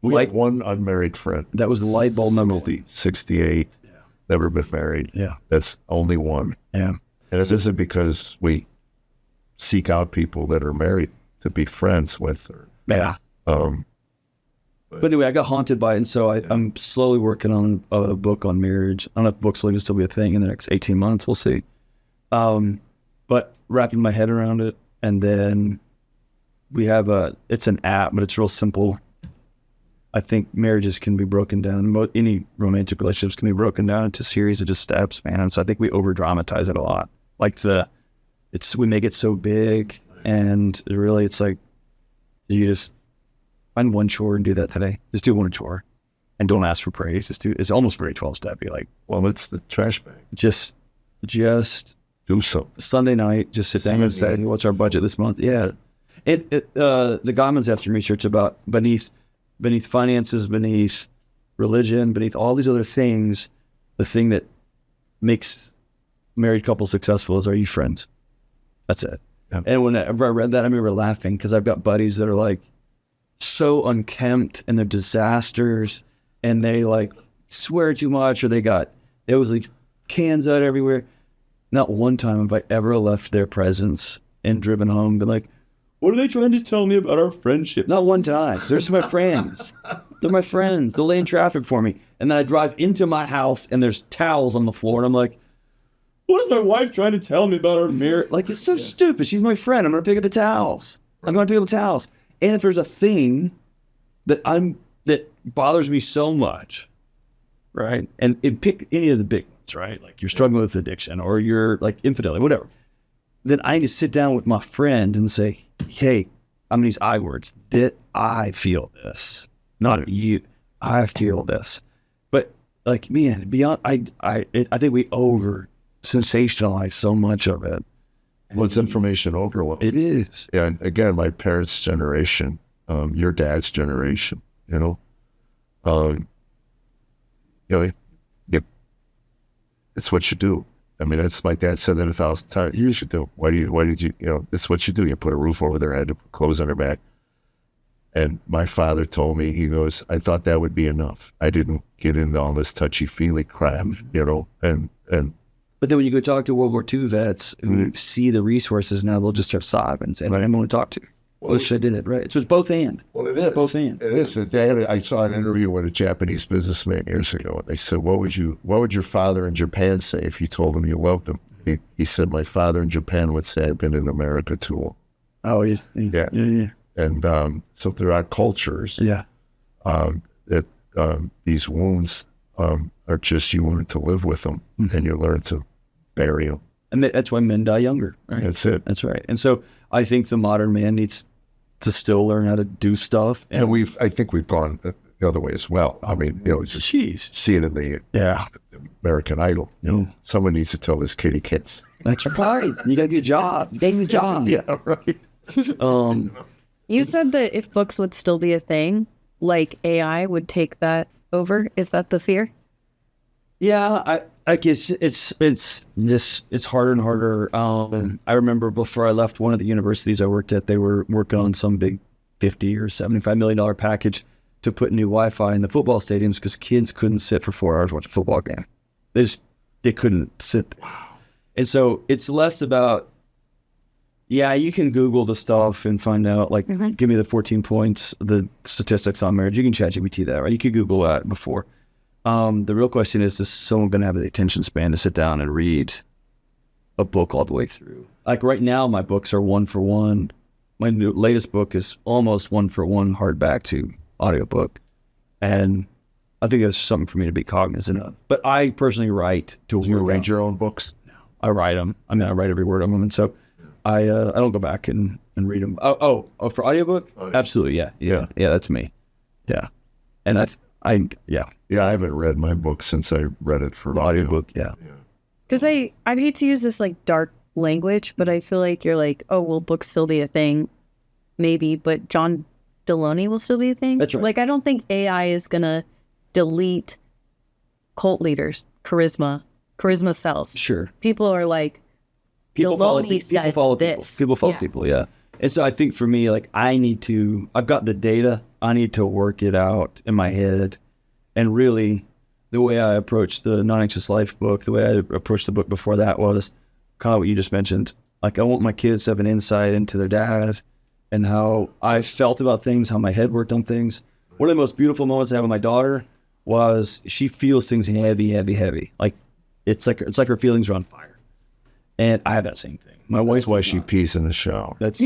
like one unmarried friend. That was the light bulb number 68, never been married. Yeah. That's only one. Yeah. And this isn't because we seek out people that are married to be friends with. But anyway, I got haunted by it. And so I'm slowly working on a book on marriage. I don't know if books will still be a thing in the next 18 months. We'll see. But wrapping my head around it. And then we have it's an app, but it's real simple. I think marriages can be broken down. Any romantic relationships can be broken down into a series of just steps, man. And so I think we over dramatize it a lot. Like we make it so big, and really it's like, you just find one chore and do that today. Just do one chore and don't ask for praise. It's almost very 12 step. You're like, well, it's the trash bag. Just do something. Sunday night, just sit down and say, what's our budget this month? Yeah. The Gottmans have some research about beneath finances, beneath religion, beneath all these other things, the thing that makes married couples successful is, are you friends? That's it. Yeah. And whenever I read that, I remember laughing because I've got buddies that are like, so unkempt and they're disasters and they like swear too much or there was like cans out everywhere. Not one time have I ever left their presence and driven home and been like, what are they trying to tell me about our friendship? Not one time. They're just my friends. They're my friends. They'll lay in traffic for me. And then I drive into my house and there's towels on the floor. And I'm like, what is my wife trying to tell me about our marriage? Like, it's so stupid. She's my friend. I'm going to pick up the towels. I'm going to pick up the towels. And if there's a thing that bothers me so much, right? And pick any of the big ones, right? Like you're struggling with addiction or you're like infidelity, whatever. Then I need to sit down with my friend and say, hey, I'm going to use I words, that I feel this, not you. I feel this. But like, man, beyond, I think we over sensationalize so much of it. Well, it's information overload. It is. Yeah, and again, my parents' generation, your dad's generation, it's what you do. I mean, that's my dad said that 1,000 times. You should do. Why did you, it's what you do. You put a roof over their head, put clothes on their back. And my father told me, he goes, I thought that would be enough. I didn't get into all this touchy-feely crap, and But then when you go talk to World War II vets who see the resources now, they'll just start sobbing and say, I want to talk to you. Well, I did it, right? So it's both and. Well, it is. Both and. It is. I saw an interview with a Japanese businessman years ago, and they said, what would your father in Japan say if you told him you loved him? He said, my father in Japan would say, I've been in America too long. Oh, yeah. Yeah. And so there are cultures that these wounds are just, you learn to live with them, and you learn to bury them. And that's why men die younger, right? That's it. That's right. And so I think the modern man needs to still learn how to do stuff. And I think we've gone the other way as well. I mean, see it in the American Idol. Someone needs to tell this kid he can't. That's right. You got to do a job. You got to do a job. Yeah, right. You said that if books would still be a thing, like AI would take that over. Is that the fear? Yeah, I guess it's harder and harder. I remember before I left one of the universities I worked at, they were working on some big $50 or $75 million package to put new Wi-Fi in the football stadiums because kids couldn't sit for 4 hours watching a football game. They couldn't sit there. Wow. And so it's less about, you can Google the stuff and find out, like, give me the 14 points, the statistics on marriage. You can ChatGPT that, right? You could Google that before. The real question is someone going to have the attention span to sit down and read a book all the way through? Like right now, my books are 1-for-1. My latest book is almost 1-for-1 hardback to audiobook. And I think that's something for me to be cognizant of. But I personally write to Do you read your own books? No, I write them. I mean, I write every word of them. And so I don't go back and read them. Oh, for audiobook? Oh, yeah. Absolutely, yeah, that's me. Yeah. And I haven't read my book since I read it for audiobook. Yeah. Because I'd hate to use this like dark language, but I feel like you're like, oh, will books still be a thing? Maybe, but John Delony will still be a thing? That's right. Like, I don't think AI is going to delete cult leaders, charisma cells. Sure. People are like, Delony said this. People follow people, yeah. And so I think for me, like, I've got the data. I need to work it out in my head. And really, the way I approached the Non-Anxious Life book, the way I approached the book before that was kind of what you just mentioned. Like, I want my kids to have an insight into their dad and how I felt about things, how my head worked on things. One of the most beautiful moments I have with my daughter was she feels things heavy, heavy, heavy. Like, it's like her feelings are on fire. And I have that same thing. My wife, that's why she pees in the shower. But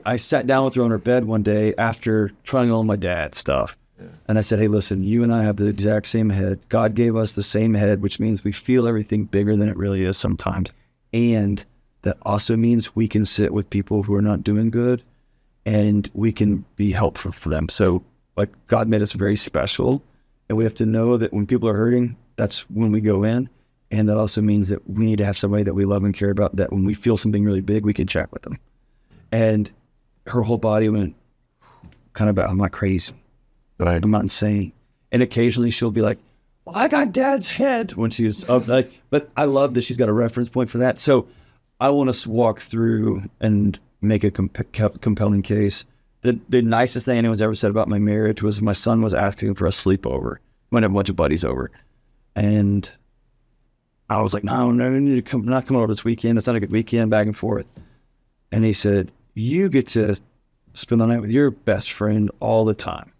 I sat down with her on her bed one day after trying all my dad's stuff. Yeah. And I said, hey, listen, you and I have the exact same head. God gave us the same head, which means we feel everything bigger than it really is sometimes. And that also means we can sit with people who are not doing good and we can be helpful for them. So, like, God made us very special. And we have to know that when people are hurting, that's when we go in. And that also means that we need to have somebody that we love and care about, that when we feel something really big, we can chat with them. And her whole body went kind of, I'm not crazy. Right. I'm not insane. And occasionally she'll be like, well, I got Dad's head when she's up. But I love that she's got a reference point for that. So I want us to walk through and make a compelling case the nicest thing anyone's ever said about my marriage was my son was asking for a sleepover. We had a bunch of buddies over. And I was like, no, you need to come, not coming over this weekend. It's not a good weekend, back and forth. And he said, you get to spend the night with your best friend all the time.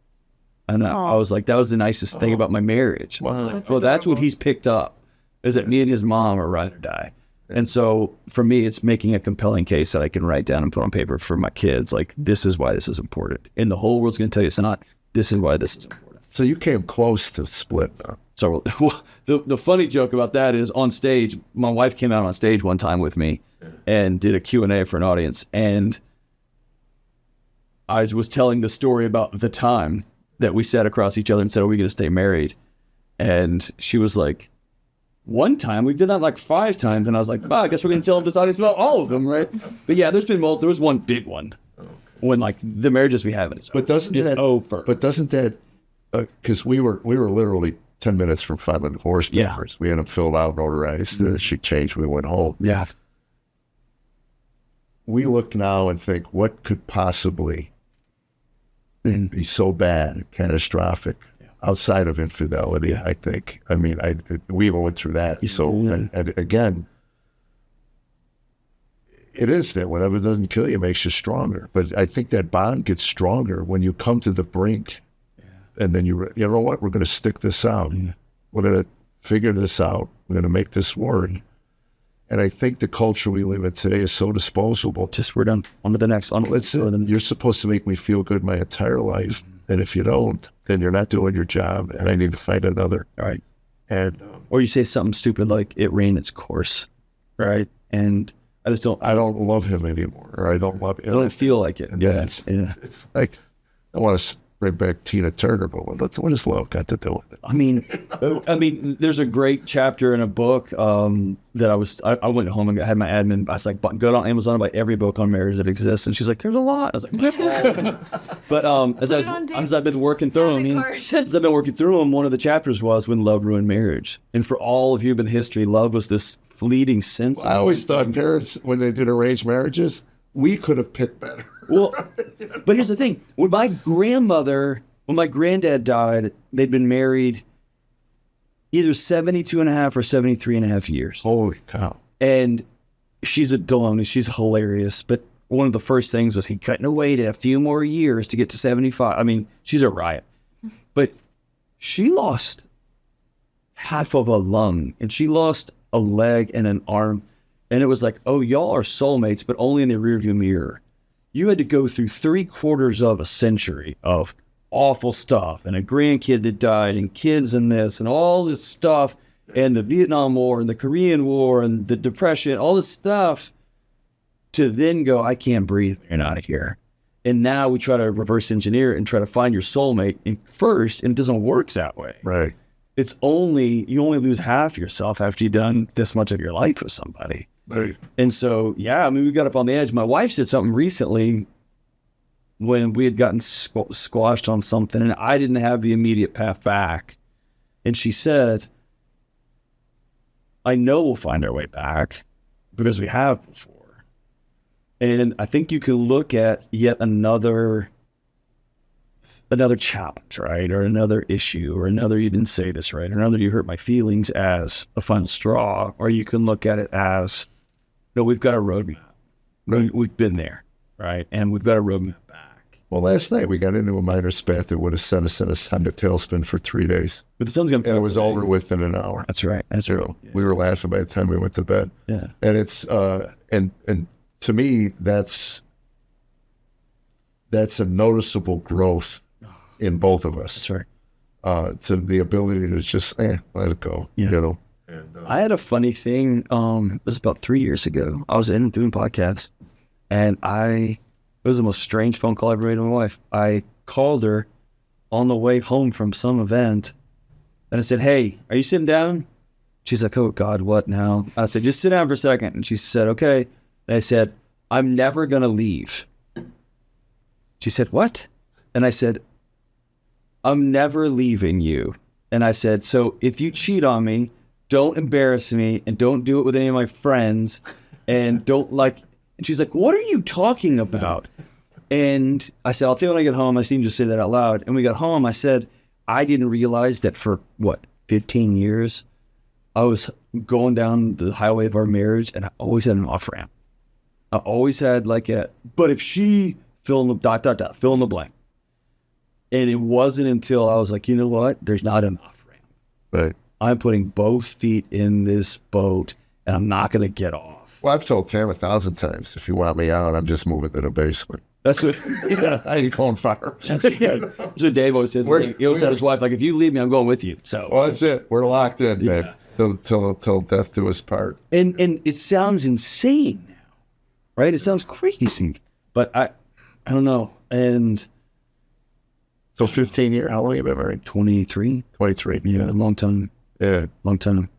And I was like, that was the nicest thing about my marriage. Wow. So that's what he's picked up, is that me and his mom are ride or die. And so for me, it's making a compelling case that I can write down and put on paper for my kids. Like, this is why this is important. And the whole world's going to tell you it's not. This is why this is important. So you came close to split now. So the funny joke about that is, on stage, my wife came out on stage one time with me and did a Q&A for an audience. And I was telling the story about the time that we sat across each other and said, are we going to stay married? And she was like, one time, we did that like 5 times. And I was like, I guess we're going to tell this audience about all of them, right? But yeah, there was one big one when like the marriages we have, but doesn't it's that over. But doesn't that, because we were literally 10 minutes from filing divorce papers. We had them filled out, notarized. She changed. We went home. Yeah. We look now and think, what could possibly be so bad and catastrophic outside of infidelity? I think. I mean, we even went through that. So, and again, it is that whatever doesn't kill you makes you stronger. But I think that bond gets stronger when you come to the brink, and then you know what? We're going to stick this out. We're going to figure this out. We're going to make this work. And I think the culture we live in today is so disposable. Just we're done. On to the next. You're supposed to make me feel good my entire life. And if you don't, then you're not doing your job, and I need to find another. Right. And or you say something stupid like, it ran its course. Right. And I don't love him anymore. Or I don't love him. I don't feel like it. And it's like, I want to bring back Tina Turner, but what does love got to do with it? I mean, there's a great chapter in a book that I went home and had my admin. I was like, go on Amazon and buy every book on marriage that exists. And she's like, there's a lot. I was like, but as I've been working through them, one of the chapters was when love ruined marriage. And for all of human history, love was this fleeting sense. I always thought parents, when they did arranged marriages, we could have picked better. Well, but here's the thing. When my granddad died, they'd been married either 72 and a half or 73 and a half years. Holy cow. And she's a Delony. She's hilarious. But one of the first things was he couldn't have waited a few more years to get to 75. I mean, she's a riot. But she lost half of a lung, and she lost a leg and an arm. And it was like, oh, y'all are soulmates, but only in the rearview mirror. You had to go through 3/4 of a century of awful stuff, and a grandkid that died, and kids and this, and all this stuff, and the Vietnam War, and the Korean War, and the Depression, all this stuff, to then go, I can't breathe, you're out of here. And now we try to reverse engineer it and try to find your soulmate first, and it doesn't work that way. Right. You only lose half yourself after you've done this much of your life with somebody. Right. And so, yeah, I mean, we got up on the edge. My wife said something recently when we had gotten squashed on something, and I didn't have the immediate path back. And she said, I know we'll find our way back because we have before. And I think you can look at yet another challenge, right? Or another issue, or another you didn't say this right, or another you hurt my feelings as a final straw, or you can look at it as, no, we've got a roadmap. Right. We've been there, right? And we've got a roadmap back. Well, last night we got into a minor spat that would have sent us in a tailspin for 3 days. But the sun's going to... And it was over within an hour. That's right. That's right. Yeah. We were laughing by the time we went to bed. Yeah. And it's, and to me, that's a noticeable growth in both of us. That's right. To the ability to just let it go. Yeah. You know. And, I had a funny thing. It was about 3 years ago. I was doing podcasts, and it was the most strange phone call I ever made to my wife. I called her on the way home from some event, and I said, "Hey, are you sitting down?" She's like, "Oh God, what now?" I said, "Just sit down for a second." And she said, "Okay." And I said, "I'm never gonna leave." She said, "What?" And I said, "I'm never leaving you." And I said, "So if you cheat on me, don't embarrass me, and don't do it with any of my friends, and don't like..." And she's like, "What are you talking about?" And I said, I'll tell you when I get home. I seemed to say that out loud. And we got home. I said, I didn't realize that for 15 years, I was going down the highway of our marriage, and I always had an off ramp. I always had but if she fill in the fill in the blank. And it wasn't until I was like, you know what? There's not an off ramp. Right. I'm putting both feet in this boat, and I'm not going to get off. Well, I've told Tam 1,000 times, if you want me out, I'm just moving to the basement. That's what, I ain't going far. That's what Dave always says. He always said his wife, if you leave me, I'm going with you. So, well, that's it. We're locked in, babe. Till death do us part. And it sounds insane now, right? It sounds crazy, but I don't know. And so 15 years, how long have you been married? 23. 23. Yeah, a long time. Yeah. Long time.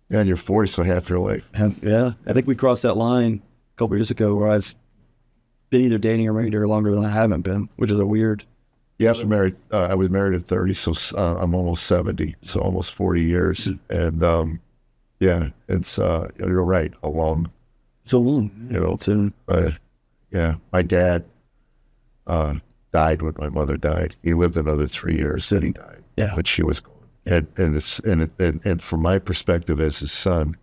Yeah, and you're 40, so half your life. Yeah. I think we crossed that line a couple of years ago where I've been either dating or married her longer than I haven't been, which is a weird. Yeah, I was married at 30, so I'm almost 70, so almost 40 years. And yeah, it's you're right, a long. It's a long, yeah, my dad died when my mother died. He lived another 3 years, and he died. Yeah, when she was gone. And from my perspective as his son,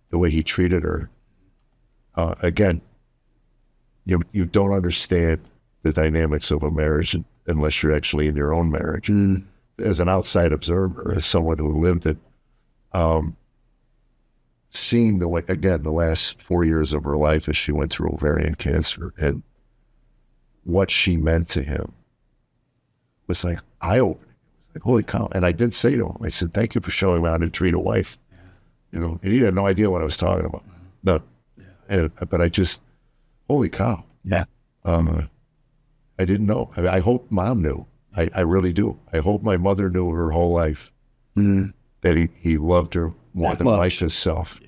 the way he treated her, again, you don't understand the dynamics of a marriage unless you're actually in your own marriage. As an outside observer, as someone who lived it, seeing the way, again, the last 4 years of her life as she went through ovarian cancer and what she meant to him was like eye-opening. It was like, holy cow. And I did say to him, I said, thank you for showing me how to treat a wife. And he had no idea what I was talking about. No. But I just, holy cow. Yeah. I didn't know. I hope mom knew. I really do. I hope my mother knew her whole life that he loved her more than life itself.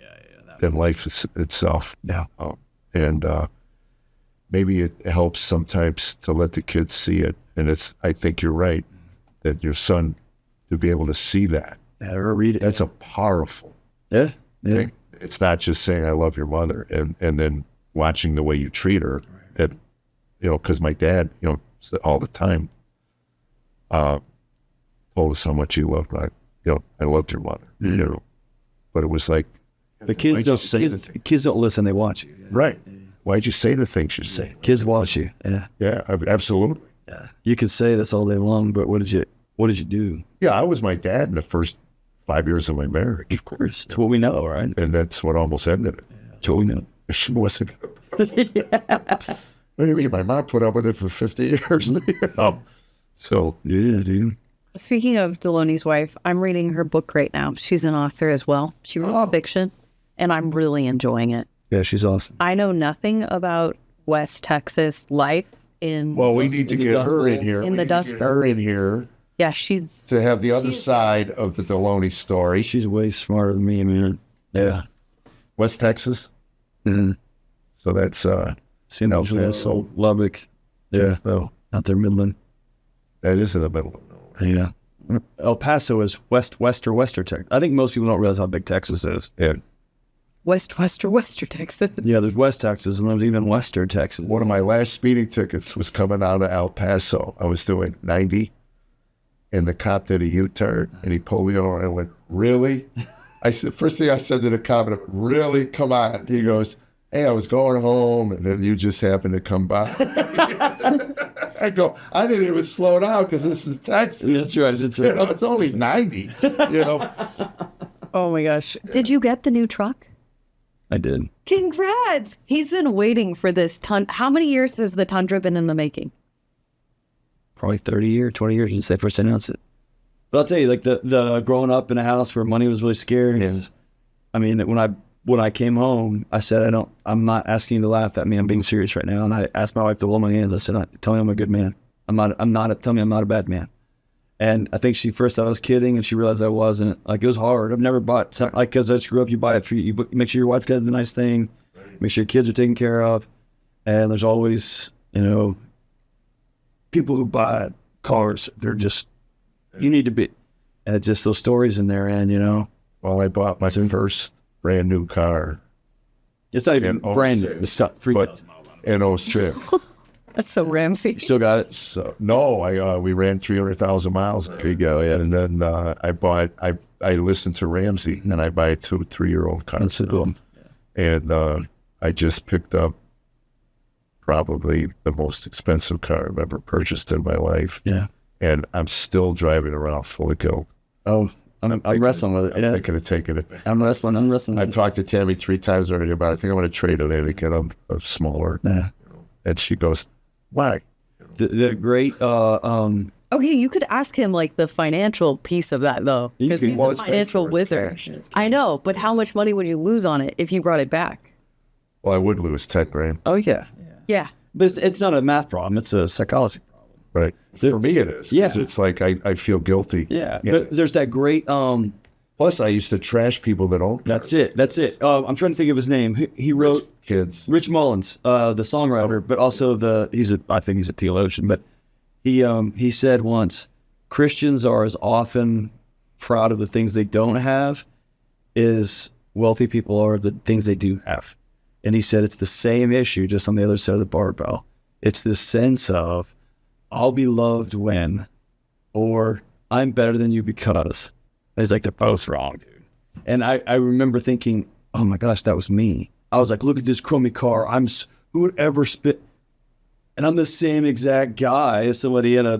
Than life itself. Yeah. And maybe it helps sometimes to let the kids see it. And I think you're right, that your son, to be able to see that. Or read it. That's a powerful thing. It's not just saying, I love your mother, and then watching the way you treat her. Right. And, because my dad, all the time, told us how much he loved I loved your mother, but it was like, the kids don't listen, they watch you. Right. Why'd you say the things you say? Kids watch you. Yeah. Yeah, absolutely. Yeah. You could say this all day long, but what did you do? Yeah, I was my dad in the first 5 years of my marriage. Of course. That's what we know, right? And that's what almost ended it. That's what we know. She wasn't going to. What do you mean? My mom put up with it for 50 years. So, yeah, dude. Speaking of Delony's wife, I'm reading her book right now. She's an author as well. She wrote fiction, and I'm really enjoying it. Yeah, she's awesome. I know nothing about West Texas life in. Well, we need to get her in here. In the Dust Bowl. Her in here. Yeah, she's to have the other side of the Delony story. She's way smarter than me, man. Yeah. West Texas. Mm-hmm. So that's San El Paso, Lubbock. Yeah. Oh, out there, Midland. That is in the middle of nowhere. Yeah. El Paso is western Texas. I think most people don't realize how big Texas is. Yeah. West Texas. Yeah, there's West Texas, and there's even Western Texas. One of my last speeding tickets was coming out of El Paso. I was doing 90, and the cop did a U-turn, and he pulled me over, and I went, really? I said, first thing I said to the cop, I went, really? Come on. He goes, hey, I was going home, and then you just happened to come by. I go, I didn't even slow down because this is Texas. That's right. It's only 90, Oh, my gosh. Did you get the new truck? I did. Congrats. He's been waiting for this How many years has the Tundra been in the making? Probably 30 years, 20 years since they first announced it. But I'll tell you, like the growing up in a house where money was really scarce. Yeah. I mean, when I came home, I said, I'm not asking you to laugh at me. I'm being serious right now. And I asked my wife to hold my hands. I said, tell me I'm a good man. Tell me I'm not a bad man. And I think she first thought I was kidding, and she realized I wasn't. Like, it was hard. I've never bought something, like, because I screw up, you buy it for you. Make sure your wife got the nice thing. Make sure your kids are taken care of. And there's always, people who buy cars, they're just, you need to be, and it's just those stories in there, and, Well, I bought my first brand new car. It's not even brand new. It's $3,000. In 06. That's so Ramsey. You still got it? So no, we ran 300,000 miles. There you go. Yeah. And then I listened to Ramsey, and I buy a 2-3-year-old car. That's cool. And I just picked up probably the most expensive car I've ever purchased in my life. Yeah. And I'm still driving around full of guilt. Oh, I'm wrestling with it. I'm thinking of taking it back. I'm wrestling. I've talked to Tammy 3 times already about it. I think I'm going to trade it in and get a smaller. Yeah. And she goes, why? The great, Okay, you could ask him like the financial piece of that though, You because could- he's well, a it's paid financial for, it's wizard. cash. I know, but how much money would you lose on it if you brought it back? Well, I would lose 10 grand. oh, yeah. Yeah. But it's not a math problem. It's a psychology problem. Right. For me, it is. 'Cause Yeah. It's like I feel guilty. Yeah. But there's that great, Plus, I used to trash people that own that's it. I'm trying to think of his name. He wrote kids. Rich Mullins, the songwriter, but also I think he's a theologian, but he said once, Christians are as often proud of the things they don't have as wealthy people are of the things they do have. And he said it's the same issue, just on the other side of the barbell. It's this sense of, I'll be loved when, or I'm better than you because. And he's like, they're both wrong, dude. And I remember thinking, oh my gosh, that was me. I was like, look at this crummy car. Who would ever spit? And I'm the same exact guy as somebody in a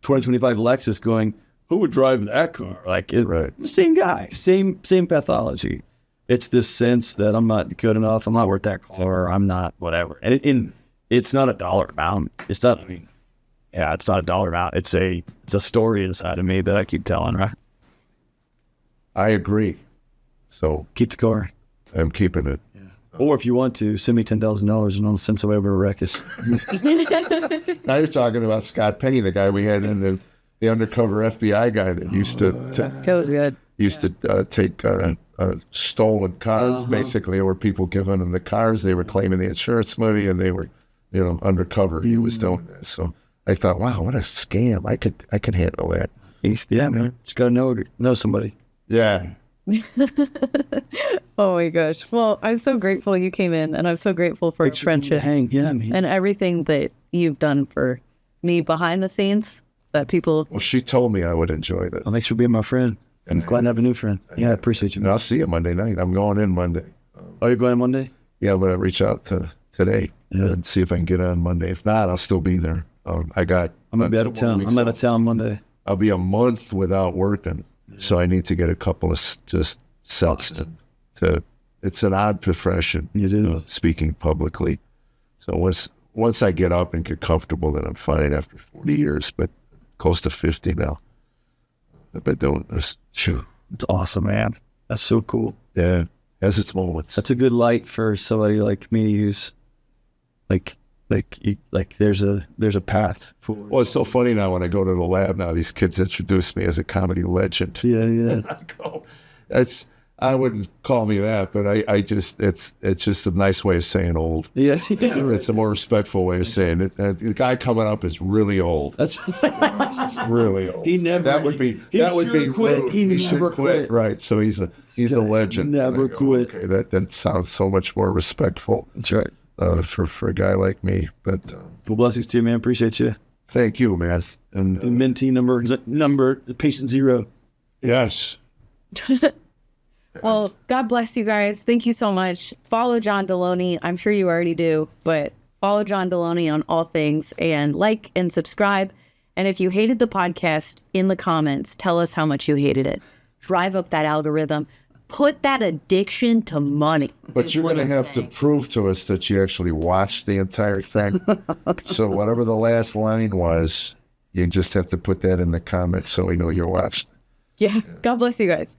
2025 Lexus going, who would drive that car? Like, Right. Same guy, same pathology. It's this sense that I'm not good enough. I'm not worth that car. I'm not whatever. And it's not a dollar amount. It's not, it's not a dollar amount. It's a story inside of me that I keep telling, right? I agree. So Keep the car. I'm keeping it. Or if you want to, send me $10,000 and I'll send somebody over to wreck us. Now you're talking about Scott Penny, the guy we had in the undercover FBI guy that used to That was good. take stolen cars, basically, or people giving them the cars. They were claiming the insurance money, and they were, undercover. He was doing this. So I thought, wow, what a scam! I could handle that. Yeah, man. Just got to know somebody. Yeah. Oh my gosh. Well, I'm so grateful you came in, and I'm so grateful for our friendship Yeah, man. and everything that you've done for me behind the scenes that people. Well, she told me I would enjoy this, Thanks for being my friend. I'm glad to have a new friend. Yeah, I appreciate you. and I'll see you Monday night. I'm going in Monday. Oh, you're going on Monday? Yeah, I'm gonna reach out today and see if I can get on Monday. If not, I'll still be there. I'm gonna be out of town. I'm out of town Monday. I'll be a month without working, so I need to get a couple of just sets to. It's an odd profession. You do. Speaking publicly. So once I get up and get comfortable, then I'm fine after 40 years, but close to 50 now. I've been doing this. Phew. It's awesome, man. That's so cool. Yeah, has its moments. That's a good light for somebody like me who's like there's a path forward. Well, it's so funny now when I go to the lab now, these kids introduce me as a comedy legend. Yeah. And I go, I wouldn't call me that, but it's just a nice way of saying old. Yeah. It's a more respectful way of saying it. The guy coming up is really old. That's Really old. He never- That would be. he That would be. should quit. rude. He should never quit. Right. So he's a legend. Never And I go, quit. Okay, that sounds so much more respectful That's right. for a guy like me. But Well, blessings to you, man. Appreciate you. thank you, man. And Mentee number patient 0. yes. Well, God bless you guys. Thank you so much. Follow John Delony. I'm sure you already do, but follow John Delony on all things and like and subscribe. And if you hated the podcast, in the comments, tell us how much you hated it. Drive up that algorithm. Put that addiction to money. But you're going to have to prove to us that you actually watched the entire thing. So whatever the last line was, you just have to put that in the comments so we know you watched. Yeah. God bless you guys.